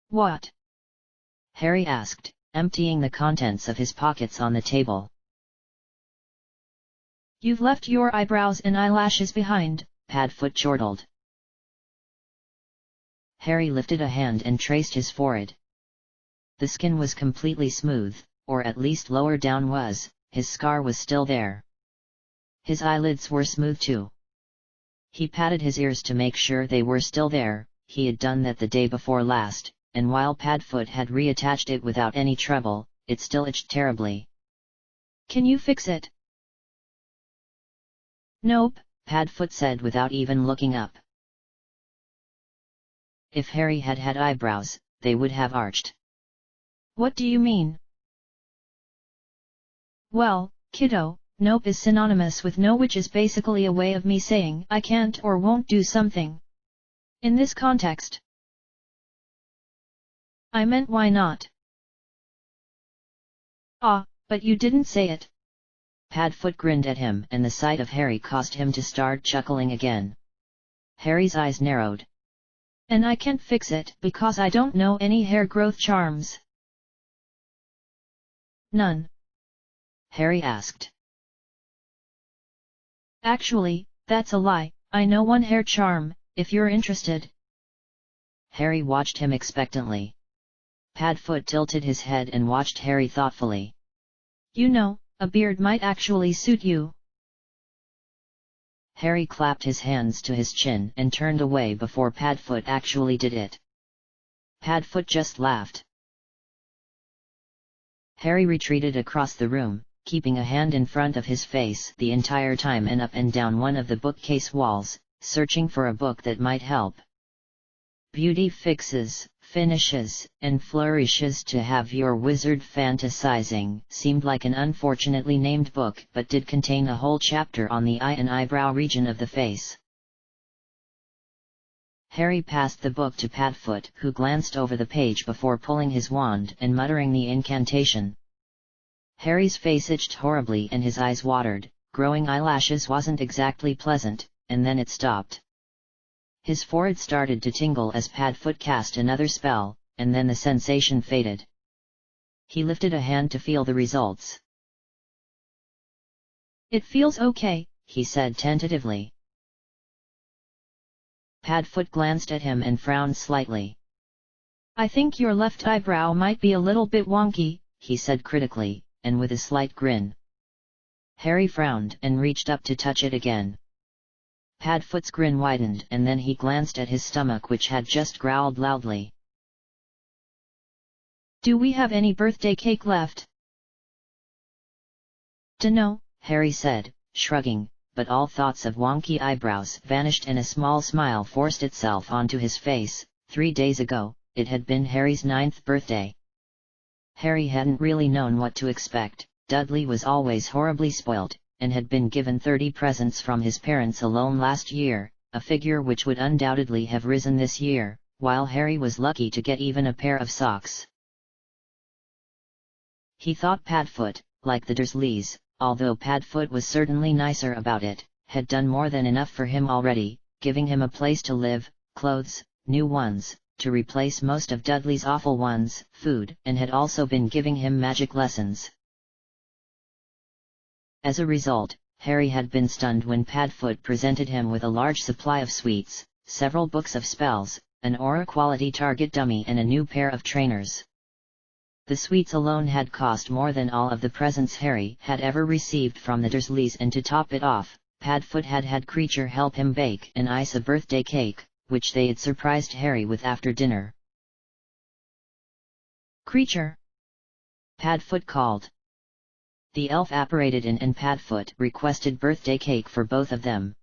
"What?" Harry asked, emptying the contents of his pockets on the table. "You've left your eyebrows and eyelashes behind," Padfoot chortled. Harry lifted a hand and traced his forehead. The skin was completely smooth, or at least lower down was, his scar was still there. His eyelids were smooth too. He patted his ears to make sure they were still there. He had done that the day before last, and while Padfoot had reattached it without any trouble, it still itched terribly. "Can you fix it?" "Nope," Padfoot said without even looking up. If Harry had had eyebrows, they would have arched. "What do you mean?" "Well, kiddo, nope is synonymous with no, which is basically a way of me saying I can't or won't do something. In this context, I meant why not." "Ah, but you didn't say it." Padfoot grinned at him, and the sight of Harry caused him to start chuckling again. Harry's eyes narrowed. "And I can't fix it because I don't know any hair growth charms." "None?" Harry asked. "Actually, that's a lie, I know one hair charm, if you're interested." Harry watched him expectantly. Padfoot tilted his head and watched Harry thoughtfully. "You know, a beard might actually suit you." Harry clapped his hands to his chin and turned away before Padfoot actually did it. Padfoot just laughed. Harry retreated across the room, keeping a hand in front of his face the entire time and up and down one of the bookcase walls, searching for a book that might help. Beauty fixes, finishes, and flourishes to have your wizard fantasizing seemed like an unfortunately named book, but did contain a whole chapter on the eye and eyebrow region of the face. Harry passed the book to Padfoot, who glanced over the page before pulling his wand and muttering the incantation. Harry's face itched horribly and his eyes watered. Growing eyelashes wasn't exactly pleasant, and then it stopped. His forehead started to tingle as Padfoot cast another spell, and then the sensation faded. He lifted a hand to feel the results. It feels okay, he said tentatively. Padfoot glanced at him and frowned slightly. I think your left eyebrow might be a little bit wonky, he said critically, and with a slight grin. Harry frowned and reached up to touch it again. Padfoot's grin widened and then he glanced at his stomach, which had just growled loudly. Do we have any birthday cake left? Dunno, Harry said, shrugging, but all thoughts of wonky eyebrows vanished and a small smile forced itself onto his face. 3 days ago, it had been Harry's 9th birthday. Harry hadn't really known what to expect. Dudley was always horribly spoilt, and had been given 30 presents from his parents alone last year, a figure which would undoubtedly have risen this year, while Harry was lucky to get even a pair of socks. He thought Padfoot, like the Dursleys, although Padfoot was certainly nicer about it, had done more than enough for him already, giving him a place to live, clothes, new ones, to replace most of Dudley's awful ones, food, and had also been giving him magic lessons. As a result, Harry had been stunned when Padfoot presented him with a large supply of sweets, several books of spells, an Aura-quality target dummy and a new pair of trainers. The sweets alone had cost more than all of the presents Harry had ever received from the Dursleys, and to top it off, Padfoot had had Creature help him bake and ice a birthday cake, which they had surprised Harry with after dinner. Creature! Padfoot called. The elf apparated in and Padfoot requested birthday cake for both of them.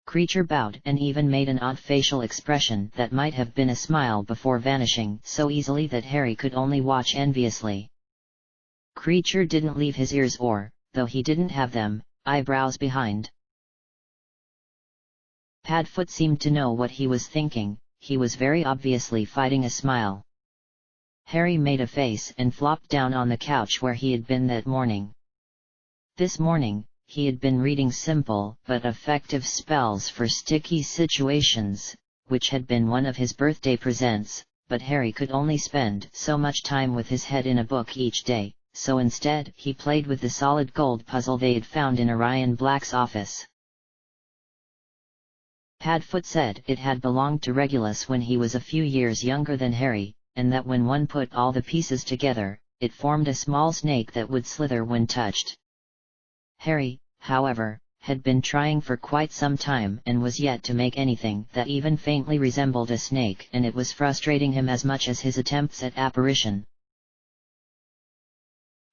Creature bowed and even made an odd facial expression that might have been a smile before vanishing so easily that Harry could only watch enviously. Creature didn't leave his ears or, though he didn't have them, eyebrows behind. Padfoot seemed to know what he was thinking. He was very obviously fighting a smile. Harry made a face and flopped down on the couch where he had been that morning. This morning, he had been reading simple but effective spells for sticky situations, which had been one of his birthday presents, but Harry could only spend so much time with his head in a book each day, so instead he played with the solid gold puzzle they had found in Orion Black's office. Padfoot said it had belonged to Regulus when he was a few years younger than Harry, and that when one put all the pieces together, it formed a small snake that would slither when touched. Harry, however, had been trying for quite some time and was yet to make anything that even faintly resembled a snake, and it was frustrating him as much as his attempts at apparition.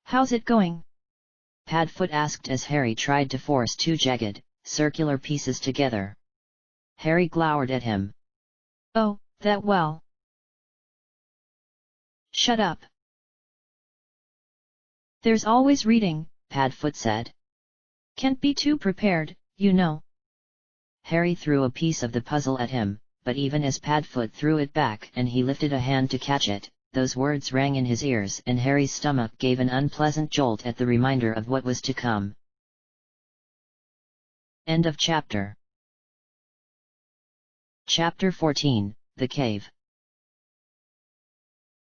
How's it going? Padfoot asked as Harry tried to force 2 jagged, circular pieces together. Harry glowered at him. Oh, that well. Shut up. There's always reading, Padfoot said. Can't be too prepared, you know. Harry threw a piece of the puzzle at him, but even as Padfoot threw it back and he lifted a hand to catch it, those words rang in his ears and Harry's stomach gave an unpleasant jolt at the reminder of what was to come. End of chapter. Chapter 14, The Cave.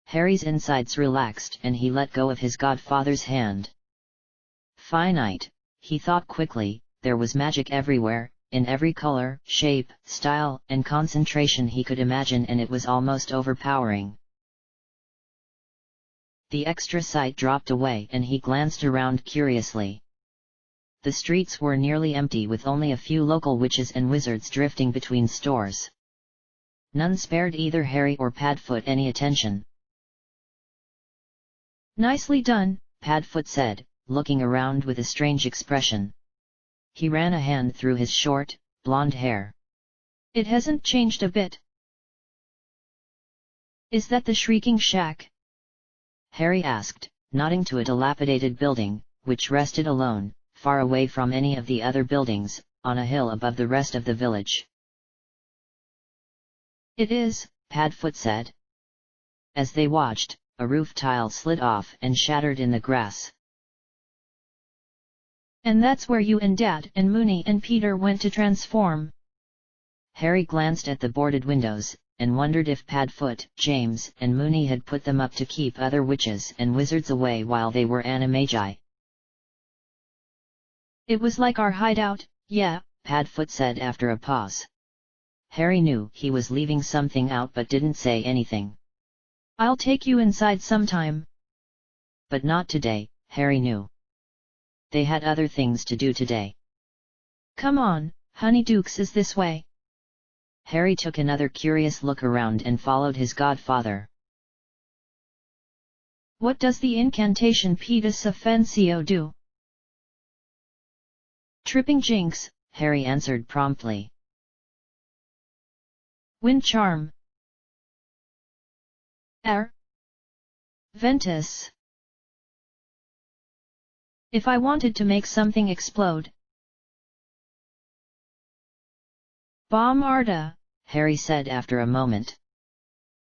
Harry's insides relaxed and he let go of his godfather's hand. Finite, he thought quickly, there was magic everywhere, in every color, shape, style, and concentration he could imagine, and it was almost overpowering. The extra sight dropped away and he glanced around curiously. The streets were nearly empty with only a few local witches and wizards drifting between stores. None spared either Harry or Padfoot any attention. Nicely done, Padfoot said, looking around with a strange expression. He ran a hand through his short, blonde hair. It hasn't changed a bit. Is that the Shrieking Shack? Harry asked, nodding to a dilapidated building, which rested alone, far away from any of the other buildings, on a hill above the rest of the village. It is, Padfoot said. As they watched, a roof tile slid off and shattered in the grass. And that's where you and Dad and Moony and Peter went to transform. Harry glanced at the boarded windows, and wondered if Padfoot, James, and Mooney had put them up to keep other witches and wizards away while they were animagi. It was like our hideout, yeah, Padfoot said after a pause. Harry knew he was leaving something out but didn't say anything. I'll take you inside sometime. But not today, Harry knew. They had other things to do today. Come on, Honeydukes is this way. Harry took another curious look around and followed his godfather. What does the incantation Pedis Offensio do? Tripping Jinx, Harry answered promptly. Wind Charm. Ventus. If I wanted to make something explode. Bomb Arda, Harry said after a moment.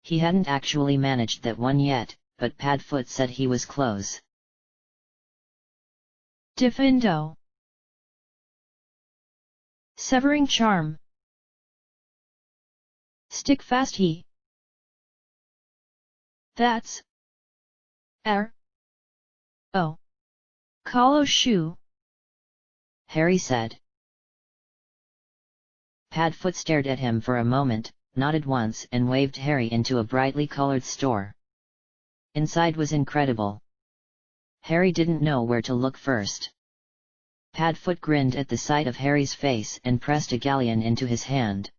He hadn't actually managed that one yet, but Padfoot said he was close. Diffindo. Severing Charm. Stick Fast He. That's. Oh. Colo Shoe. Harry said. Padfoot stared at him for a moment, nodded once and waved Harry into a brightly colored store. Inside was incredible. Harry didn't know where to look first. Padfoot grinned at the sight of Harry's face and pressed a galleon into his hand.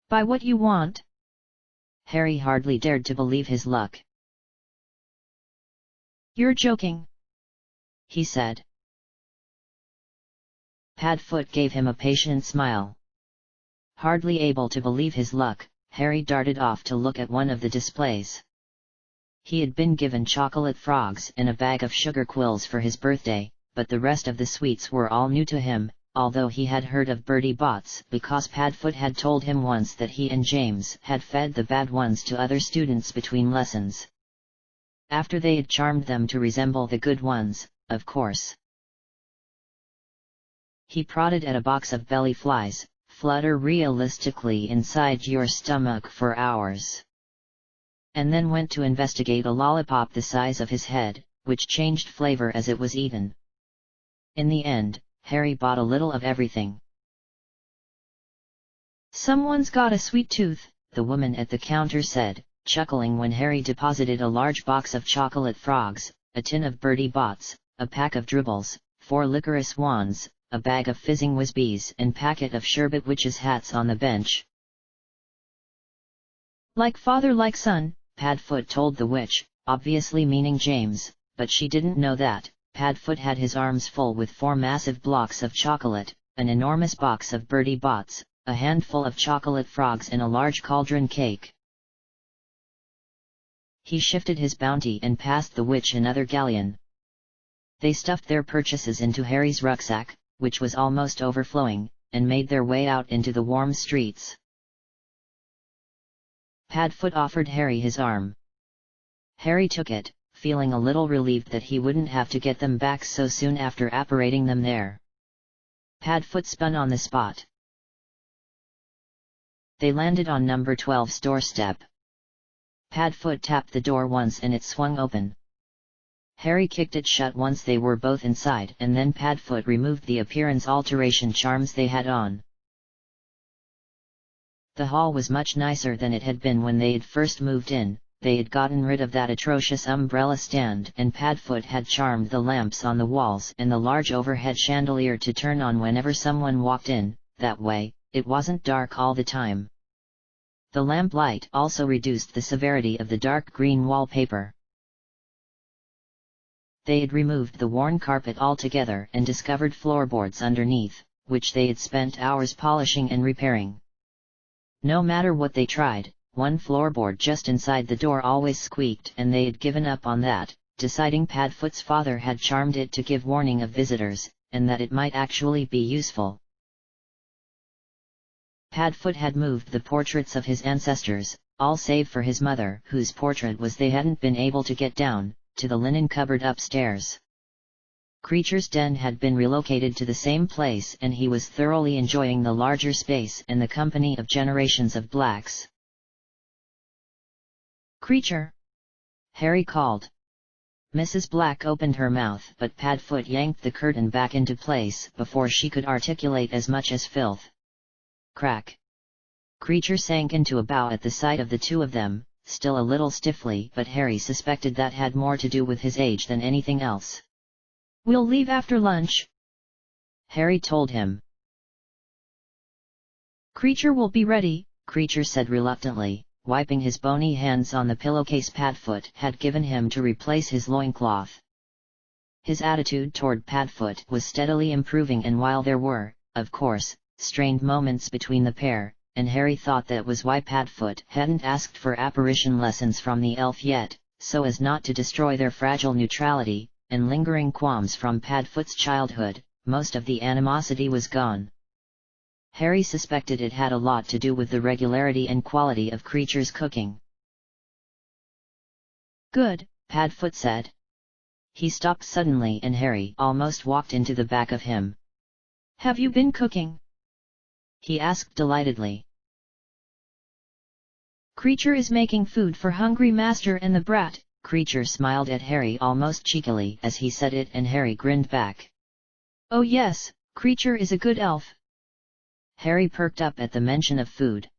Buy what you want. Harry hardly dared to believe his luck. You're joking, he said. Padfoot gave him a patient smile. Hardly able to believe his luck, Harry darted off to look at one of the displays. He had been given chocolate frogs and a bag of sugar quills for his birthday, but the rest of the sweets were all new to him, although he had heard of Bertie Bott's because Padfoot had told him once that he and James had fed the bad ones to other students between lessons. After they had charmed them to resemble the good ones, of course. He prodded at a box of belly flies, flutter realistically inside your stomach for hours. And then went to investigate a lollipop the size of his head, which changed flavor as it was eaten. In the end, Harry bought a little of everything. Someone's got a sweet tooth, the woman at the counter said, chuckling when Harry deposited a large box of chocolate frogs, a tin of Bertie Bott's, a pack of dribbles, 4 licorice wands, a bag of fizzing whizbees and packet of sherbet witches' hats on the bench. Like father like son, Padfoot told the witch, obviously meaning James, but she didn't know that. Padfoot had his arms full with 4 massive blocks of chocolate, an enormous box of Bertie Bott's, a handful of chocolate frogs and a large cauldron cake. He shifted his bounty and passed the witch another galleon. They stuffed their purchases into Harry's rucksack, which was almost overflowing, and made their way out into the warm streets. Padfoot offered Harry his arm. Harry took it, feeling a little relieved that he wouldn't have to get them back so soon after apparating them there. Padfoot spun on the spot. They landed on number 12's doorstep. Padfoot tapped the door once and it swung open. Harry kicked it shut once they were both inside, and then Padfoot removed the appearance alteration charms they had on. The hall was much nicer than it had been when they had first moved in. They had gotten rid of that atrocious umbrella stand and Padfoot had charmed the lamps on the walls and the large overhead chandelier to turn on whenever someone walked in, that way, it wasn't dark all the time. The lamplight also reduced the severity of the dark green wallpaper. They had removed the worn carpet altogether and discovered floorboards underneath, which they had spent hours polishing and repairing. No matter what they tried, one floorboard just inside the door always squeaked and they had given up on that, deciding Padfoot's father had charmed it to give warning of visitors, and that it might actually be useful. Padfoot had moved the portraits of his ancestors, all save for his mother, whose portrait was they hadn't been able to get down, to the linen cupboard upstairs. Creature's den had been relocated to the same place and he was thoroughly enjoying the larger space and the company of generations of blacks. Creature! Harry called. Mrs. Black opened her mouth but Padfoot yanked the curtain back into place before she could articulate as much as filth. Crack! Creature sank into a bow at the sight of the two of them, still a little stiffly, but Harry suspected that had more to do with his age than anything else. We'll leave after lunch, Harry told him. Creature will be ready, Creature said reluctantly, wiping his bony hands on the pillowcase Padfoot had given him to replace his loincloth. His attitude toward Padfoot was steadily improving, and while there were, of course, strained moments between the pair, and Harry thought that was why Padfoot hadn't asked for apparition lessons from the elf yet, so as not to destroy their fragile neutrality, and lingering qualms from Padfoot's childhood, most of the animosity was gone. Harry suspected it had a lot to do with the regularity and quality of Creature's cooking. Good, Padfoot said. He stopped suddenly and Harry almost walked into the back of him. Have you been cooking? He asked delightedly. Creature is making food for hungry master and the brat. Creature smiled at Harry almost cheekily as he said it and Harry grinned back. Oh yes, Creature is a good elf. Harry perked up at the mention of food.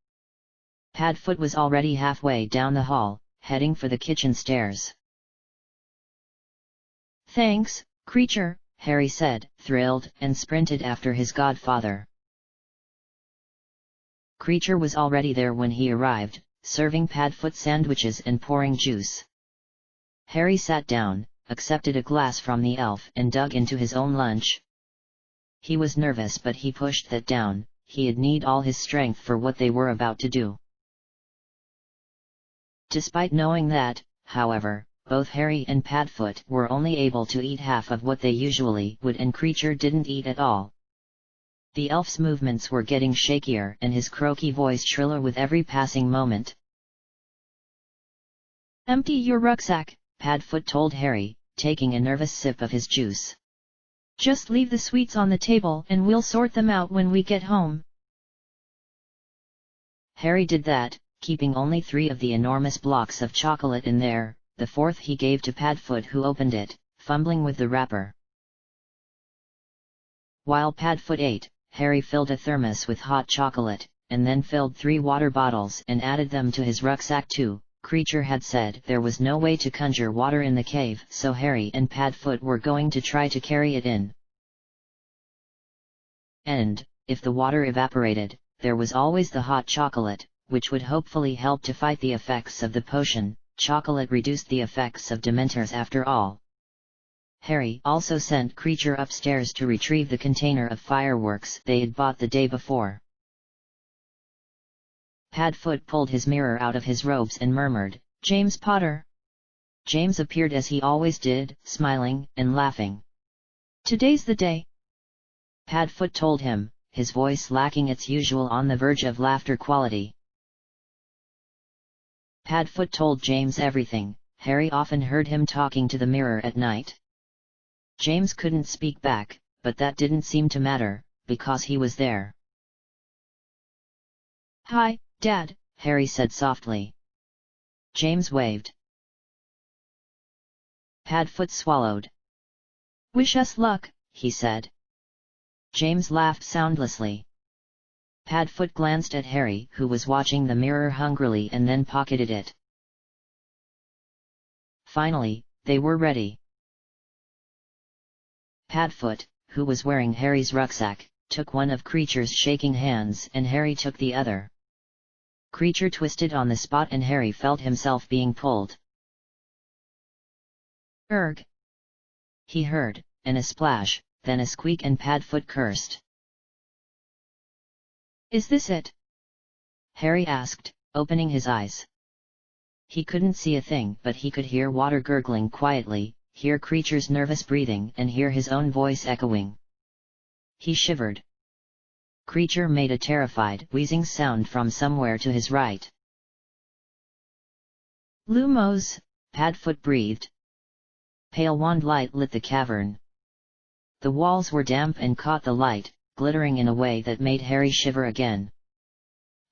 Padfoot was already halfway down the hall, heading for the kitchen stairs. Thanks, Creature, Harry said, thrilled, and sprinted after his godfather. Creature was already there when he arrived, serving Padfoot sandwiches and pouring juice. Harry sat down, accepted a glass from the elf and dug into his own lunch. He was nervous but he pushed that down, he'd need all his strength for what they were about to do. Despite knowing that, however, both Harry and Padfoot were only able to eat half of what they usually would and Creature didn't eat at all. The elf's movements were getting shakier and his croaky voice shriller with every passing moment. Empty your rucksack, Padfoot told Harry, taking a nervous sip of his juice. Just leave the sweets on the table and we'll sort them out when we get home. Harry did that, keeping only 3 of the enormous blocks of chocolate in there, the 4th he gave to Padfoot who opened it, fumbling with the wrapper. While Padfoot ate, Harry filled a thermos with hot chocolate, and then filled 3 water bottles and added them to his rucksack too. Creature had said there was no way to conjure water in the cave, so Harry and Padfoot were going to try to carry it in. And, if the water evaporated, there was always the hot chocolate, which would hopefully help to fight the effects of the potion. Chocolate reduced the effects of dementors after all. Harry also sent Creature upstairs to retrieve the container of fireworks they had bought the day before. Padfoot pulled his mirror out of his robes and murmured, James Potter. James appeared as he always did, smiling and laughing. Today's the day, Padfoot told him, his voice lacking its usual on the verge of laughter quality. Padfoot told James everything. Harry often heard him talking to the mirror at night. James couldn't speak back, but that didn't seem to matter, because he was there. Hi, Dad, Harry said softly. James waved. Padfoot swallowed. Wish us luck, he said. James laughed soundlessly. Padfoot glanced at Harry, who was watching the mirror hungrily, and then pocketed it. Finally, they were ready. Padfoot, who was wearing Harry's rucksack, took one of Creature's shaking hands and Harry took the other. Creature twisted on the spot and Harry felt himself being pulled. Erg! He heard, and a splash, then a squeak and Padfoot cursed. Is this it? Harry asked, opening his eyes. He couldn't see a thing but he could hear water gurgling quietly, hear Creature's nervous breathing and hear his own voice echoing. He shivered. Creature made a terrified, wheezing sound from somewhere to his right. Lumos, Padfoot breathed. Pale wand light lit the cavern. The walls were damp and caught the light, glittering in a way that made Harry shiver again.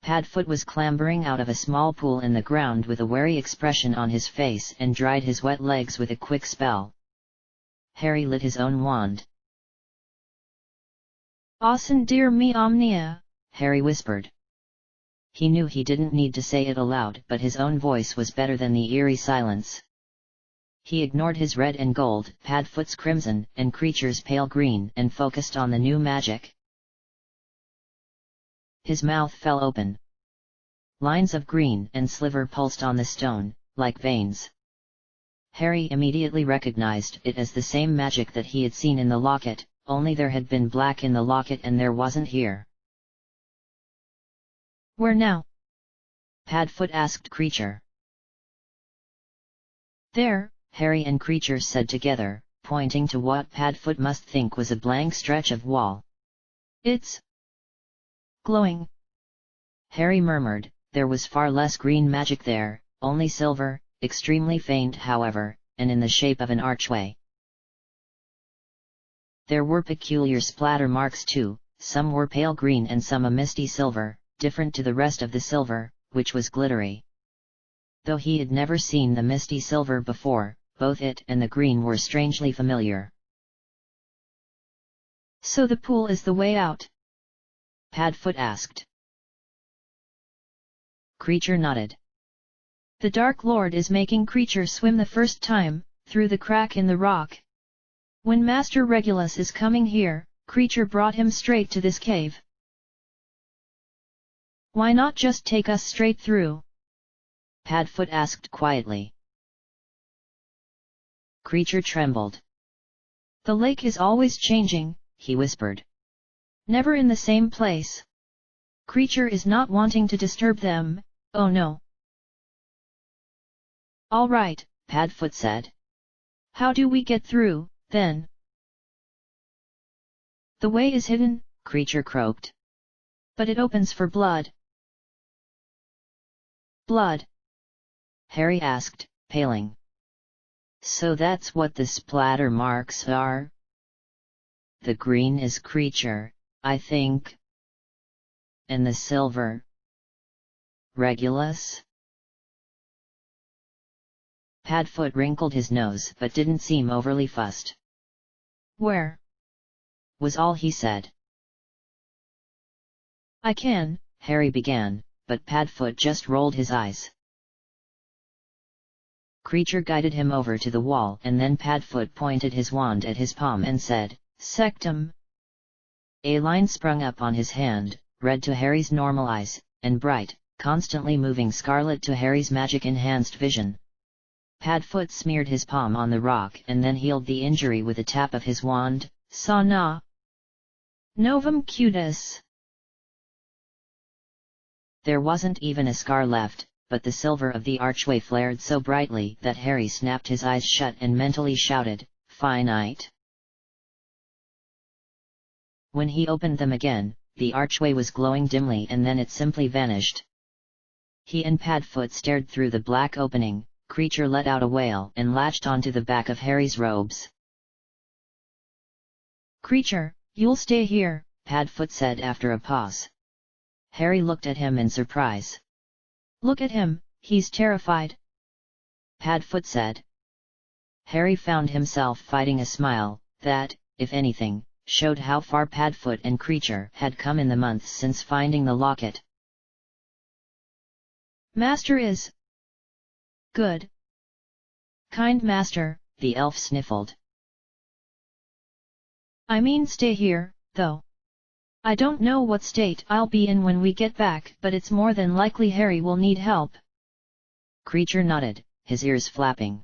Padfoot was clambering out of a small pool in the ground with a wary expression on his face and dried his wet legs with a quick spell. Harry lit his own wand. "Awesome dear me omnia," Harry whispered. He knew he didn't need to say it aloud, but his own voice was better than the eerie silence. He ignored his red and gold, Padfoot's crimson, and Creature's pale green, and focused on the new magic. His mouth fell open. Lines of green and silver pulsed on the stone, like veins. Harry immediately recognized it as the same magic that he had seen in the locket, only there had been black in the locket and there wasn't here. "Where now?" Padfoot asked Creature. "There," Harry and Creature said together, pointing to what Padfoot must think was a blank stretch of wall. "It's glowing," Harry murmured. There was far less green magic there, only silver, extremely faint however, and in the shape of an archway. There were peculiar splatter marks too, some were pale green and some a misty silver, different to the rest of the silver, which was glittery. Though he had never seen the misty silver before, both it and the green were strangely familiar. "So the pool is the way out?" Padfoot asked. Creature nodded. "The Dark Lord is making Creature swim the first time, through the crack in the rock. When Master Regulus is coming here, Creature brought him straight to this cave. Why not just take us straight through?" Padfoot asked quietly. Creature trembled. "The lake is always changing," he whispered. "Never in the same place. Creature is not wanting to disturb them, oh no." "All right," Padfoot said. "How do we get through, then?" "The way is hidden," Creature croaked. "But it opens for blood." "Blood?" Harry asked, paling. "So that's what the splatter marks are? The green is Creature, I think. And the silver? Regulus?" Padfoot wrinkled his nose but didn't seem overly fussed. "Where?" was all he said. "I can," Harry began, but Padfoot just rolled his eyes. Creature guided him over to the wall and then Padfoot pointed his wand at his palm and said, "Sectum." A line sprung up on his hand, red to Harry's normal eyes, and bright, constantly moving scarlet to Harry's magic-enhanced vision. Padfoot smeared his palm on the rock and then healed the injury with a tap of his wand. "Sana Novum Cutis." There wasn't even a scar left, but the silver of the archway flared so brightly that Harry snapped his eyes shut and mentally shouted, "Finite!" When he opened them again, the archway was glowing dimly and then it simply vanished. He and Padfoot stared through the black opening. Creature let out a wail and latched onto the back of Harry's robes. "Creature, you'll stay here," Padfoot said after a pause. Harry looked at him in surprise. "Look at him, he's terrified," Padfoot said. Harry found himself fighting a smile, that, if anything, showed how far Padfoot and Creature had come in the months since finding the locket. "Master is good. Kind master," the elf sniffled. "I mean stay here, though. I don't know what state I'll be in when we get back, but it's more than likely Harry will need help." Creature nodded, his ears flapping.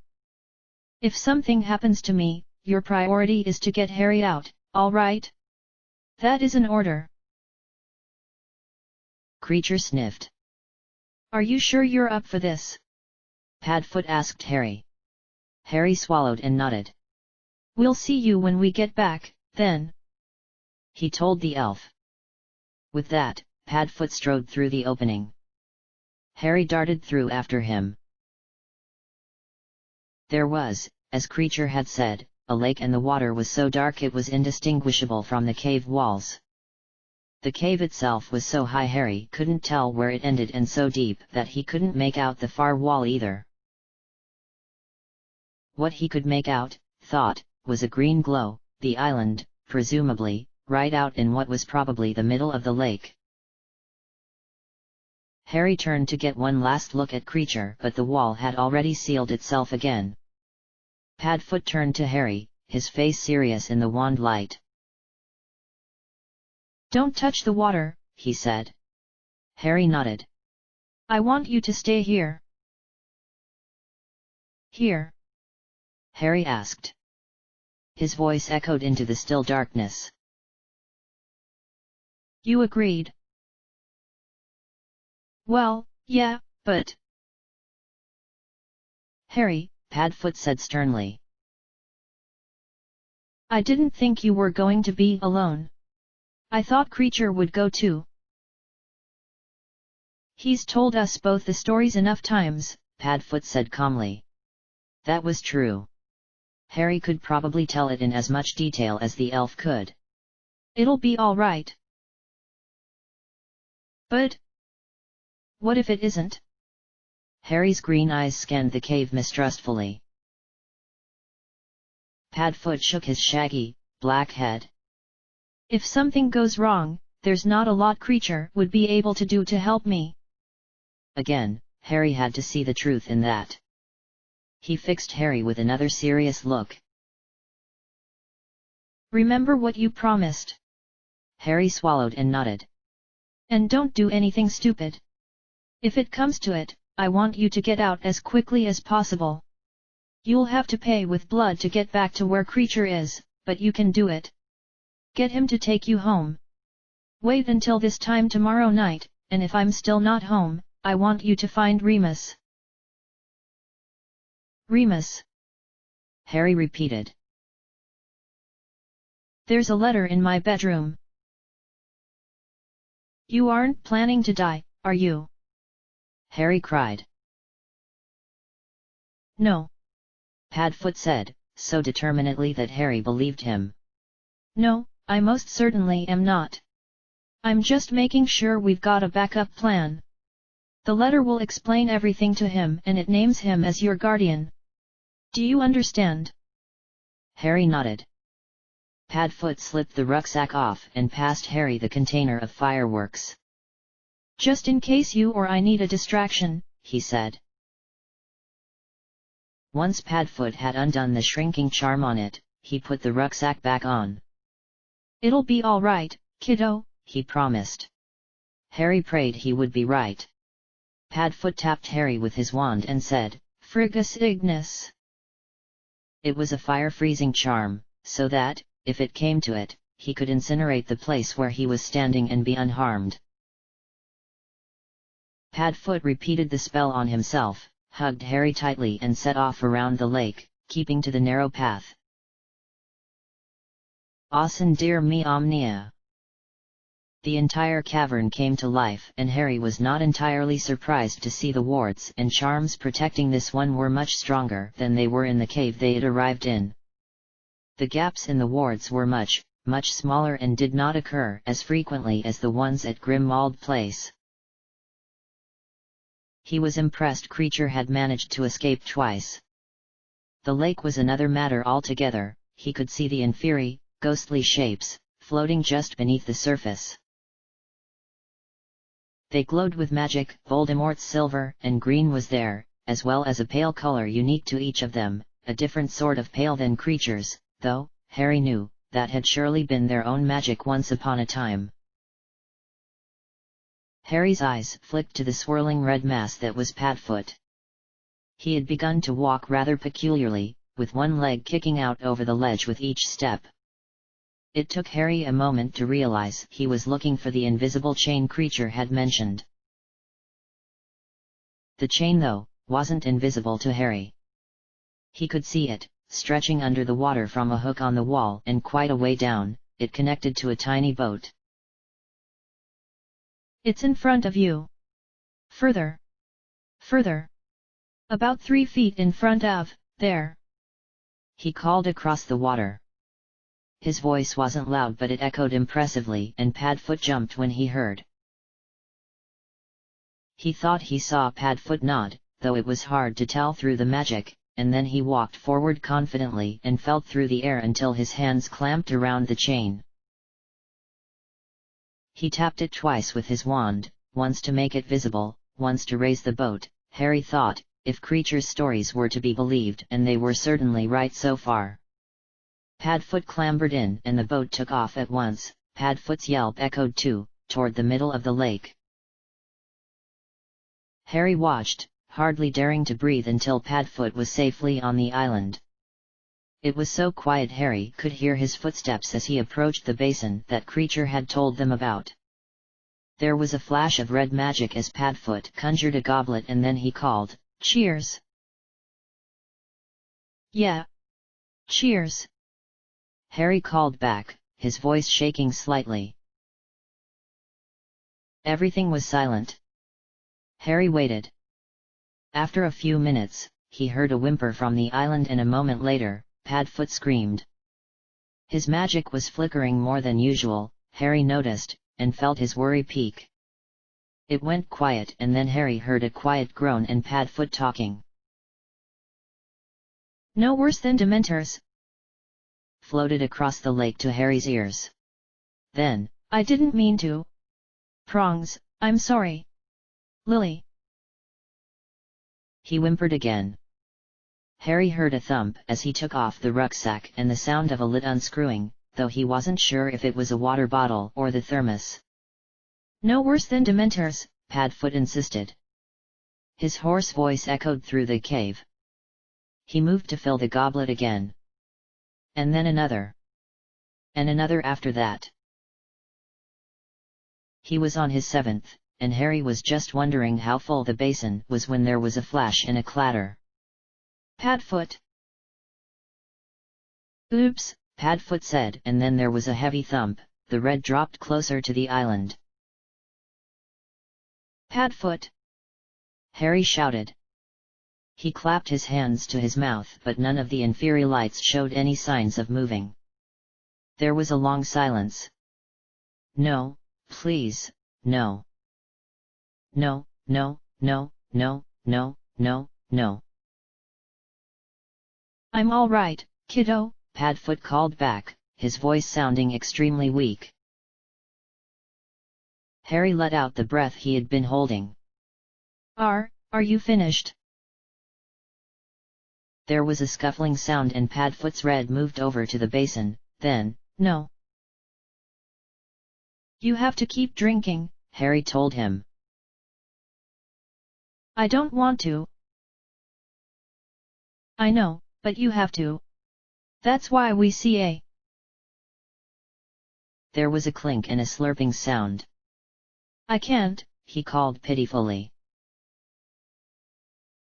"If something happens to me, your priority is to get Harry out, all right? That is an order." Creature sniffed. "Are you sure you're up for this?" Padfoot asked Harry. Harry swallowed and nodded. "We'll see you when we get back, then," he told the elf. With that, Padfoot strode through the opening. Harry darted through after him. There was, as Creature had said, a lake, and the water was so dark it was indistinguishable from the cave walls. The cave itself was so high Harry couldn't tell where it ended, and so deep that he couldn't make out the far wall either. What he could make out, thought, was a green glow, the island, presumably, right out in what was probably the middle of the lake. Harry turned to get one last look at Creature, but the wall had already sealed itself again. Padfoot turned to Harry, his face serious in the wand light. "Don't touch the water," he said. Harry nodded. "I want you to stay here." "Here?" Harry asked. His voice echoed into the still darkness. "You agreed?" "Well, yeah, but—" "Harry," Padfoot said sternly. "I didn't think you were going to be alone. I thought Creature would go too." "He's told us both the stories enough times," Padfoot said calmly. That was true. Harry could probably tell it in as much detail as the elf could. "It'll be all right." "But what if it isn't?" Harry's green eyes scanned the cave mistrustfully. Padfoot shook his shaggy, black head. "If something goes wrong, there's not a lot Creature would be able to do to help me." Again, Harry had to see the truth in that. He fixed Harry with another serious look. "Remember what you promised." Harry swallowed and nodded. "And don't do anything stupid. If it comes to it, I want you to get out as quickly as possible. You'll have to pay with blood to get back to where Creature is, but you can do it. Get him to take you home. Wait until this time tomorrow night, and if I'm still not home, I want you to find Remus." "Remus?" Harry repeated. "There's a letter in my bedroom." "You aren't planning to die, are you?" Harry cried. "No," Padfoot said, so determinedly that Harry believed him. "No, I most certainly am not. I'm just making sure we've got a backup plan. The letter will explain everything to him, and it names him as your guardian. Do you understand?" Harry nodded. Padfoot slipped the rucksack off and passed Harry the container of fireworks. "Just in case you or I need a distraction," he said. Once Padfoot had undone the shrinking charm on it, he put the rucksack back on. "It'll be all right, kiddo," he promised. Harry prayed he would be right. Padfoot tapped Harry with his wand and said, "Frigus Ignis." It was a fire-freezing charm, so that, if it came to it, he could incinerate the place where he was standing and be unharmed. Padfoot repeated the spell on himself, hugged Harry tightly and set off around the lake, keeping to the narrow path. Ausen dear me omnia! The entire cavern came to life, and Harry was not entirely surprised to see the wards and charms protecting this one were much stronger than they were in the cave they had arrived in. The gaps in the wards were much smaller and did not occur as frequently as the ones at Grimmauld Place. He was impressed Creature had managed to escape twice. The lake was another matter altogether. He could see the inferi, ghostly shapes, floating just beneath the surface. They glowed with magic. Voldemort's silver and green was there, as well as a pale color unique to each of them, a different sort of pale than Creature's, though, Harry knew, that had surely been their own magic once upon a time. Harry's eyes flicked to the swirling red mass that was Padfoot. He had begun to walk rather peculiarly, with one leg kicking out over the ledge with each step. It took Harry a moment to realize he was looking for the invisible chain Creature had mentioned. The chain, though, wasn't invisible to Harry. He could see it, stretching under the water from a hook on the wall, and quite a way down, it connected to a tiny boat. "It's in front of you. Further. Further. About 3 feet in front of, there." he called across the water. His voice wasn't loud but it echoed impressively and Padfoot jumped when he heard. He thought he saw Padfoot nod, though it was hard to tell through the magic, and then he walked forward confidently and felt through the air until his hands clamped around the chain. He tapped it twice with his wand, once to make it visible, once to raise the boat. Harry thought, if creatures' stories were to be believed, and they were certainly right so far. Padfoot clambered in and the boat took off at once. Padfoot's yelp echoed too, toward the middle of the lake. Harry watched, hardly daring to breathe until Padfoot was safely on the island. It was so quiet Harry could hear his footsteps as he approached the basin that creature had told them about. There was a flash of red magic as Padfoot conjured a goblet and then he called, "Cheers!" "Yeah. Cheers!" Harry called back, his voice shaking slightly. Everything was silent. Harry waited. After a few minutes, he heard a whimper from the island and a moment later, Padfoot screamed. His magic was flickering more than usual, Harry noticed, and felt his worry peak. It went quiet and then Harry heard a quiet groan and Padfoot talking. "No worse than Dementors," floated across the lake to Harry's ears. Then, "I didn't mean to. Prongs, I'm sorry. Lily." He whimpered again. Harry heard a thump as he took off the rucksack and the sound of a lid unscrewing, though he wasn't sure if it was a water bottle or the thermos. "No worse than Dementors," Padfoot insisted. His hoarse voice echoed through the cave. He moved to fill the goblet again. And then another. And another after that. He was on his seventh, and Harry was just wondering how full the basin was when there was a flash and a clatter. "Padfoot!" "Oops," Padfoot said, and then there was a heavy thump. The red dropped closer to the island. "Padfoot!" Harry shouted. He clapped his hands to his mouth but none of the inferior lights showed any signs of moving. There was a long silence. "No, please, no. No, no, no, no, no, no, no." "I'm all right, kiddo," Padfoot called back, his voice sounding extremely weak. Harry let out the breath he had been holding. Are you finished?" There was a scuffling sound and Padfoot's red moved over to the basin, then, "No. You have to keep drinking," Harry told him. "I don't want to." "I know, but you have to. That's why we CA." There was a clink and a slurping sound. "I can't," he called pitifully.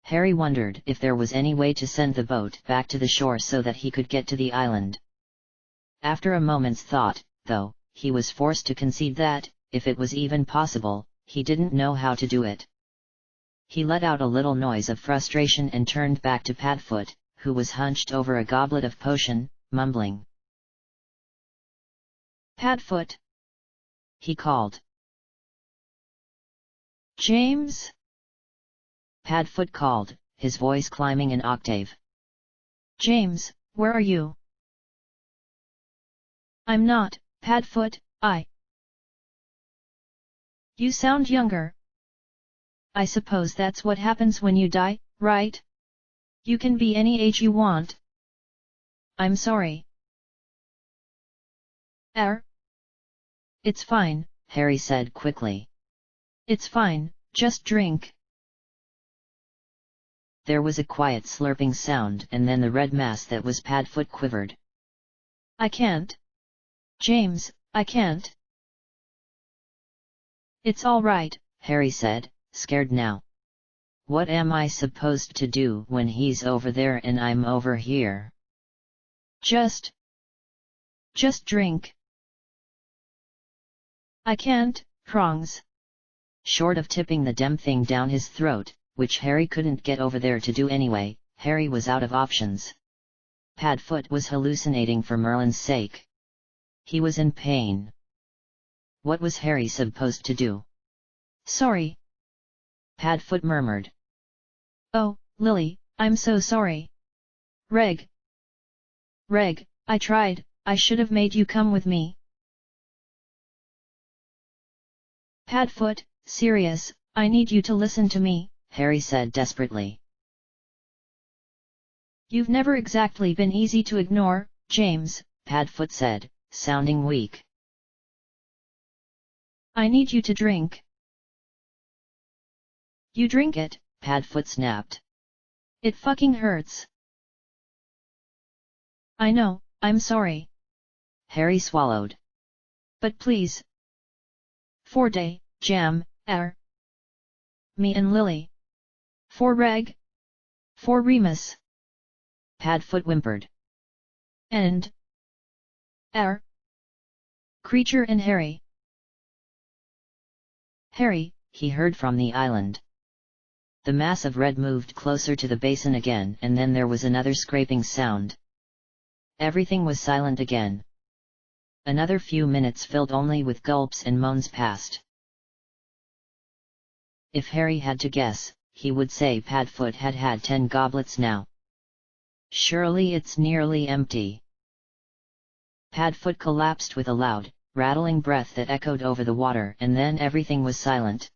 Harry wondered if there was any way to send the boat back to the shore so that he could get to the island. After a moment's thought, though, he was forced to concede that, if it was even possible, he didn't know how to do it. He let out a little noise of frustration and turned back to Padfoot, who was hunched over a goblet of potion, mumbling. "Padfoot!" he called. "James?" Padfoot called, his voice climbing an octave. "James, where are you?" "I'm not, Padfoot, You sound younger." "I suppose that's what happens when you die, right? You can be any age you want." "I'm sorry." It's fine," Harry said quickly. "It's fine, just drink." There was a quiet slurping sound and then the red mass that was Padfoot quivered. "I can't. James, I can't." "It's all right," Harry said, scared now. "What am I supposed to do when he's over there and I'm over here?" Just drink." "I can't, Prongs." Short of tipping the damn thing down his throat, which Harry couldn't get over there to do anyway, Harry was out of options. Padfoot was hallucinating for Merlin's sake. He was in pain. What was Harry supposed to do? Sorry. Padfoot murmured. Oh, Lily, I'm so sorry. Reg, I tried, I should have made you come with me. Padfoot, serious, I need you to listen to me, Harry said desperately. You've never exactly been easy to ignore, James, Padfoot said, sounding weak. I need you to drink. You drink it, Padfoot snapped. It fucking hurts. I know, I'm sorry. Harry swallowed. But please. For Day, Jam, me and Lily. For Reg. For Remus. Padfoot whimpered. And Creature and Harry. Harry, he heard from the island. The mass of red moved closer to the basin again, and then there was another scraping sound. Everything was silent again. Another few minutes filled only with gulps and moans passed. If Harry had to guess, he would say Padfoot had had 10 goblets now. Surely it's nearly empty. Padfoot collapsed with a loud, rattling breath that echoed over the water, and then everything was silent.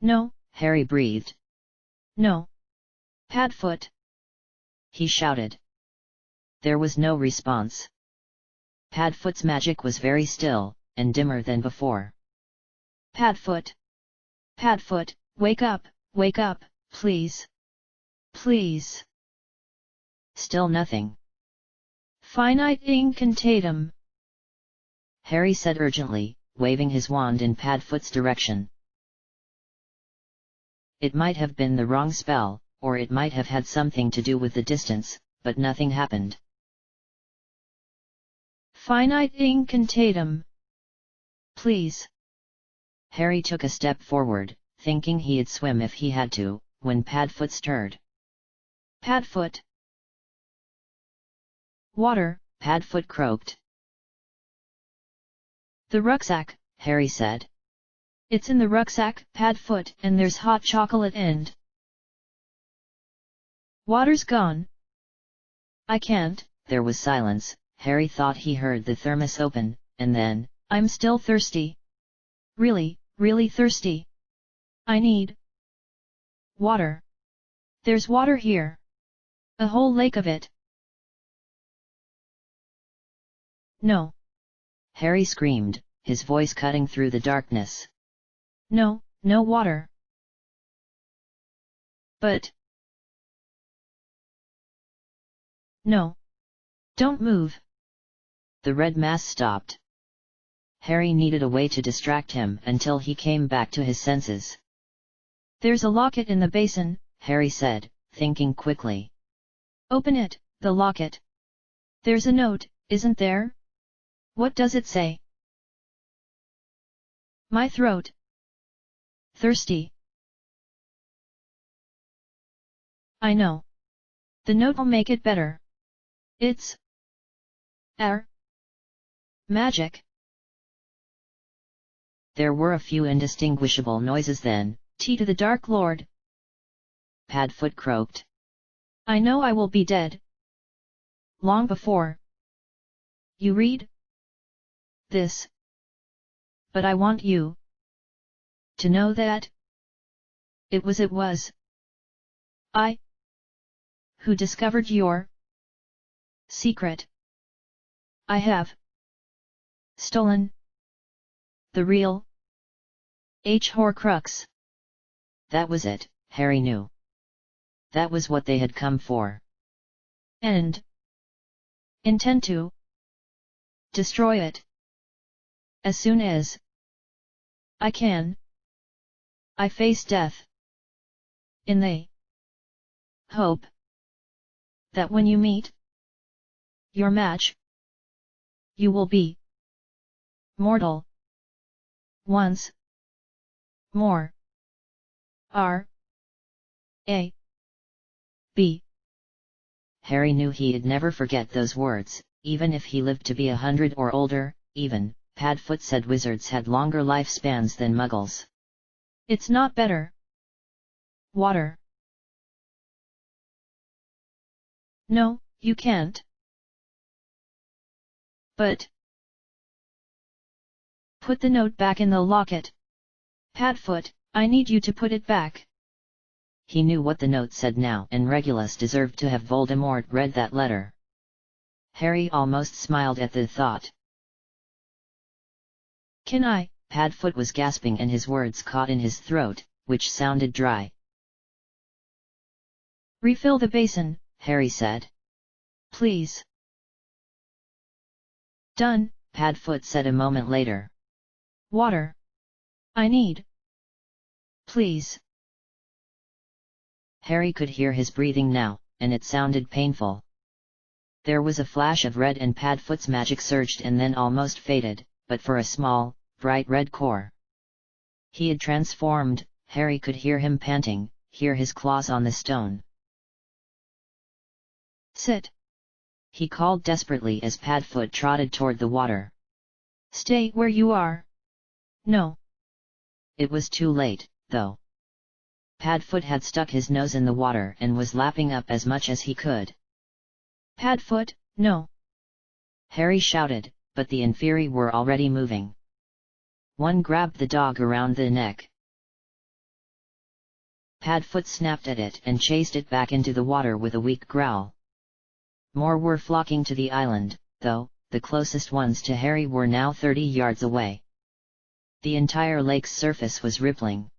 No, Harry breathed. No. Padfoot! He shouted. There was no response. Padfoot's magic was very still, and dimmer than before. Padfoot! Padfoot, wake up, please! Please! Still nothing. Finite incantatum! Harry said urgently, waving his wand in Padfoot's direction. It might have been the wrong spell, or it might have had something to do with the distance, but nothing happened. Finite incantatum! Please! Harry took a step forward, thinking he'd swim if he had to, when Padfoot stirred. Padfoot! Water, Padfoot croaked. The rucksack, Harry said. It's in the rucksack, Padfoot, and there's hot chocolate and... Water's gone. I can't. There was silence. Harry thought he heard the thermos open, and then, I'm still thirsty. Really, really thirsty. I need... water. There's water here. A whole lake of it. No. Harry screamed, his voice cutting through the darkness. No, no water. But... No. Don't move. The red mass stopped. Harry needed a way to distract him until he came back to his senses. There's a locket in the basin, Harry said, thinking quickly. Open it, the locket. There's a note, isn't there? What does it say? My throat. Thirsty. I know. The note'll make it better. It's... magic. There were a few indistinguishable noises then. Tea to the Dark Lord. Padfoot croaked. I know I will be dead. Long before. You read? This. But I want you. To know that. It was. I. Who discovered your. Secret. I have. Stolen. The real. Horcrux. That was it, Harry knew. That was what they had come for. And. Intend to. Destroy it. As soon as. I can. I face death. In the. Hope. That when you meet. Your match. You will be. Mortal. Once. More. R. A. B. Harry knew he'd never forget those words, even if he lived to be 100 or older. Even, Padfoot said wizards had longer lifespans than muggles. It's not better. Water. No, you can't. But... Put the note back in the locket. Padfoot, I need you to put it back. He knew what the note said now, and Regulus deserved to have Voldemort read that letter. Harry almost smiled at the thought. Can I? Padfoot was gasping and his words caught in his throat, which sounded dry. Refill the basin, Harry said. Please. Done, Padfoot said a moment later. Water. I need. Please. Harry could hear his breathing now, and it sounded painful. There was a flash of red and Padfoot's magic surged and then almost faded, but for a small, bright red core. He had transformed. Harry could hear him panting, hear his claws on the stone. Sit. He called desperately as Padfoot trotted toward the water. Stay where you are. No. It was too late, though. Padfoot had stuck his nose in the water and was lapping up as much as he could. Padfoot, no! Harry shouted, but the Inferi were already moving. One grabbed the dog around the neck. Padfoot snapped at it and chased it back into the water with a weak growl. More were flocking to the island, though, the closest ones to Harry were now 30 yards away. The entire lake's surface was rippling.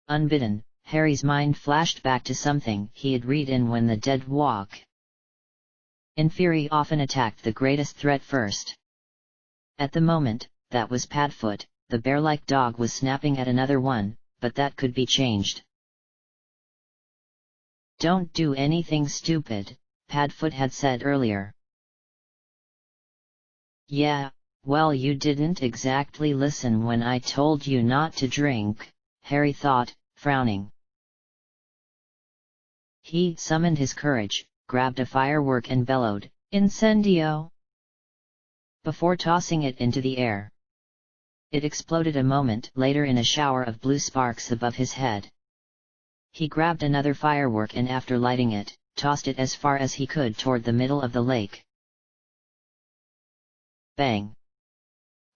Unbidden, Harry's mind flashed back to something he had read in When the Dead Walk. Inferi often attacked the greatest threat first. At the moment, that was Padfoot. The bear-like dog was snapping at another one, but that could be changed. Don't do anything stupid, Padfoot had said earlier. Yeah, well, you didn't exactly listen when I told you not to drink, Harry thought, frowning. He summoned his courage, grabbed a firework and bellowed, "Incendio!" before tossing it into the air. It exploded a moment later in a shower of blue sparks above his head. He grabbed another firework and after lighting it, tossed it as far as he could toward the middle of the lake. Bang!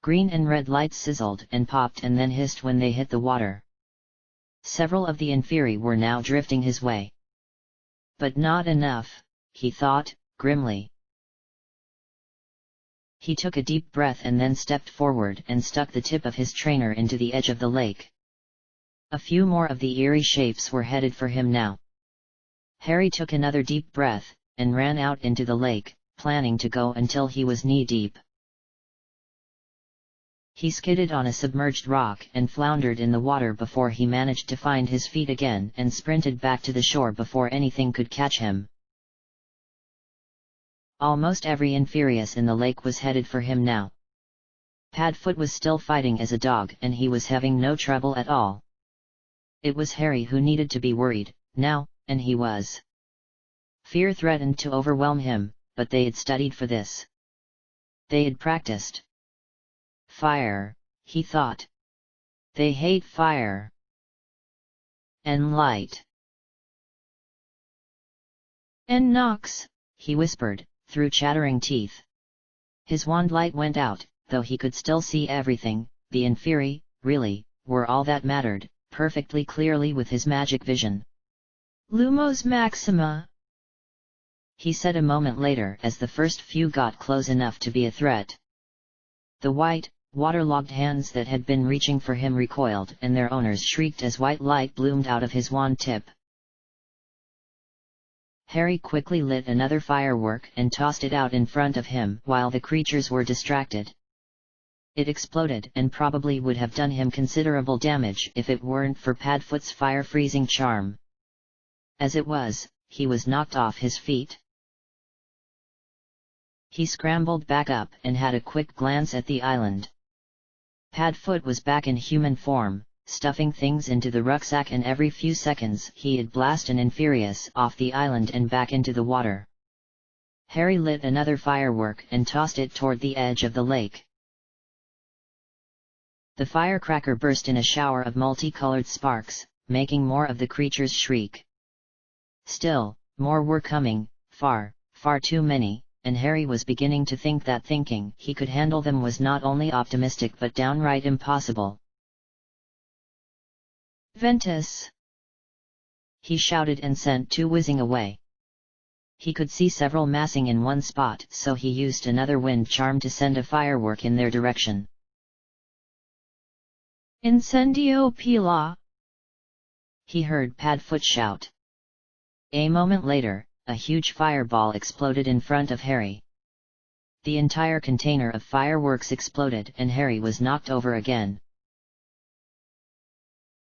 Green and red lights sizzled and popped and then hissed when they hit the water. Several of the Inferi were now drifting his way. But not enough, he thought, grimly. He took a deep breath and then stepped forward and stuck the tip of his trainer into the edge of the lake. A few more of the eerie shapes were headed for him now. Harry took another deep breath, and ran out into the lake, planning to go until he was knee-deep. He skidded on a submerged rock and floundered in the water before he managed to find his feet again and sprinted back to the shore before anything could catch him. Almost every Inferius in the lake was headed for him now. Padfoot was still fighting as a dog and he was having no trouble at all. It was Harry who needed to be worried, now, and he was. Fear threatened to overwhelm him, but they had studied for this. They had practiced. Fire, he thought. They hate fire. And light. And Nox, he whispered, through chattering teeth. His wand light went out, though he could still see everything. The Inferi, really, were all that mattered, perfectly clearly with his magic vision. Lumos Maxima, he said a moment later as the first few got close enough to be a threat. The white, waterlogged hands that had been reaching for him recoiled and their owners shrieked as white light bloomed out of his wand tip. Harry quickly lit another firework and tossed it out in front of him while the creatures were distracted. It exploded and probably would have done him considerable damage if it weren't for Padfoot's fire-freezing charm. As it was, he was knocked off his feet. He scrambled back up and had a quick glance at the island. Padfoot was back in human form, stuffing things into the rucksack, and every few seconds he'd blast an Inferius off the island and back into the water. Harry lit another firework and tossed it toward the edge of the lake. The firecracker burst in a shower of multicolored sparks, making more of the creatures shriek. Still, more were coming, far, far too many, and Harry was beginning to think that thinking he could handle them was not only optimistic but downright impossible. Ventus! He shouted and sent two whizzing away. He could see several massing in one spot, so he used another wind charm to send a firework in their direction. Incendio Pila! He heard Padfoot shout. A moment later, a huge fireball exploded in front of Harry. The entire container of fireworks exploded and Harry was knocked over again.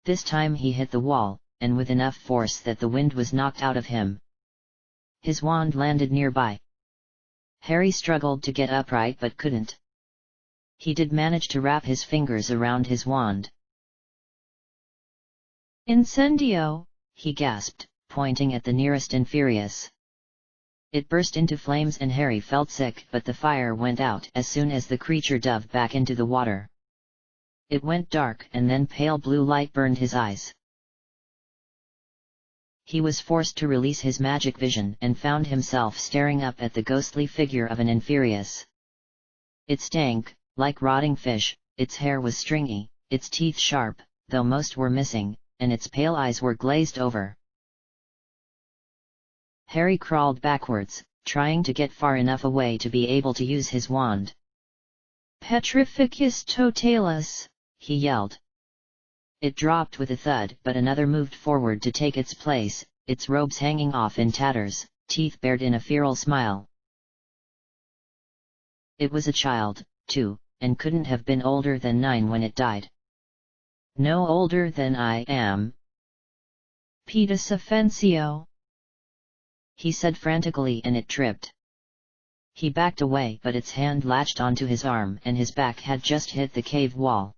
This time he hit the wall, and with enough force that the wind was knocked out of him. His wand landed nearby. Harry struggled to get upright but couldn't. He did manage to wrap his fingers around his wand. Incendio! He gasped, pointing at the nearest Inferius. It burst into flames and Harry felt sick, but the fire went out as soon as the creature dove back into the water. It went dark and then pale blue light burned his eyes. He was forced to release his magic vision and found himself staring up at the ghostly figure of an Inferius. It stank, like rotting fish, its hair was stringy, its teeth sharp, though most were missing, and its pale eyes were glazed over. Harry crawled backwards, trying to get far enough away to be able to use his wand. Petrificus totalis! He yelled. It dropped with a thud, but another moved forward to take its place, its robes hanging off in tatters, teeth bared in a feral smile. It was a child, too, and couldn't have been older than 9 when it died. No older than I am. Pedis offensio! He said frantically, and it tripped. He backed away, but its hand latched onto his arm and his back had just hit the cave wall.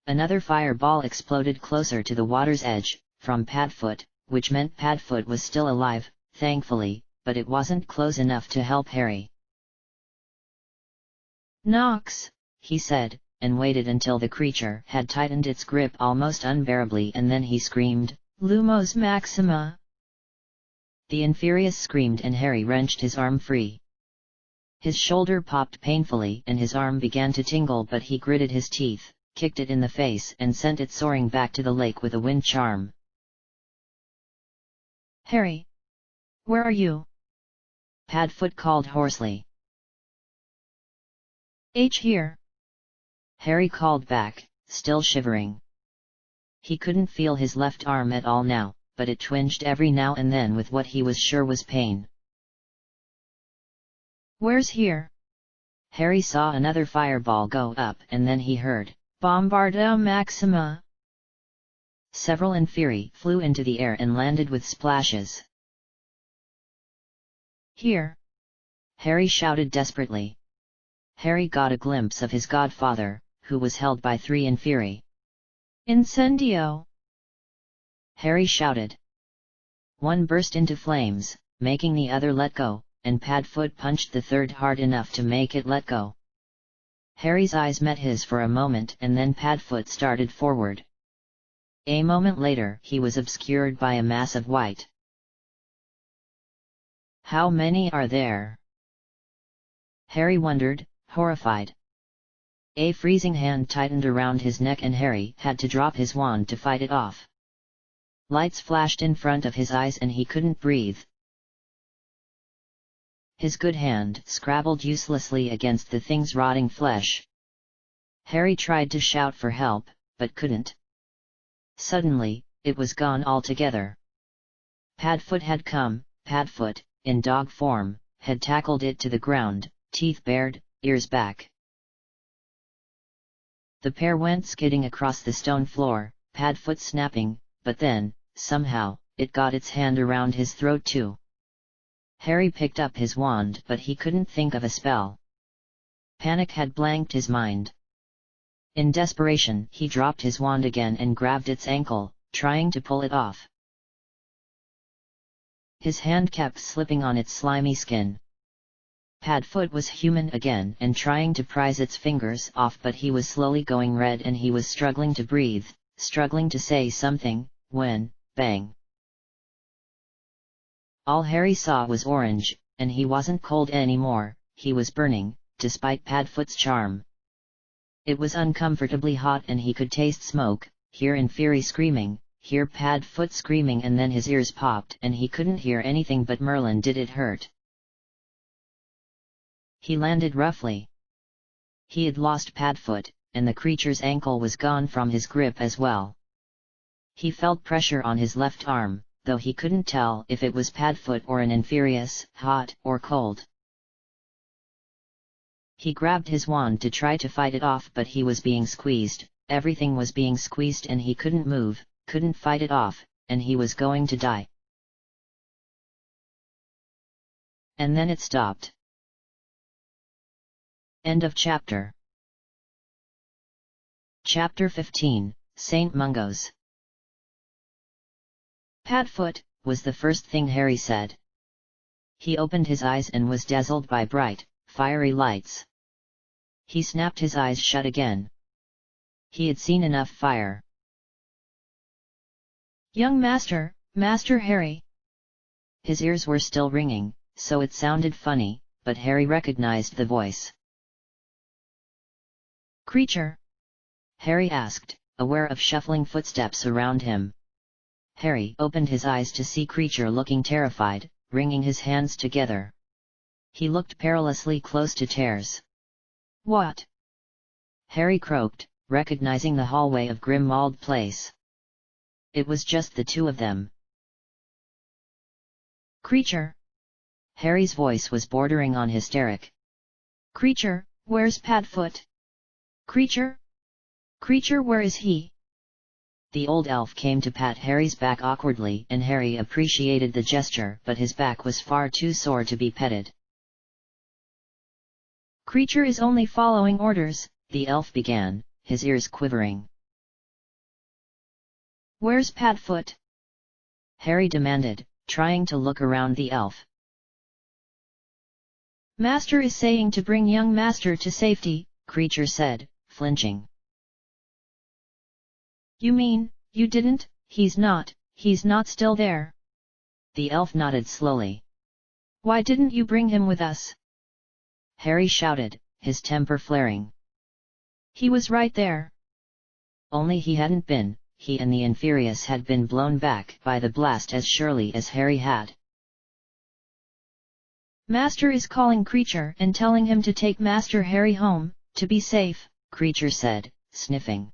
Another fireball exploded closer to the water's edge, from Padfoot, which meant Padfoot was still alive, thankfully, but it wasn't close enough to help Harry. Nox! He said, and waited until the creature had tightened its grip almost unbearably, and then he screamed, Lumos Maxima! The Inferius screamed and Harry wrenched his arm free. His shoulder popped painfully and his arm began to tingle, but he gritted his teeth, kicked it in the face and sent it soaring back to the lake with a wind charm. Harry! Where are you? Padfoot called hoarsely. Here! Harry called back, still shivering. He couldn't feel his left arm at all now, but it twinged every now and then with what he was sure was pain. Where's here? Harry saw another fireball go up and then he heard, Bombarda Maxima! Several Inferi flew into the air and landed with splashes. Here! Harry shouted desperately. Harry got a glimpse of his godfather, who was held by 3 Inferi. Incendio! Harry shouted. One burst into flames, making the other let go, and Padfoot punched the third hard enough to make it let go. Harry's eyes met his for a moment and then Padfoot started forward. A moment later he was obscured by a mass of white. How many are there? Harry wondered, horrified. A freezing hand tightened around his neck and Harry had to drop his wand to fight it off. Lights flashed in front of his eyes and he couldn't breathe. His good hand scrabbled uselessly against the thing's rotting flesh. Harry tried to shout for help, but couldn't. Suddenly, it was gone altogether. Padfoot had come, Padfoot, in dog form, had tackled it to the ground, teeth bared, ears back. The pair went skidding across the stone floor, Padfoot snapping, but then, somehow, it got its hand around his throat too. Harry picked up his wand but he couldn't think of a spell. Panic had blanked his mind. In desperation, he dropped his wand again and grabbed its ankle, trying to pull it off. His hand kept slipping on its slimy skin. Padfoot was human again and trying to prise its fingers off, but he was slowly going red and he was struggling to breathe, struggling to say something, when, bang! All Harry saw was orange, and he wasn't cold anymore, he was burning, despite Padfoot's charm. It was uncomfortably hot and he could taste smoke, hear Inferi screaming, hear Padfoot screaming, and then his ears popped and he couldn't hear anything but Merlin. Did it hurt? He landed roughly. He had lost Padfoot, and the creature's ankle was gone from his grip as well. He felt pressure on his left arm, though he couldn't tell if it was Padfoot or an Inferius, hot or cold. He grabbed his wand to try to fight it off, but he was being squeezed, everything was being squeezed and he couldn't move, couldn't fight it off, and he was going to die. And then it stopped. End of chapter. Chapter 15, Saint Mungo's. Padfoot, was the first thing Harry said. He opened his eyes and was dazzled by bright, fiery lights. He snapped his eyes shut again. He had seen enough fire. Young Master, Master Harry. His ears were still ringing, so it sounded funny, but Harry recognized the voice. Creature? Harry asked, aware of shuffling footsteps around him. Harry opened his eyes to see Creature looking terrified, wringing his hands together. He looked perilously close to Tears. What? Harry croaked, recognizing the hallway of Grimmauld Place. It was just the two of them. Creature? Harry's voice was bordering on hysteric. Creature, where's Padfoot? Creature? Creature, where is he? The old elf came to pat Harry's back awkwardly, and Harry appreciated the gesture, but his back was far too sore to be petted. Creature is only following orders, the elf began, his ears quivering. Where's Padfoot? Harry demanded, trying to look around the elf. Master is saying to bring young Master to safety, Creature said, flinching. You mean, you didn't? He's not still there. The elf nodded slowly. Why didn't you bring him with us? Harry shouted, his temper flaring. He was right there. Only he hadn't been, he and the Inferius had been blown back by the blast as surely as Harry had. Master is calling Creature and telling him to take Master Harry home, to be safe, Creature said, sniffing.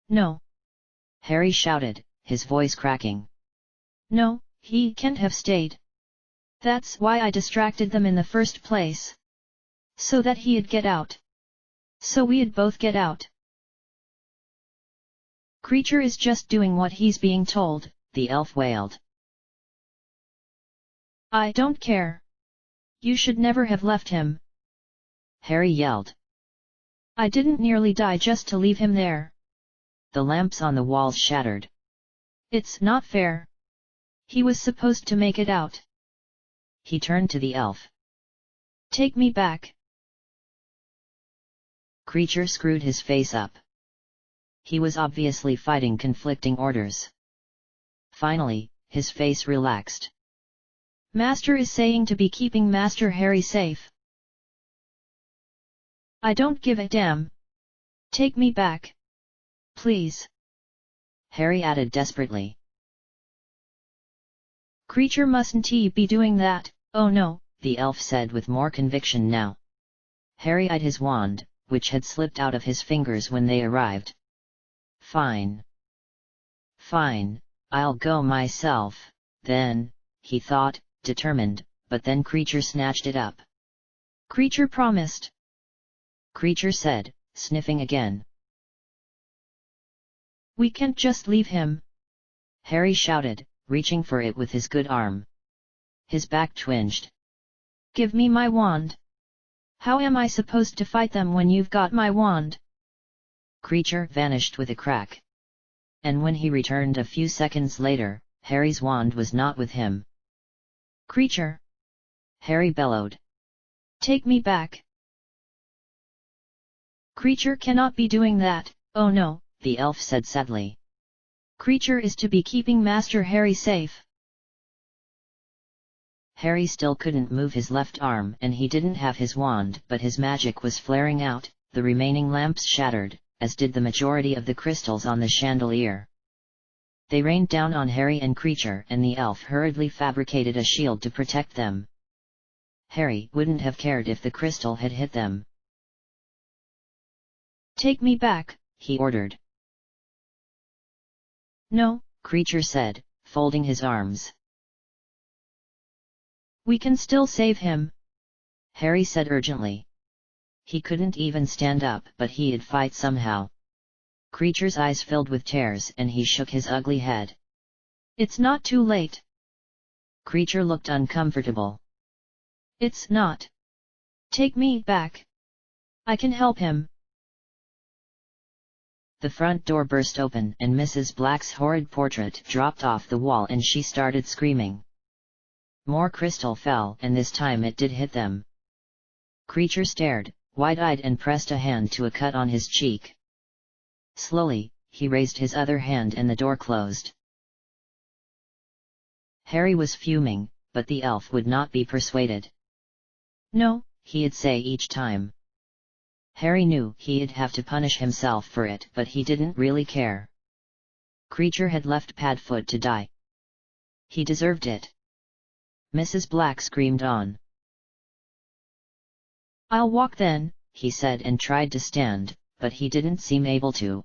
No. Harry shouted, his voice cracking. No, he can't have stayed. That's why I distracted them in the first place. So that he'd get out. So we'd both get out. Creature is just doing what he's being told, the elf wailed. I don't care. You should never have left him. Harry yelled. I didn't nearly die just to leave him there. The lamps on the walls shattered. It's not fair. He was supposed to make it out. He turned to the elf. Take me back. Creature screwed his face up. He was obviously fighting conflicting orders. Finally, his face relaxed. Master is saying to be keeping Master Harry safe. I don't give a damn. Take me back. Please. Harry added desperately. Creature mustn't he be doing that, oh no, the elf said with more conviction now. Harry eyed his wand, which had slipped out of his fingers when they arrived. Fine. Fine, I'll go myself, then, he thought, determined, but then Creature snatched it up. Creature promised. Creature said, sniffing again. We can't just leave him. Harry shouted, reaching for it with his good arm. His back twinged. Give me my wand. How am I supposed to fight them when you've got my wand? Creature vanished with a crack. And when he returned a few seconds later, Harry's wand was not with him. Creature! Harry bellowed. Take me back! Creature cannot be doing that, oh no, the elf said sadly. Creature is to be keeping Master Harry safe. Harry still couldn't move his left arm and he didn't have his wand, but his magic was flaring out, the remaining lamps shattered, as did the majority of the crystals on the chandelier. They rained down on Harry and Creature and the elf hurriedly fabricated a shield to protect them. Harry wouldn't have cared if the crystal had hit them. Take me back, he ordered. No, Creature said, folding his arms. We can still save him, Harry said urgently. He couldn't even stand up, but he'd fight somehow. Creature's eyes filled with tears and he shook his ugly head. It's not too late. Creature looked uncomfortable. It's not. Take me back. I can help him. The front door burst open and Mrs. Black's horrid portrait dropped off the wall and she started screaming. More crystal fell and this time it did hit them. Creature stared, wide-eyed, and pressed a hand to a cut on his cheek. Slowly, he raised his other hand and the door closed. Harry was fuming, but the elf would not be persuaded. No, he'd say each time. Harry knew he'd have to punish himself for it, but he didn't really care. Creature had left Padfoot to die. He deserved it. Mrs. Black screamed on. I'll walk then, he said and tried to stand, but he didn't seem able to.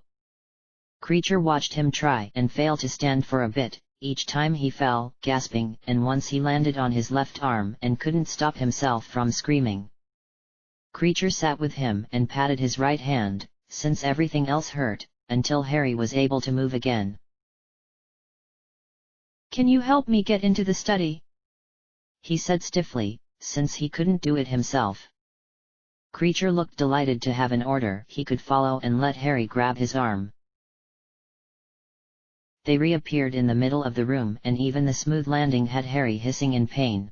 Creature watched him try and fail to stand for a bit, each time he fell, gasping, and once he landed on his left arm and couldn't stop himself from screaming. Creature sat with him and patted his right hand, since everything else hurt, until Harry was able to move again. Can you help me get into the study? He said stiffly, since he couldn't do it himself. Creature looked delighted to have an order he could follow and let Harry grab his arm. They reappeared in the middle of the room and even the smooth landing had Harry hissing in pain.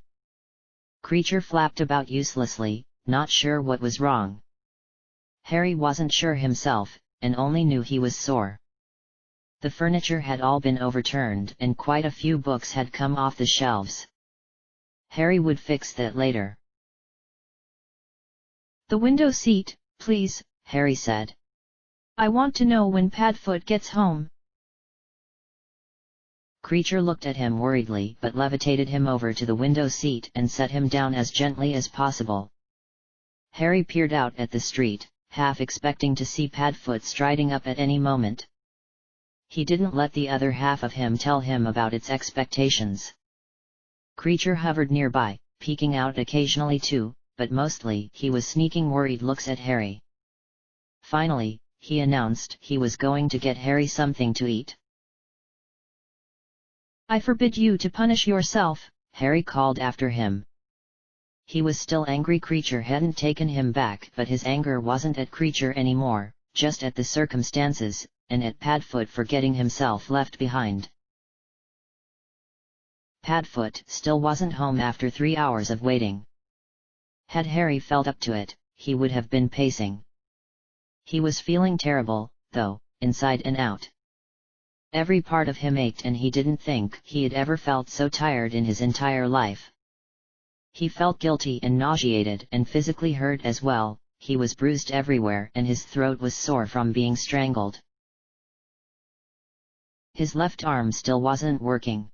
Creature flapped about uselessly, not sure what was wrong. Harry wasn't sure himself, and only knew he was sore. The furniture had all been overturned and quite a few books had come off the shelves. Harry would fix that later. The window seat, please, Harry said. I want to know when Padfoot gets home. Creature looked at him worriedly but levitated him over to the window seat and set him down as gently as possible. Harry peered out at the street, half expecting to see Padfoot striding up at any moment. He didn't let the other half of him tell him about its expectations. Creature hovered nearby, peeking out occasionally too, but mostly he was sneaking worried looks at Harry. Finally, he announced he was going to get Harry something to eat. I forbid you to punish yourself, Harry called after him. He was still angry Creature hadn't taken him back, but his anger wasn't at Creature anymore, just at the circumstances, and at Padfoot for getting himself left behind. Padfoot still wasn't home after 3 hours of waiting. Had Harry felt up to it, he would have been pacing. He was feeling terrible, though, inside and out. Every part of him ached and he didn't think he had ever felt so tired in his entire life. He felt guilty and nauseated and physically hurt as well, he was bruised everywhere and his throat was sore from being strangled. His left arm still wasn't working.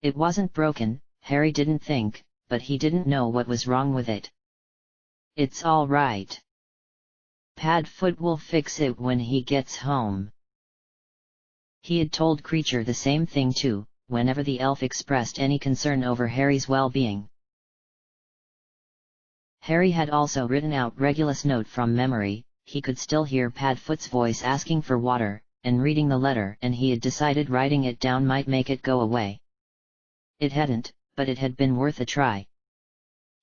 It wasn't broken, Harry didn't think, but he didn't know what was wrong with it. It's all right. Padfoot will fix it when he gets home. He had told Creature the same thing too, whenever the elf expressed any concern over Harry's well-being. Harry had also written out Regulus' note from memory, he could still hear Padfoot's voice asking for water, and reading the letter, and he had decided writing it down might make it go away. It hadn't, but it had been worth a try.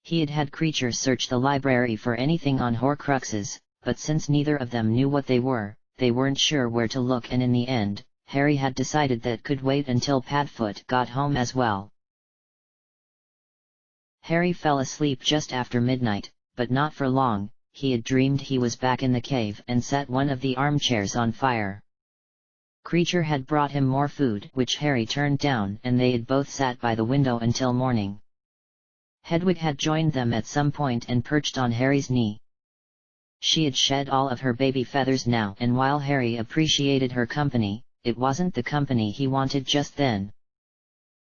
He had had Creature search the library for anything on Horcruxes, but since neither of them knew what they weren't sure where to look, and in the end, Harry had decided that could wait until Padfoot got home as well. Harry fell asleep just after midnight, but not for long. He had dreamed he was back in the cave and set one of the armchairs on fire. Creature had brought him more food, which Harry turned down, and they had both sat by the window until morning. Hedwig had joined them at some point and perched on Harry's knee. She had shed all of her baby feathers now, and while Harry appreciated her company, it wasn't the company he wanted just then.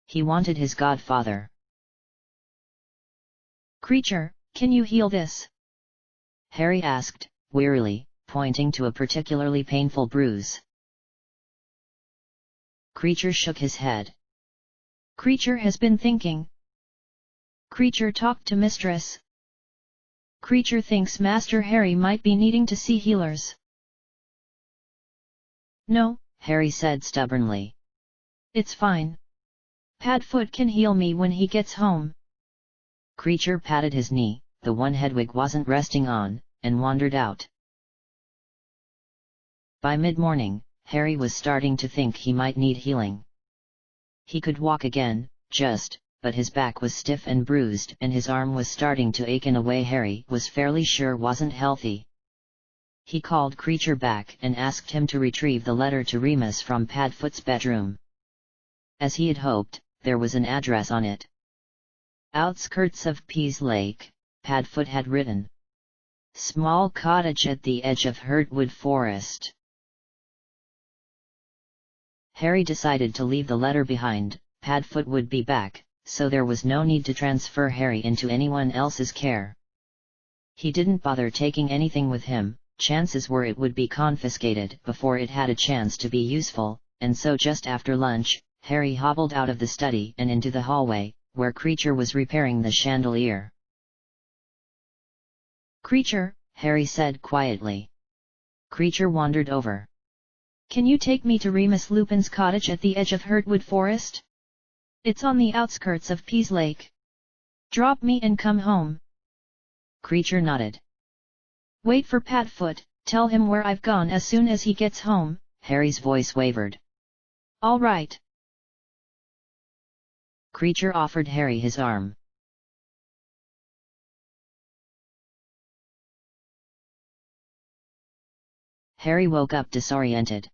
He wanted his godfather. "Creature, can you heal this?" Harry asked, wearily, pointing to a particularly painful bruise. Creature shook his head. "Creature has been thinking. Creature talked to Mistress. Creature thinks Master Harry might be needing to see healers." "No," Harry said stubbornly. "It's fine. Padfoot can heal me when he gets home." Creature patted his knee, the one Hedwig wasn't resting on, and wandered out. By mid-morning, Harry was starting to think he might need healing. He could walk again, but his back was stiff and bruised, and his arm was starting to ache in a way Harry was fairly sure wasn't healthy. He called Creature back and asked him to retrieve the letter to Remus from Padfoot's bedroom. As he had hoped, there was an address on it. "Outskirts of Pease Lake," Padfoot had written. "Small cottage at the edge of Hurtwood Forest." Harry decided to leave the letter behind. Padfoot would be back, so there was no need to transfer Harry into anyone else's care. He didn't bother taking anything with him. Chances were it would be confiscated before it had a chance to be useful, and so just after lunch, Harry hobbled out of the study and into the hallway, where Creature was repairing the chandelier. "Creature," Harry said quietly. Creature wandered over. "Can you take me to Remus Lupin's cottage at the edge of Hurtwood Forest? It's on the outskirts of Pease Lake. Drop me and come home." Creature nodded. "Wait for Padfoot, tell him where I've gone as soon as he gets home." Harry's voice wavered. "All right." Creature offered Harry his arm. Harry woke up disoriented.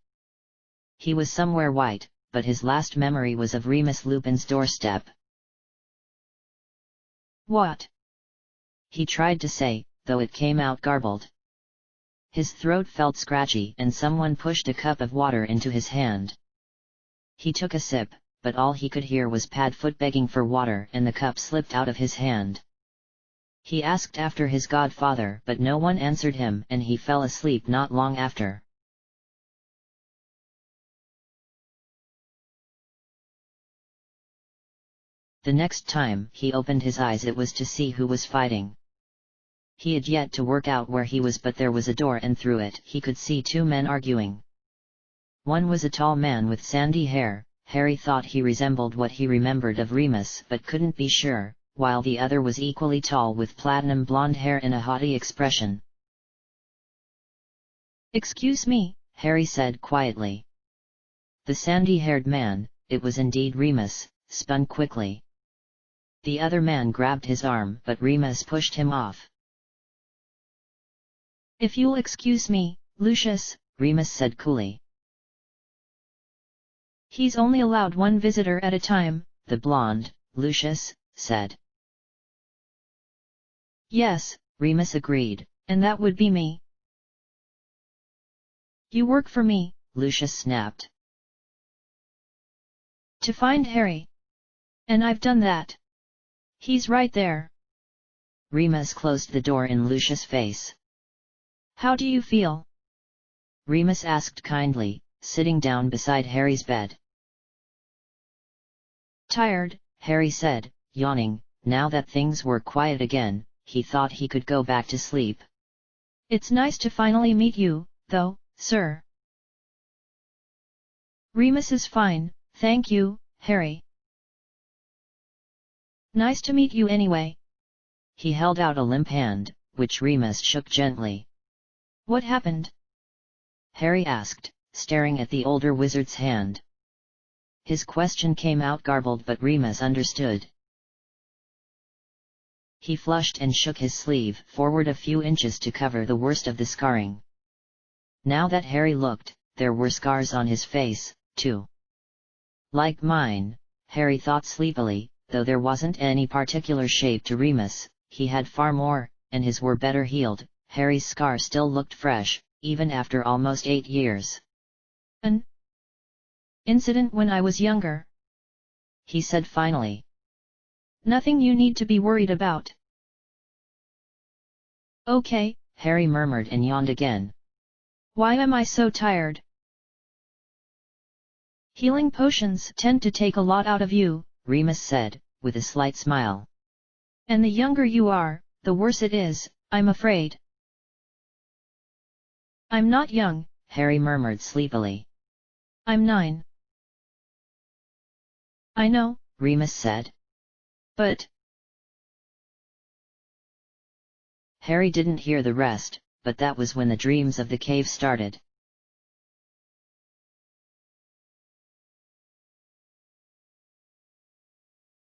He was somewhere white, but his last memory was of Remus Lupin's doorstep. "What?" he tried to say, though it came out garbled. His throat felt scratchy, and someone pushed a cup of water into his hand. He took a sip, but all he could hear was Padfoot begging for water, and the cup slipped out of his hand. He asked after his godfather, but no one answered him, and he fell asleep not long after. The next time he opened his eyes it was to see who was fighting. He had yet to work out where he was, but there was a door, and through it he could see two men arguing. One was a tall man with sandy hair. Harry thought he resembled what he remembered of Remus but couldn't be sure, while the other was equally tall with platinum blonde hair and a haughty expression. "Excuse me," Harry said quietly. The sandy-haired man, it was indeed Remus, spun quickly. The other man grabbed his arm, but Remus pushed him off. "If you'll excuse me, Lucius," Remus said coolly. "He's only allowed one visitor at a time," the blonde, Lucius, said. "Yes," Remus agreed. "And that would be me." "You work for me," Lucius snapped. "To find Harry. And I've done that. He's right there." Remus closed the door in Lucius' face. "How do you feel?" Remus asked kindly, sitting down beside Harry's bed. "Tired," Harry said, yawning. Now that things were quiet again, he thought he could go back to sleep. "It's nice to finally meet you, though, sir." "Remus is fine, thank you, Harry." "Nice to meet you anyway." He held out a limp hand, which Remus shook gently. What happened? Harry asked, staring at the older wizard's hand. His question came out garbled, but Remus understood. He flushed and shook his sleeve forward a few inches to cover the worst of the scarring. Now that Harry looked, there were scars on his face, too. Like mine, Harry thought sleepily, though there wasn't any particular shape to Remus, he had far more, and his were better healed. Harry's scar still looked fresh, even after almost 8 years. An incident when I was younger, he said finally. Nothing you need to be worried about. Okay, Harry murmured and yawned again. Why am I so tired? Healing potions tend to take a lot out of you, Remus said, with a slight smile. And the younger you are, the worse it is, I'm afraid. I'm not young, Harry murmured sleepily. I'm 9. I know, Remus said. But... Harry didn't hear the rest, but that was when the dreams of the cave started.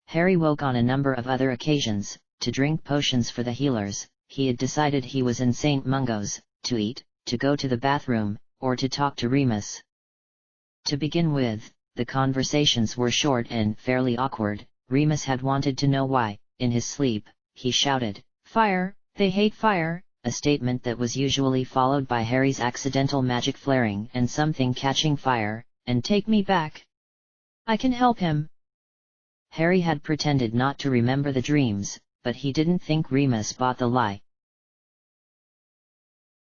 Harry woke on a number of other occasions, to drink potions for the healers. He had decided he was in St. Mungo's, to eat, to go to the bathroom, or to talk to Remus. To begin with, the conversations were short and fairly awkward. Remus had wanted to know why, in his sleep, he shouted, "Fire, they hate fire," a statement that was usually followed by Harry's accidental magic flaring and something catching fire, and "take me back. I can help him." Harry had pretended not to remember the dreams, but he didn't think Remus bought the lie.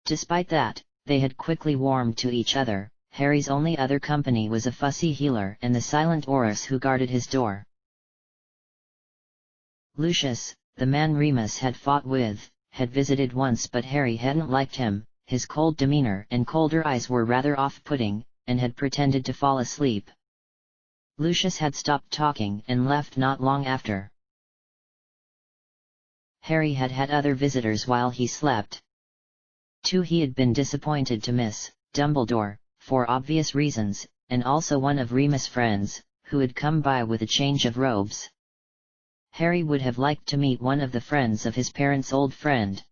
Despite that, they had quickly warmed to each other. Harry's only other company was a fussy healer and the silent Aurus who guarded his door. Lucius, the man Remus had fought with, had visited once, but Harry hadn't liked him. His cold demeanor and colder eyes were rather off-putting, and had pretended to fall asleep. Lucius had stopped talking and left not long after. Harry had had other visitors while he slept. 2 he had been disappointed to miss, Dumbledore, for obvious reasons, and also one of Remus' friends, who had come by with a change of robes. Harry would have liked to meet one of the friends of his parents' old friend.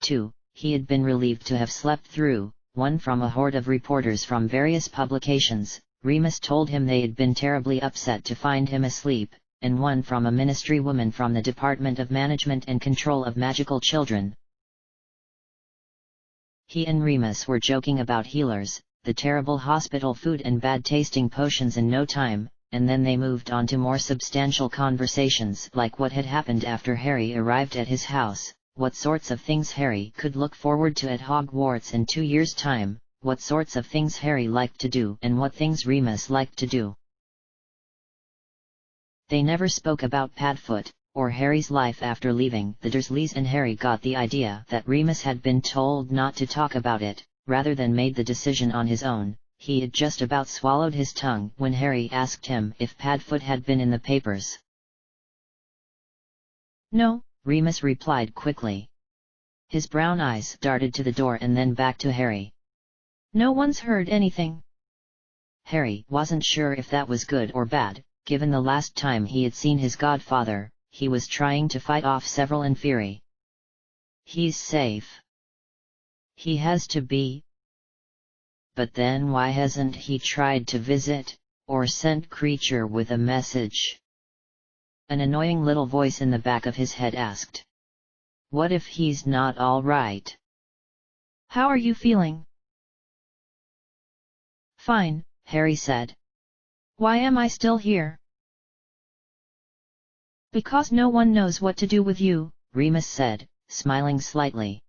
2 he had been relieved to have slept through, one from a horde of reporters from various publications. Remus told him they had been terribly upset to find him asleep, and one from a ministry woman from the Department of Management and Control of Magical Children. He and Remus were joking about healers, the terrible hospital food and bad-tasting potions in no time, and then they moved on to more substantial conversations like what had happened after Harry arrived at his house, what sorts of things Harry could look forward to at Hogwarts in 2 years' time, what sorts of things Harry liked to do and what things Remus liked to do. They never spoke about Padfoot, or Harry's life after leaving the Dursleys, and Harry got the idea that Remus had been told not to talk about it, rather than made the decision on his own. He had just about swallowed his tongue when Harry asked him if Padfoot had been in the papers. "No," Remus replied quickly. His brown eyes darted to the door and then back to Harry. "No one's heard anything." Harry wasn't sure if that was good or bad. Given the last time he had seen his godfather, he was trying to fight off several in fury. He's safe. He has to be. But then why hasn't he tried to visit, or sent Creature with a message? An annoying little voice in the back of his head asked. What if he's not all right? "How are you feeling?" "Fine," Harry said. "Why am I still here?" "Because no one knows what to do with you," Remus said, smiling slightly.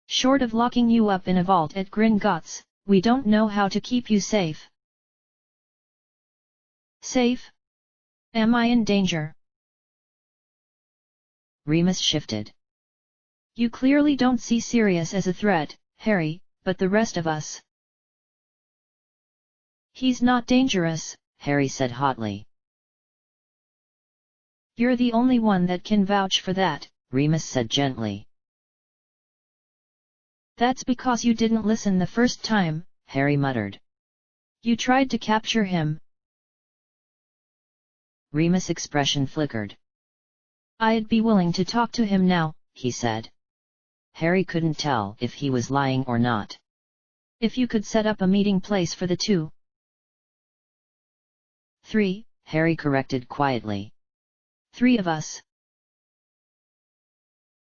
"Short of locking you up in a vault at Gringotts, we don't know how to keep you safe." "Safe? Am I in danger?" Remus shifted. "You clearly don't see Sirius as a threat, Harry, but the rest of us." "He's not dangerous," Harry said hotly. You're the only one that can vouch for that, Remus said gently. That's because you didn't listen the first time, Harry muttered. You tried to capture him. Remus' expression flickered. I'd be willing to talk to him now, he said. Harry couldn't tell if he was lying or not. If you could set up a meeting place for the 2. 3, Harry corrected quietly. 3 of us.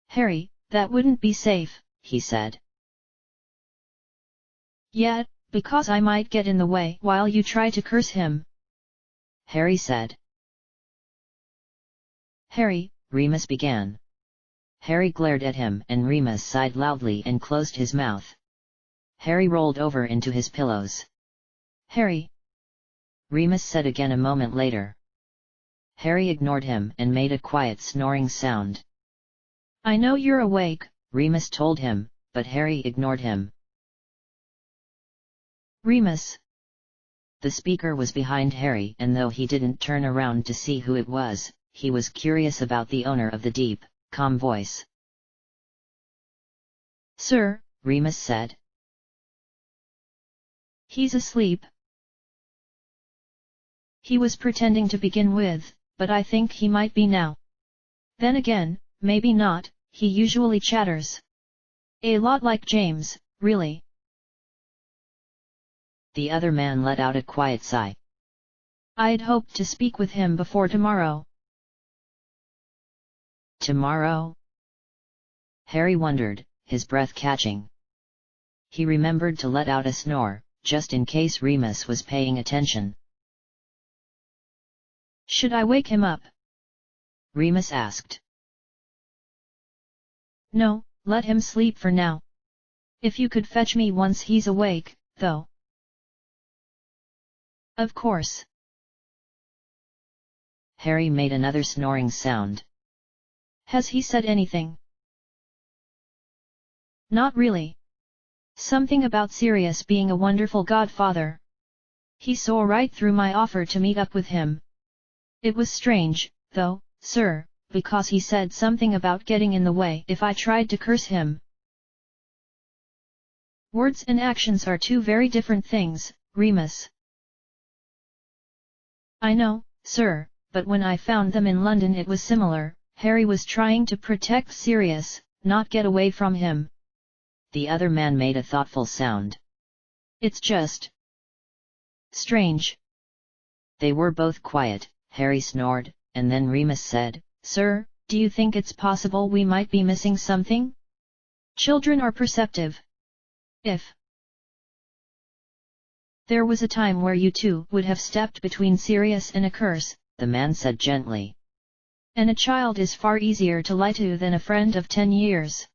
Harry, that wouldn't be safe, he said. Yeah, because I might get in the way while you try to curse him, Harry said. Harry, Remus began. Harry glared at him and Remus sighed loudly and closed his mouth. Harry rolled over into his pillows. Harry, Remus said again a moment later. Harry ignored him and made a quiet snoring sound. I know you're awake, Remus told him, but Harry ignored him. Remus. The speaker was behind Harry, and though he didn't turn around to see who it was, he was curious about the owner of the deep, calm voice. Sir, Remus said. He's asleep. He was pretending to begin with, but I think he might be now. Then again, maybe not, he usually chatters. A lot like James, really. The other man let out a quiet sigh. I'd hoped to speak with him before tomorrow. Tomorrow? Harry wondered, his breath catching. He remembered to let out a snore, just in case Remus was paying attention. Should I wake him up? Remus asked. No, let him sleep for now. If you could fetch me once he's awake, though. Of course. Harry made another snoring sound. Has he said anything? Not really. Something about Sirius being a wonderful godfather. He saw right through my offer to meet up with him. It was strange, though, sir, because he said something about getting in the way if I tried to curse him. Words and actions are 2 very different things, Remus. I know, sir, but when I found them in London it was similar. Harry was trying to protect Sirius, not get away from him. The other man made a thoughtful sound. It's just strange. They were both quiet. Harry snored, and then Remus said, Sir, do you think it's possible we might be missing something? Children are perceptive. If there was a time where you 2 would have stepped between Sirius and a curse, the man said gently. And a child is far easier to lie to than a friend of 10 years.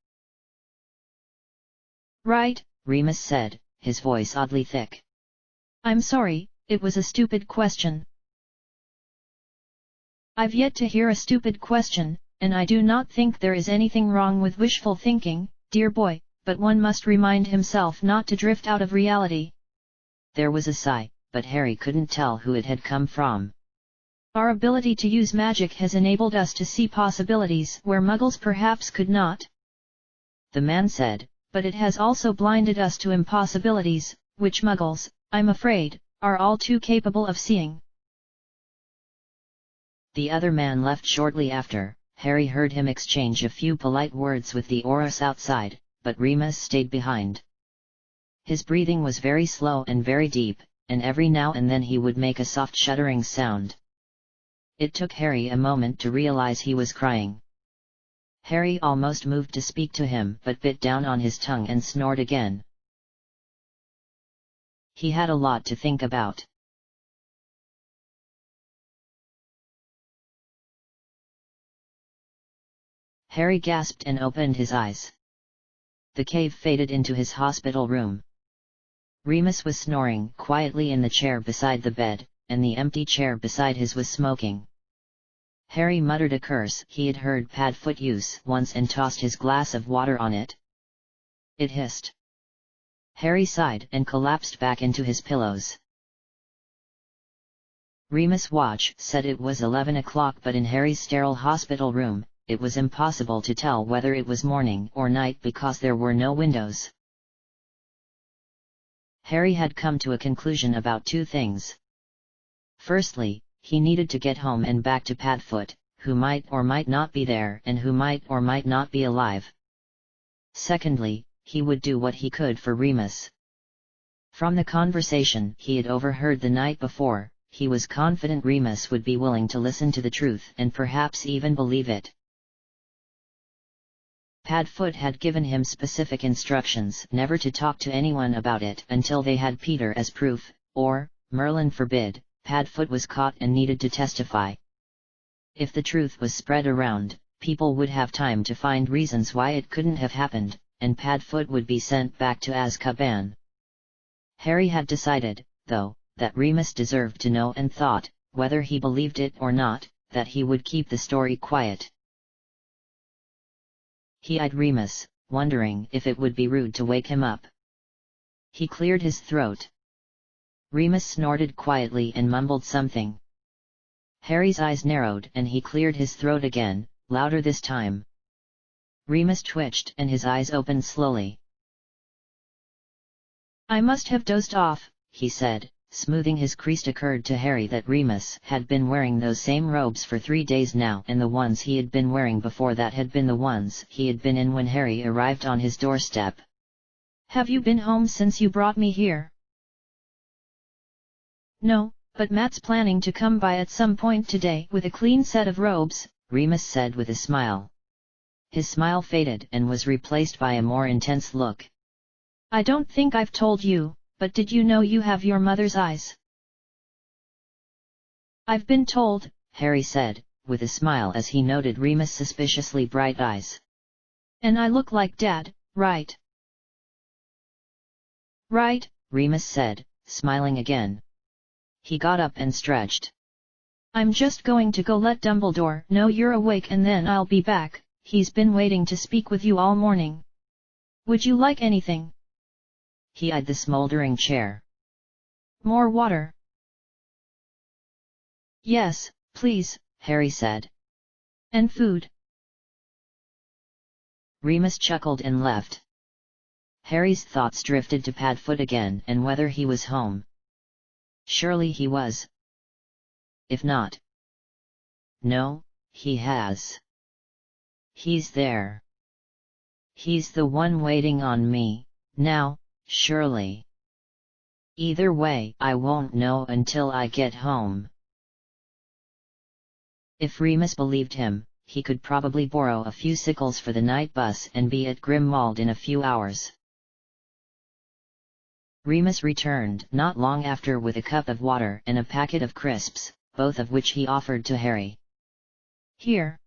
Right, Remus said, his voice oddly thick. I'm sorry, it was a stupid question. I've yet to hear a stupid question, and I do not think there is anything wrong with wishful thinking, dear boy, but one must remind himself not to drift out of reality. There was a sigh, but Harry couldn't tell who it had come from. Our ability to use magic has enabled us to see possibilities where Muggles perhaps could not, the man said, but it has also blinded us to impossibilities, which Muggles, I'm afraid, are all too capable of seeing. The other man left shortly after. Harry heard him exchange a few polite words with the Aurors outside, but Remus stayed behind. His breathing was very slow and very deep, and every now and then he would make a soft shuddering sound. It took Harry a moment to realize he was crying. Harry almost moved to speak to him but bit down on his tongue and snored again. He had a lot to think about. Harry gasped and opened his eyes. The cave faded into his hospital room. Remus was snoring quietly in the chair beside the bed, and the empty chair beside his was smoking. Harry muttered a curse he had heard Padfoot use once and tossed his glass of water on it. It hissed. Harry sighed and collapsed back into his pillows. Remus' watch said it was 11 o'clock, but in Harry's sterile hospital room, it was impossible to tell whether it was morning or night because there were no windows. Harry had come to a conclusion about two things. Firstly, he needed to get home and back to Padfoot, who might or might not be there and who might or might not be alive. Secondly, he would do what he could for Remus. From the conversation he had overheard the night before, he was confident Remus would be willing to listen to the truth and perhaps even believe it. Padfoot had given him specific instructions never to talk to anyone about it until they had Peter as proof, or, Merlin forbid, Padfoot was caught and needed to testify. If the truth was spread around, people would have time to find reasons why it couldn't have happened, and Padfoot would be sent back to Azkaban. Harry had decided, though, that Remus deserved to know and thought, whether he believed it or not, that he would keep the story quiet. He eyed Remus, wondering if it would be rude to wake him up. He cleared his throat. Remus snorted quietly and mumbled something. Harry's eyes narrowed and he cleared his throat again, louder this time. Remus twitched and his eyes opened slowly. "I must have dozed off," he said, smoothing his crease. It occurred to Harry that Remus had been wearing those same robes for 3 days now, and the ones he had been wearing before that had been the ones he had been in when Harry arrived on his doorstep. "Have you been home since you brought me here?" "No, but Matt's planning to come by at some point today with a clean set of robes," Remus said with a smile. His smile faded and was replaced by a more intense look. "I don't think I've told you, but did you know you have your mother's eyes?" "I've been told," Harry said, with a smile as he noted Remus' suspiciously bright eyes. "And I look like Dad, right?" "Right," Remus said, smiling again. He got up and stretched. "I'm just going to go let Dumbledore know you're awake and then I'll be back. He's been waiting to speak with you all morning. Would you like anything?" He eyed the smoldering chair. "More water?" "Yes, please," Harry said. "And food?" Remus chuckled and left. Harry's thoughts drifted to Padfoot again and whether he was home. Surely he was. If not. No, he has. He's there. He's the one waiting on me, now, surely. Either way, I won't know until I get home. If Remus believed him, he could probably borrow a few sickles for the night bus and be at Grimmauld in a few hours. Remus returned not long after with a cup of water and a packet of crisps, both of which he offered to Harry. "Here."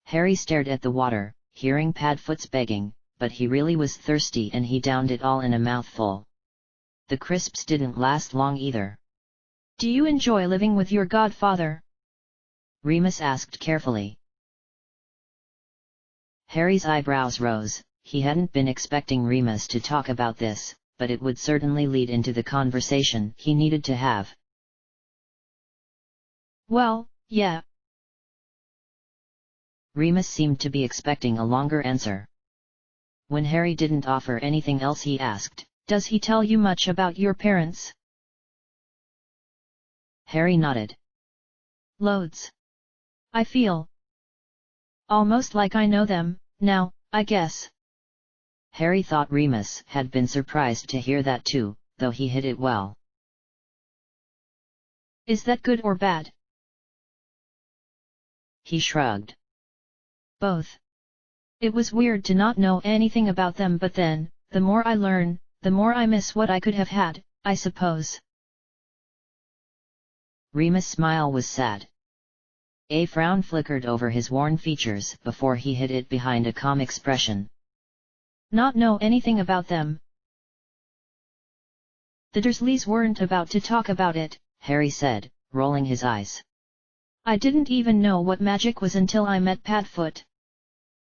Harry stared at the water, hearing Padfoot's begging, but he really was thirsty and he downed it all in a mouthful. The crisps didn't last long either. "Do you enjoy living with your godfather?" Remus asked carefully. Harry's eyebrows rose. He hadn't been expecting Remus to talk about this, but it would certainly lead into the conversation he needed to have. "Well, yeah." Remus seemed to be expecting a longer answer. When Harry didn't offer anything else he asked, "Does he tell you much about your parents?" Harry nodded. "Loads. I feel almost like I know them, now, I guess." Harry thought Remus had been surprised to hear that too, though he hid it well. "Is that good or bad?" He shrugged. "Both. It was weird to not know anything about them, but then, the more I learn, the more I miss what I could have had, I suppose." Remus' smile was sad. A frown flickered over his worn features before he hid it behind a calm expression. "Not know anything about them?" "The Dursleys weren't about to talk about it," Harry said, rolling his eyes. "I didn't even know what magic was until I met Padfoot.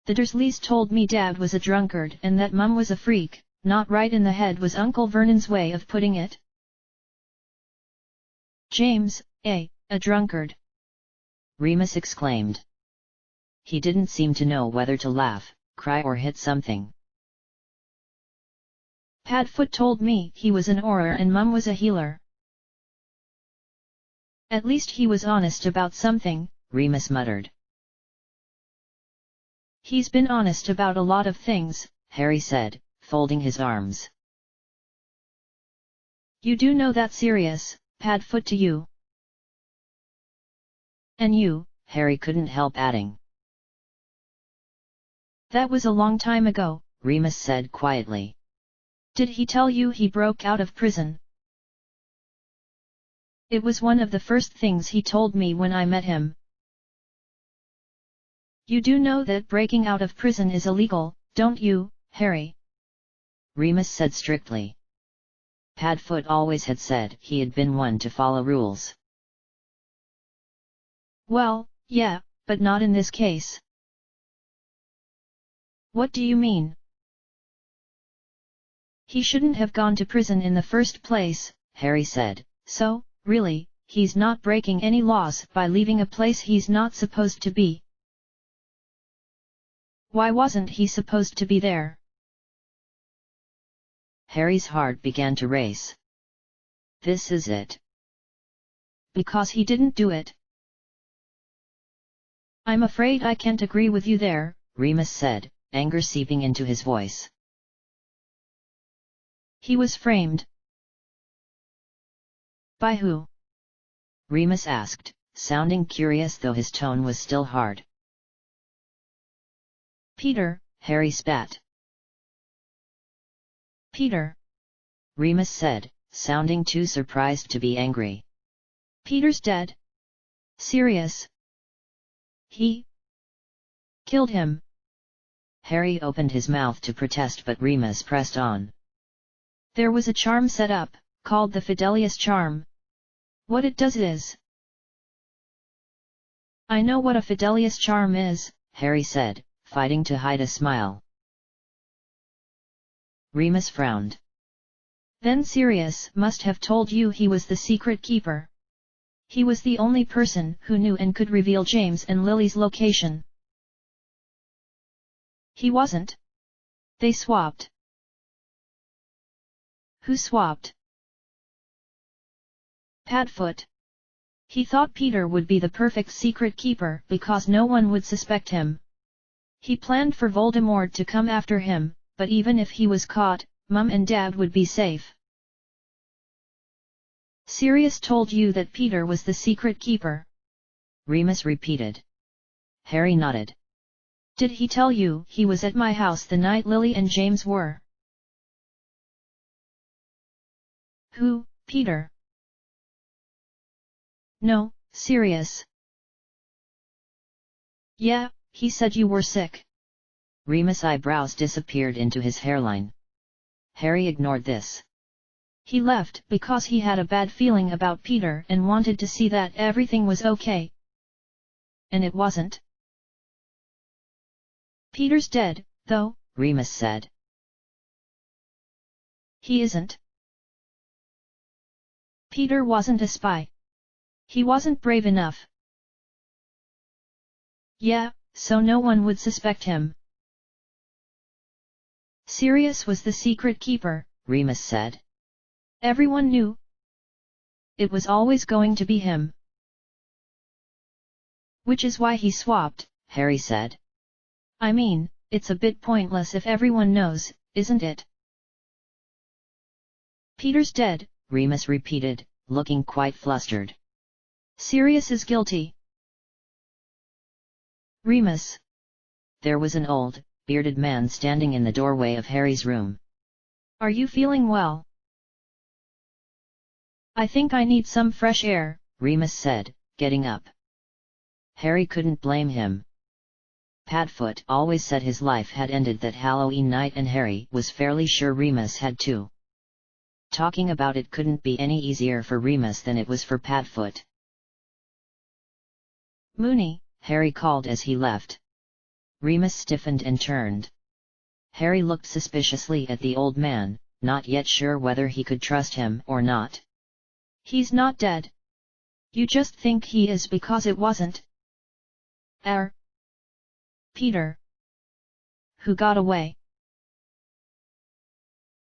The Dursleys told me Dad was a drunkard and that Mum was a freak. Not right in the head was Uncle Vernon's way of putting it." "James, a drunkard!" Remus exclaimed. He didn't seem to know whether to laugh, cry or hit something. "Padfoot told me he was an Auror and Mum was a healer. At least he was honest about something," Remus muttered. "He's been honest about a lot of things," Harry said, folding his arms. "You do know that's serious, Padfoot to you." "And you," Harry couldn't help adding. "That was a long time ago," Remus said quietly. "Did he tell you he broke out of prison?" "It was one of the first things he told me when I met him." "You do know that breaking out of prison is illegal, don't you, Harry?" Remus said strictly. Padfoot always had said he had been one to follow rules. "Well, yeah, but not in this case." "What do you mean?" "He shouldn't have gone to prison in the first place," Harry said. "So, really, he's not breaking any laws by leaving a place he's not supposed to be." "Why wasn't he supposed to be there?" Harry's heart began to race. This is it. "Because he didn't do it." "I'm afraid I can't agree with you there," Remus said, anger seeping into his voice. "He was framed." "By who?" Remus asked, sounding curious though his tone was still hard. "Peter," Harry spat. "Peter," Remus said, sounding too surprised to be angry. "Peter's dead." "Serious?" "He killed him." Harry opened his mouth to protest but Remus pressed on. "There was a charm set up, called the Fidelius charm. What it does is—" "I know what a Fidelius charm is," Harry said, fighting to hide a smile. Remus frowned. "Then Sirius must have told you he was the secret keeper. He was the only person who knew and could reveal James and Lily's location." "He wasn't. They swapped." "Who swapped?" "Padfoot. He thought Peter would be the perfect secret keeper because no one would suspect him. He planned for Voldemort to come after him, but even if he was caught, Mum and Dad would be safe." "Sirius told you that Peter was the secret keeper?" Remus repeated. Harry nodded. "Did he tell you he was at my house the night Lily and James were?" "Who, Peter?" "No, Sirius." "Yeah, he said you were sick." Remus' eyebrows disappeared into his hairline. Harry ignored this. "He left because he had a bad feeling about Peter and wanted to see that everything was okay." "And it wasn't?" "Peter's dead, though," Remus said. "He isn't." "Peter wasn't a spy. He wasn't brave enough." "Yeah, so no one would suspect him." "Sirius was the secret keeper," Remus said. "Everyone knew. It was always going to be him." "Which is why he swapped," Harry said. "I mean, it's a bit pointless if everyone knows, isn't it?" "Peter's dead," Remus repeated, looking quite flustered. "Sirius is guilty." "Remus." There was an old, bearded man standing in the doorway of Harry's room. "Are you feeling well?" "I think I need some fresh air," Remus said, getting up. Harry couldn't blame him. Padfoot always said his life had ended that Halloween night and Harry was fairly sure Remus had too. Talking about it couldn't be any easier for Remus than it was for Padfoot. "Moony," Harry called as he left. Remus stiffened and turned. Harry looked suspiciously at the old man, not yet sure whether he could trust him or not. "He's not dead." You just think he is because it wasn't Peter who got away.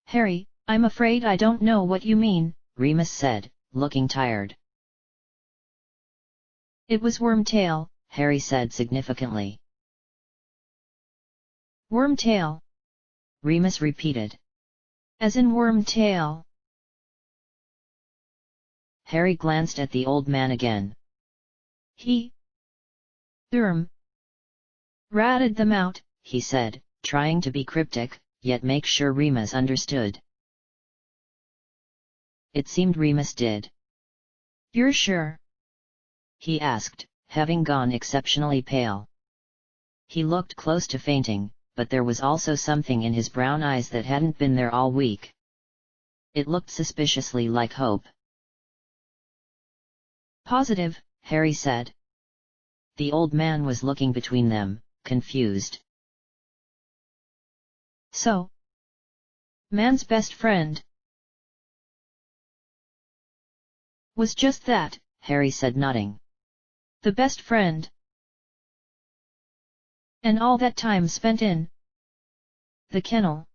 Harry, I'm afraid I don't know what you mean, Remus said, looking tired. It was Wormtail, Harry said significantly. Wormtail, Remus repeated. as in Wormtail. Harry glanced at the old man again. He ratted them out, he said, trying to be cryptic, yet make sure Remus understood. It seemed Remus did. You're sure? He asked, having gone exceptionally pale. He looked close to fainting, but there was also something in his brown eyes that hadn't been there all week. It looked suspiciously like hope. Positive, Harry said. The old man was looking between them, confused. So, man's best friend was just that, Harry said, nodding. The best friend. And all that time spent in the kennel.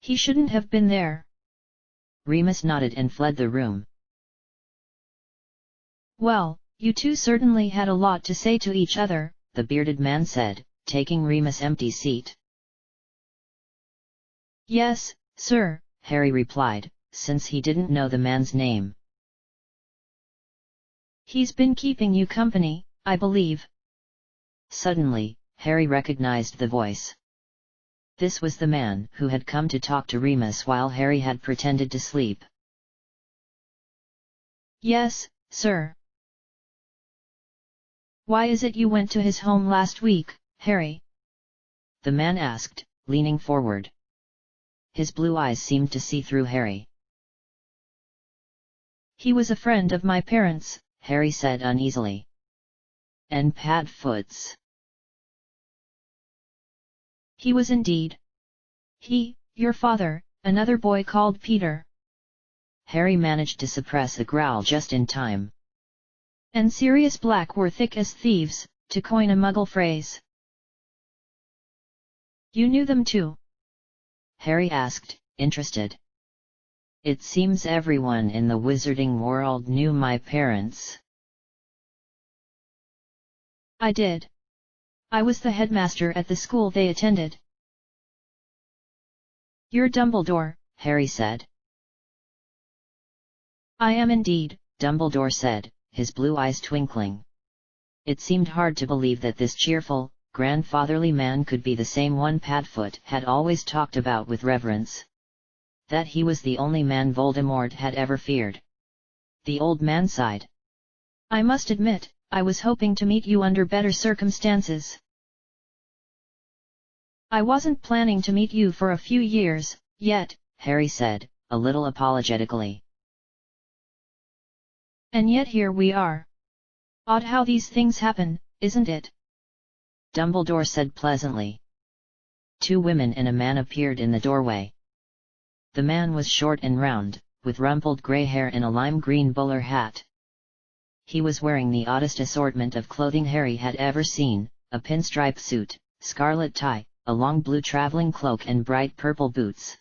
He shouldn't have been there. Remus nodded and fled the room. Well, you two certainly had a lot to say to each other, the bearded man said, taking Remus' empty seat. Yes, sir, Harry replied, since he didn't know the man's name. He's been keeping you company, I believe. Suddenly, Harry recognized the voice. This was the man who had come to talk to Remus while Harry had pretended to sleep. Yes, sir. Why is it you went to his home last week, Harry? The man asked, leaning forward. His blue eyes seemed to see through Harry. He was a friend of my parents', Harry said uneasily. And Padfoot's. He was indeed. He, your father, another boy called Peter. Harry managed to suppress a growl just in time. And Sirius Black were thick as thieves, to coin a Muggle phrase. You knew them too? Harry asked, interested. It seems everyone in the wizarding world knew my parents. I did. I was the headmaster at the school they attended. You're Dumbledore, Harry said. I am indeed, Dumbledore said, his blue eyes twinkling. It seemed hard to believe that this cheerful, grandfatherly man could be the same one Padfoot had always talked about with reverence. That he was the only man Voldemort had ever feared. The old man sighed. I must admit, I was hoping to meet you under better circumstances. I wasn't planning to meet you for a few years, yet, Harry said, a little apologetically. And yet here we are. Odd how these things happen, isn't it? Dumbledore said pleasantly. Two women and a man appeared in the doorway. The man was short and round, with rumpled grey hair and a lime green bowler hat. He was wearing the oddest assortment of clothing Harry had ever seen, a pinstripe suit, scarlet tie, a long blue traveling cloak and bright purple boots.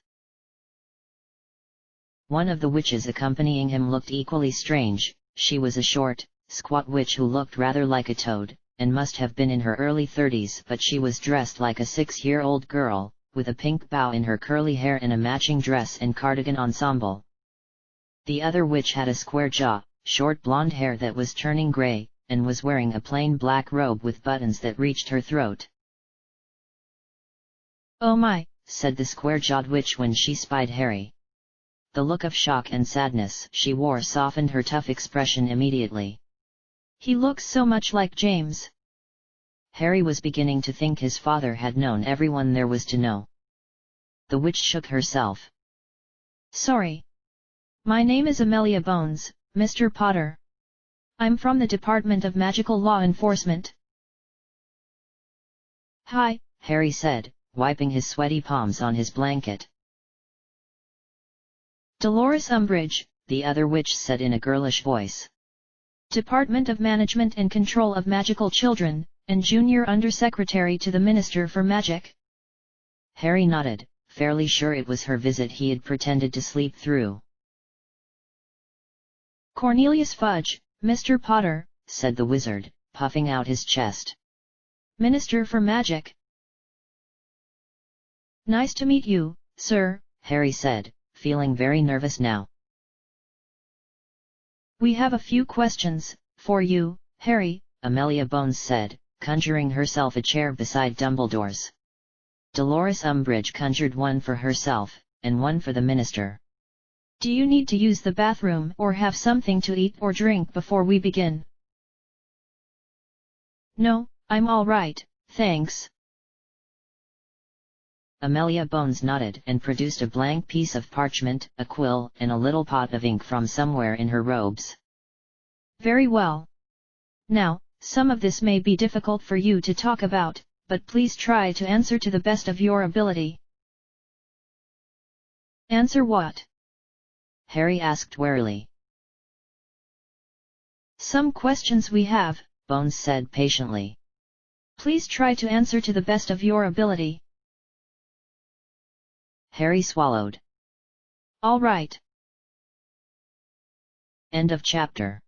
One of the witches accompanying him looked equally strange. She was a short, squat witch who looked rather like a toad, and must have been in her early 30s, but she was dressed like a 6-year-old girl, with a pink bow in her curly hair and a matching dress and cardigan ensemble. The other witch had a square jaw, short blonde hair that was turning grey, and was wearing a plain black robe with buttons that reached her throat. Oh my, said the square-jawed witch when she spied Harry. The look of shock and sadness she wore softened her tough expression immediately. He looks so much like James. Harry was beginning to think his father had known everyone there was to know. The witch shook herself. Sorry. My name is Amelia Bones, Mr. Potter. I'm from the Department of Magical Law Enforcement. Hi, Harry said, wiping his sweaty palms on his blanket. Dolores Umbridge, the other witch said in a girlish voice. Department of Management and Control of Magical Children, and Junior Undersecretary to the Minister for Magic. Harry nodded, fairly sure it was her visit he had pretended to sleep through. Cornelius Fudge, Mr. Potter, said the wizard, puffing out his chest. Minister for Magic. Nice to meet you, sir, Harry said, feeling very nervous now. We have a few questions for you, Harry, Amelia Bones said, conjuring herself a chair beside Dumbledore's. Dolores Umbridge conjured one for herself, and one for the minister. Do you need to use the bathroom or have something to eat or drink before we begin? No, I'm all right, thanks. Amelia Bones nodded and produced a blank piece of parchment, a quill, and a little pot of ink from somewhere in her robes. Very well. Now, some of this may be difficult for you to talk about, but please try to answer to the best of your ability. Answer what? Harry asked warily. Some questions we have, Bones said patiently. Please try to answer to the best of your ability. Harry swallowed. All right. End of chapter.